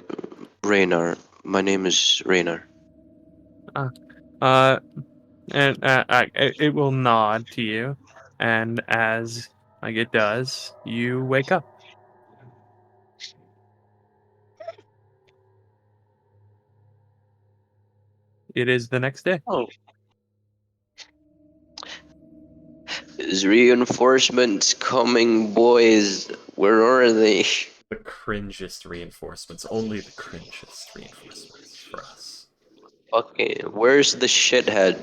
Raynar. My name is Raynar. Uh, uh, and it will nod to you, and as like it does, you wake up. It is the next day. Oh. Is reinforcements coming, boys? Where are they? The cringest reinforcements. Only the cringest reinforcements for us. Okay, where's the shithead?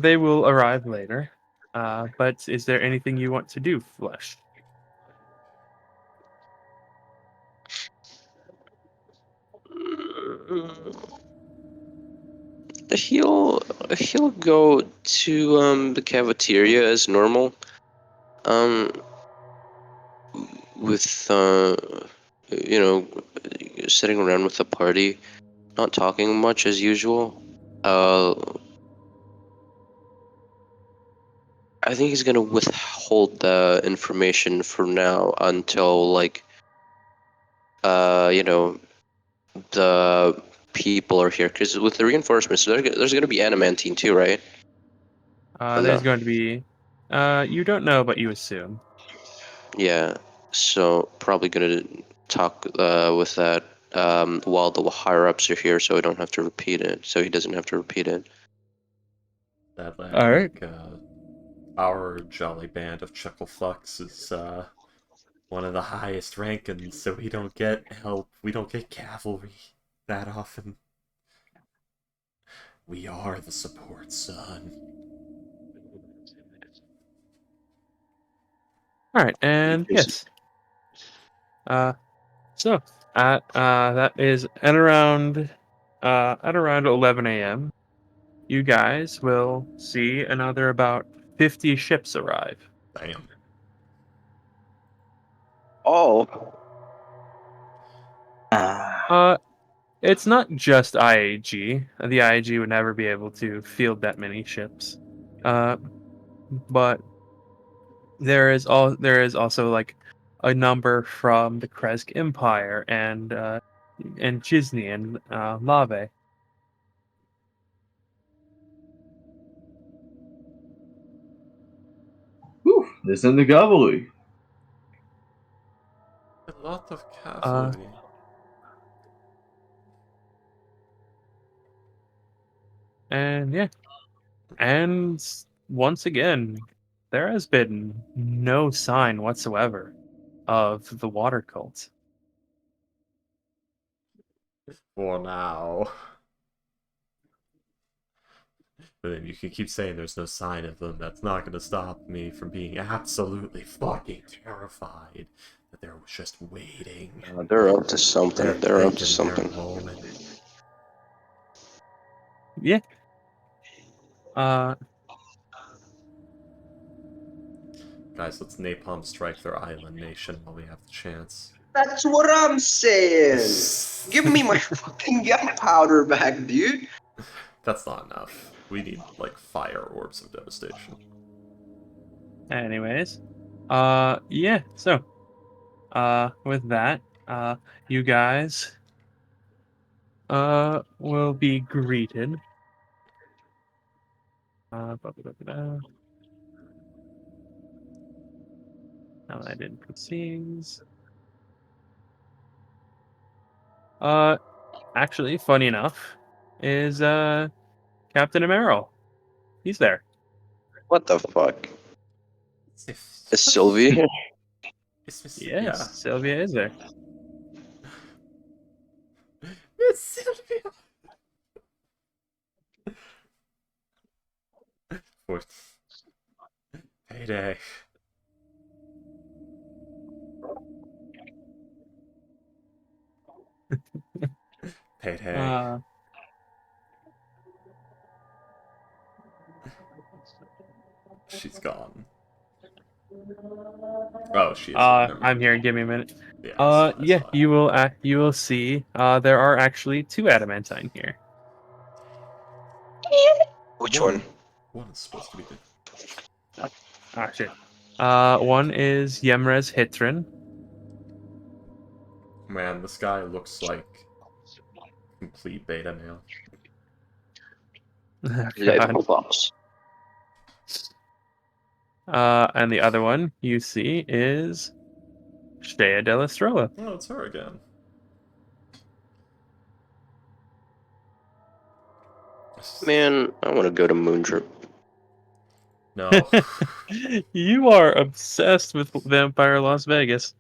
They will arrive later. But is there anything you want to do, Flesh? He'll he'll go to the cafeteria as normal. Um, with you know, sitting around with the party. not talking much as usual. I think he's gonna withhold the information for now until like you know, the people are here. Because with the reinforcements, there's gonna be adamantine too, right? Or There's no? going to be. You don't know, but you assume. Yeah. So probably gonna talk with that while the higher ups are here, so I don't have to repeat it. So he doesn't have to repeat it. Sadly, I All right. think our jolly band of chuckle fucks is one of the highest rankings, so we don't get help. We don't get cavalry that often. We are the support, son. All right, and yes. So at that is at around 11 a.m. You guys will see another about 50 ships arrive. Damn. Oh. It's not just IAG. The IAG would never be able to field that many ships. But there is also like a number from the Kresk Empire and Chisney and Lave. Whew, listen the cavalry. A lot of Uh, cavalry. and yeah, and once again, there has been no sign whatsoever of the water cult. For now. But then you can keep saying there's no sign of them. That's not going to stop me from being absolutely fucking terrified that they're just waiting. They're up to something. They're up to taking their something. moment. Yeah. Guys, let's napalm strike their island nation while we have the chance. That's what I'm saying. Give me my fucking gunpowder back, dude. That's not enough. We need, like, fire orbs of devastation. Anyways, yeah. So, with that, you guys, will be greeted. Blah, blah, blah, blah. No, I didn't put scenes. Actually, funny enough, is Captain Emerald. He's there. What the fuck? If... Is Sylvie here? It's Yes, yeah. Sylvia is there. It's Sylvia! Fourth. Payday. Payday. She's gone. Oh, she is here. Never I'm mind. here. Give me a minute. Yeah, I Yeah, saw it. you will see. There are actually 2 adamantine here. Which one? One is supposed to be different. Ah, shit. One is Yemrez Hitrin. Man, this guy looks like complete beta male. God. Fox. And the other one you see is Shea Delastrola. Oh, it's her again. Man, I want to go to Moontrip. No. You are obsessed with Vampire Las Vegas.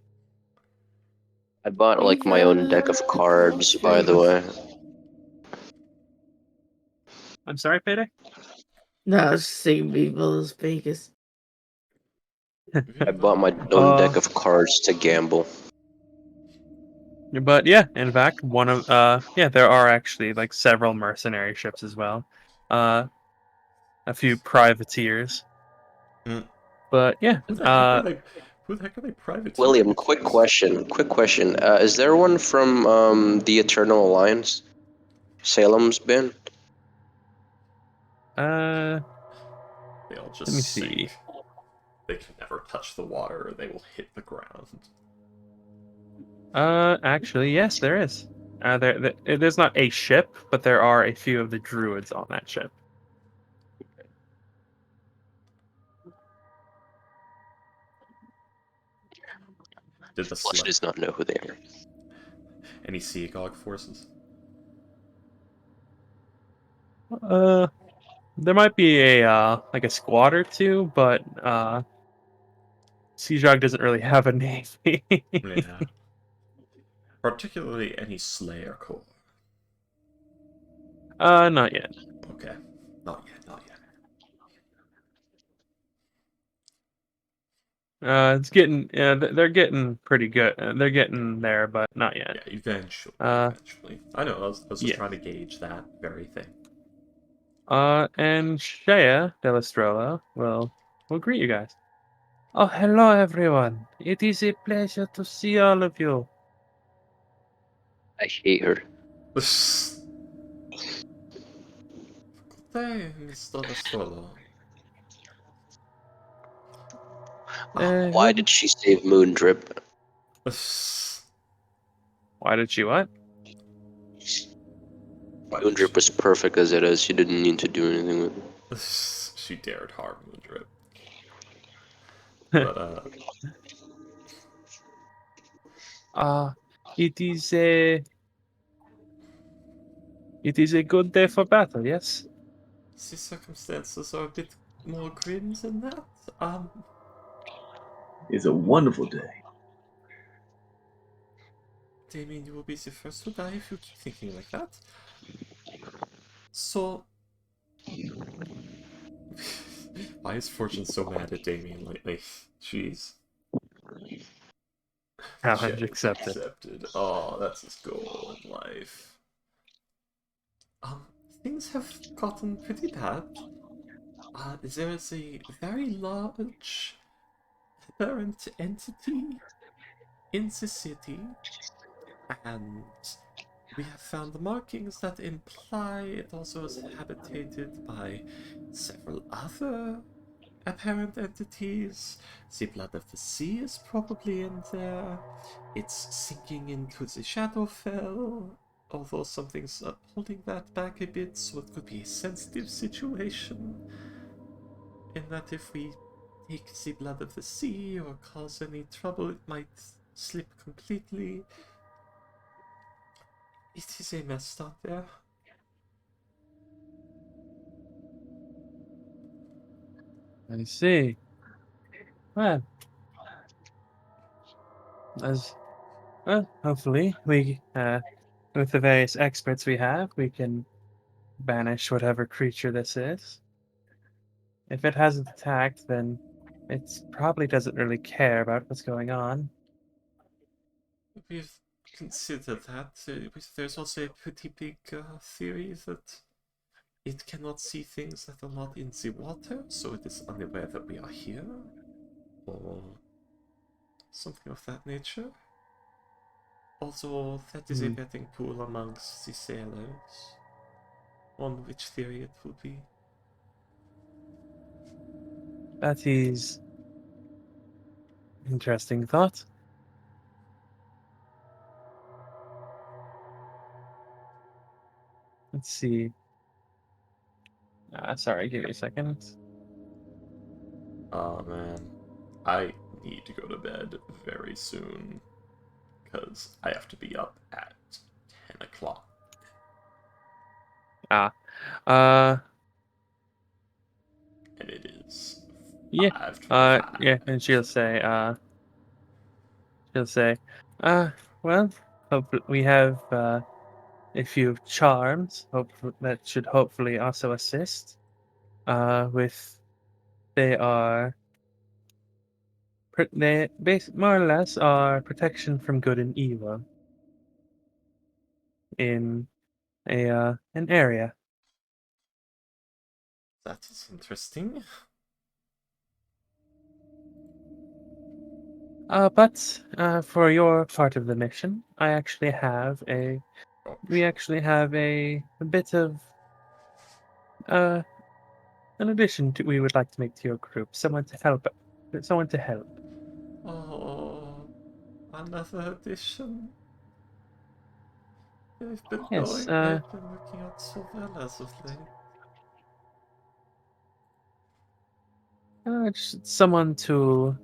I bought like my own deck of cards, by the way. I'm sorry, Payday? No, it's the same people as Vegas. I bought my own deck of cards to gamble. But yeah, in fact, one of there are actually like several mercenary ships as well. A few privateers. Mm. But yeah, who the heck are they privateering? William, quick question. Is there one from the Eternal Alliance? Salem's been? Uh, They all just let me sink. see. They can never touch the water, or they will hit the ground. Actually, yes, there is. There's not a ship, but there are a few of the druids on that ship. Did the Flush does not know who they are. any Seagog forces? There might be a like a squad or two, but Seajog doesn't really have a navy. Yeah. Particularly any Slayer Corps. Not yet. Okay. Not yet, not yet. It's getting they're getting pretty good. They're getting there, but not yet. Yeah, eventually, Uh, eventually. I know, I was just yeah. trying to gauge that very thing. And Shea Delastrella will greet you guys. Oh, hello everyone. It is a pleasure to see all of you. I hate her. Good day, Mr. Lestrolo. Why did she save Moondrip? Why did she what? Why did Moondrip was perfect as it is. She didn't need to do anything with it. she dared harm Moondrip. But, It is a good day for battle, yes? the circumstances are a bit more grim than that. It's a wonderful day. Damien, you will be the first to die if you keep thinking like that. So... Why is Fortune so mad at Damien lately? Jeez. Challenge accepted. Oh, that's his goal in life. Things have gotten pretty bad. There is a very large parent entity in the city, and we have found the markings that imply it also is habitated by several other apparent entities. The blood of the sea is probably in there. It's sinking into the Shadowfell, although something's holding that back a bit, so it could be a sensitive situation. In that if we take the blood of the sea or cause any trouble, it might slip completely. It is a mess out there. I see. Well, hopefully we with the various experts we have, we can banish whatever creature this is. If it hasn't attacked, then it probably doesn't really care about what's going on. We've considered that. There's also a pretty big theory that it cannot see things that are not in the water, so it is unaware that we are here, or something of that nature. Also, that is a betting pool amongst the sailors on which theory it will be. That is interesting thought. Let's see. Sorry, give me a second. Oh man, I need to go to bed very soon, because I have to be up at 10 o'clock. Uh, And it is yeah, 5:25. yeah, and she'll say, well, hope we have a few charms. Hope that should hopefully also assist. With they are they more or less are protection from good and evil in a an area. That is interesting. But for your part of the mission, I actually have a we actually have a bit of an addition we would like to make to your group. Someone to help. Someone to help. Oh, another addition. I've been Yes. I've been working out so well as of late. Just someone to,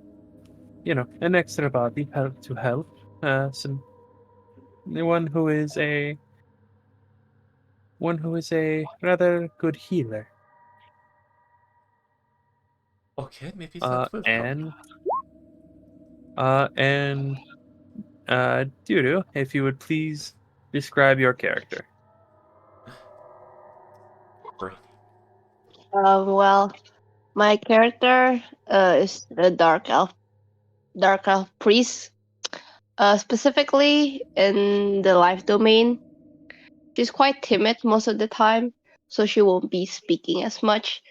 an extra body to help. One who is a rather good healer. Okay, maybe that will help. And Dudu, if you would please describe your character. Brainy. Well, my character is a dark elf priest. Specifically in the life domain, she's quite timid most of the time, so she won't be speaking as much.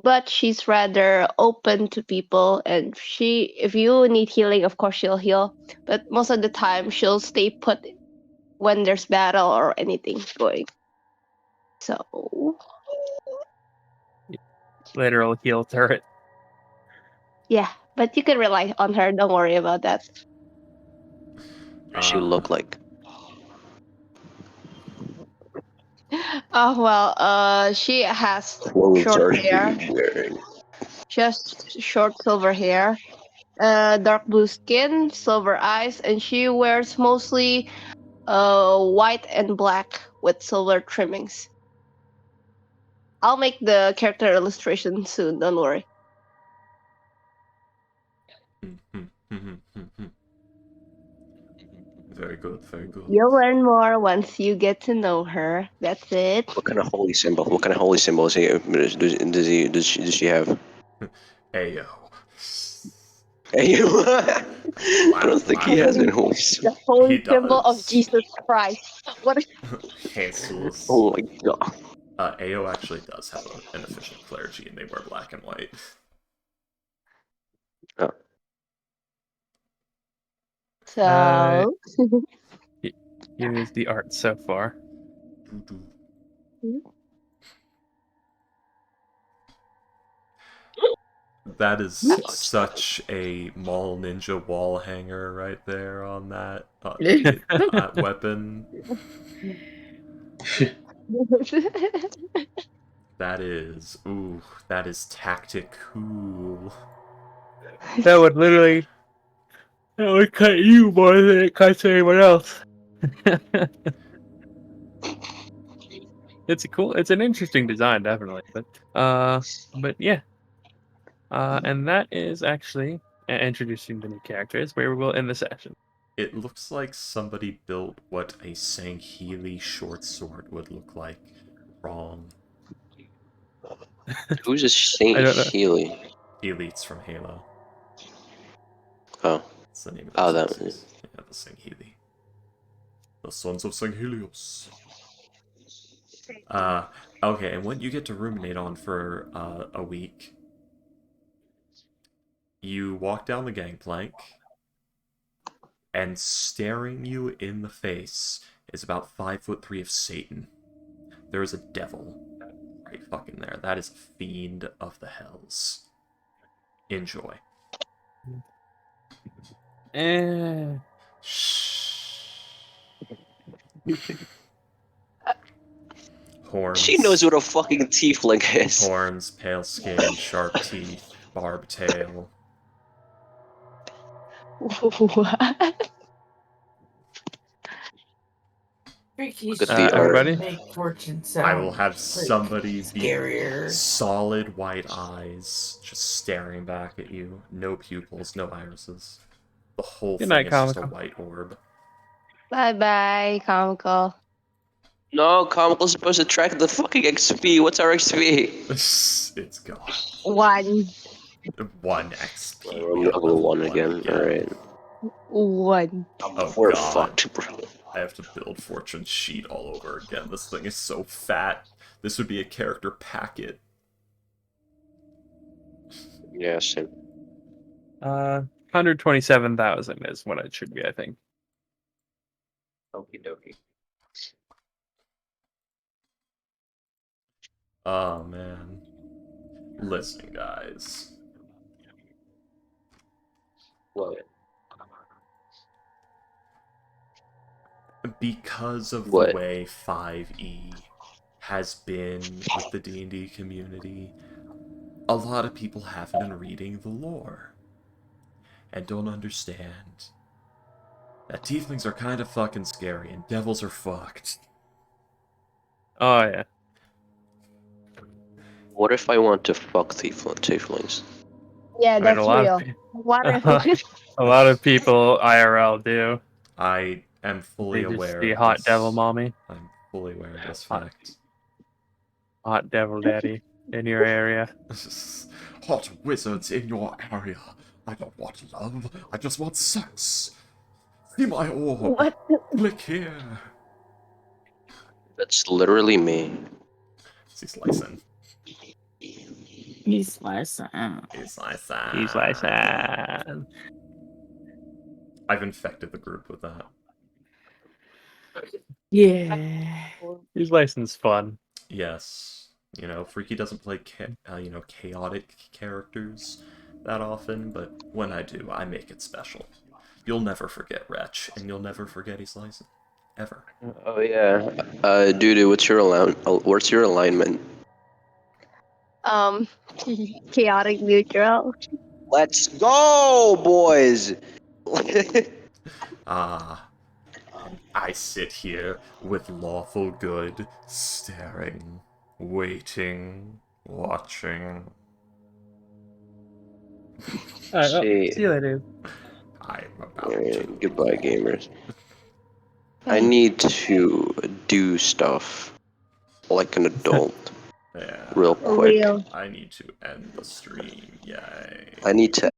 But she's rather open to people, and if you need healing, of course she'll heal. But most of the time, she'll stay put when there's battle or anything going. So Literal heal turret. yeah, but you can rely on her. Don't worry about that. What does she look like? Oh well, she has Clothes short are hair. she wearing? She has short silver hair, dark blue skin, silver eyes, and she wears mostly white and black with silver trimmings. I'll make the character illustration soon. Don't worry. Very good, very good. You'll learn more once you get to know her. That's it. What kind of holy symbol? What kind of holy symbol does she have? Ayo. Hey, I don't think he has any holy symbol. The holy He symbol of does. Jesus Christ. What? Jesus. Oh my god. AO actually does have an official clergy, and they wear black and white. Oh. So. Here is the art so far. That is such a mall ninja wall hanger right there on that weapon. That is tactic cool. That would cut you more than it cuts anyone else. It's an interesting design, definitely. But yeah. And that is actually introducing the new characters, where we will end the session. It looks like somebody built what a Sangheili short sword would look like. Wrong. Who's a Saint Healy? Elites from Halo. Oh. That's the name of Oh, their that species. Yeah, the Sangheili. The Sons of Sanghelios. Okay, and what you get to ruminate on for a week, you walk down the gangplank, and staring you in the face is about 5'3" of Satan. There is a devil right fucking there. That is a fiend of the hells. Enjoy. Shh. Horns. She knows what a fucking tiefling is. Horns, pale skin, sharp teeth, barbed tail. What? Look at the art. Everybody? Make fortune I will sound have like somebody be scarier. solid white eyes just staring back at you. No pupils, no irises. The whole Good thing night, is just a Comical. white orb. Bye bye, comical. No, Comical's supposed to track the fucking XP. What's our XP? It's gone. 1. 1 XP. I'm We are level 1 again. Alright. 1. Oh, We're God. fucked, bro. I have to build Fortune Sheet all over again. This thing is so fat. This would be a character packet. Yeah, same. 127,000 is what it should be, I think. Okie dokie. Oh man. Listen, guys. What? Because of the What? way 5E has been with the D&D community, a lot of people haven't been reading the lore and don't understand that tieflings are kind of fucking scary and devils are fucked. Oh yeah. What if I want to fuck tieflings? Yeah, I mean, that's real. What if a lot of people IRL do. I am fully They just aware see of hot this. devil mommy, I'm fully aware of this Hot- fact. hot devil daddy in your area. Hot wizards in your area. I don't want love. I just want sex. See my orb. what? Click here. That's literally me. See slicing. He's slicing. He's slicing. He's like, "Ah." I've infected the group with that. Yeah. His license fun. Yes. You know, Freaky doesn't play chaotic characters that often, but when I do, I make it special. You'll never forget Wretch, and you'll never forget He's slicing. Ever. Oh yeah. Dude, what's your alignment? Um, chaotic neutral. Let's go, boys. Ah, and I sit here with lawful good, staring, waiting, watching. Alright, well, See, see you later. I'm about to. goodbye, gamers. I Bye. need to do stuff like an adult Yeah. real quick. Real. I need to end the stream. Yay. I need to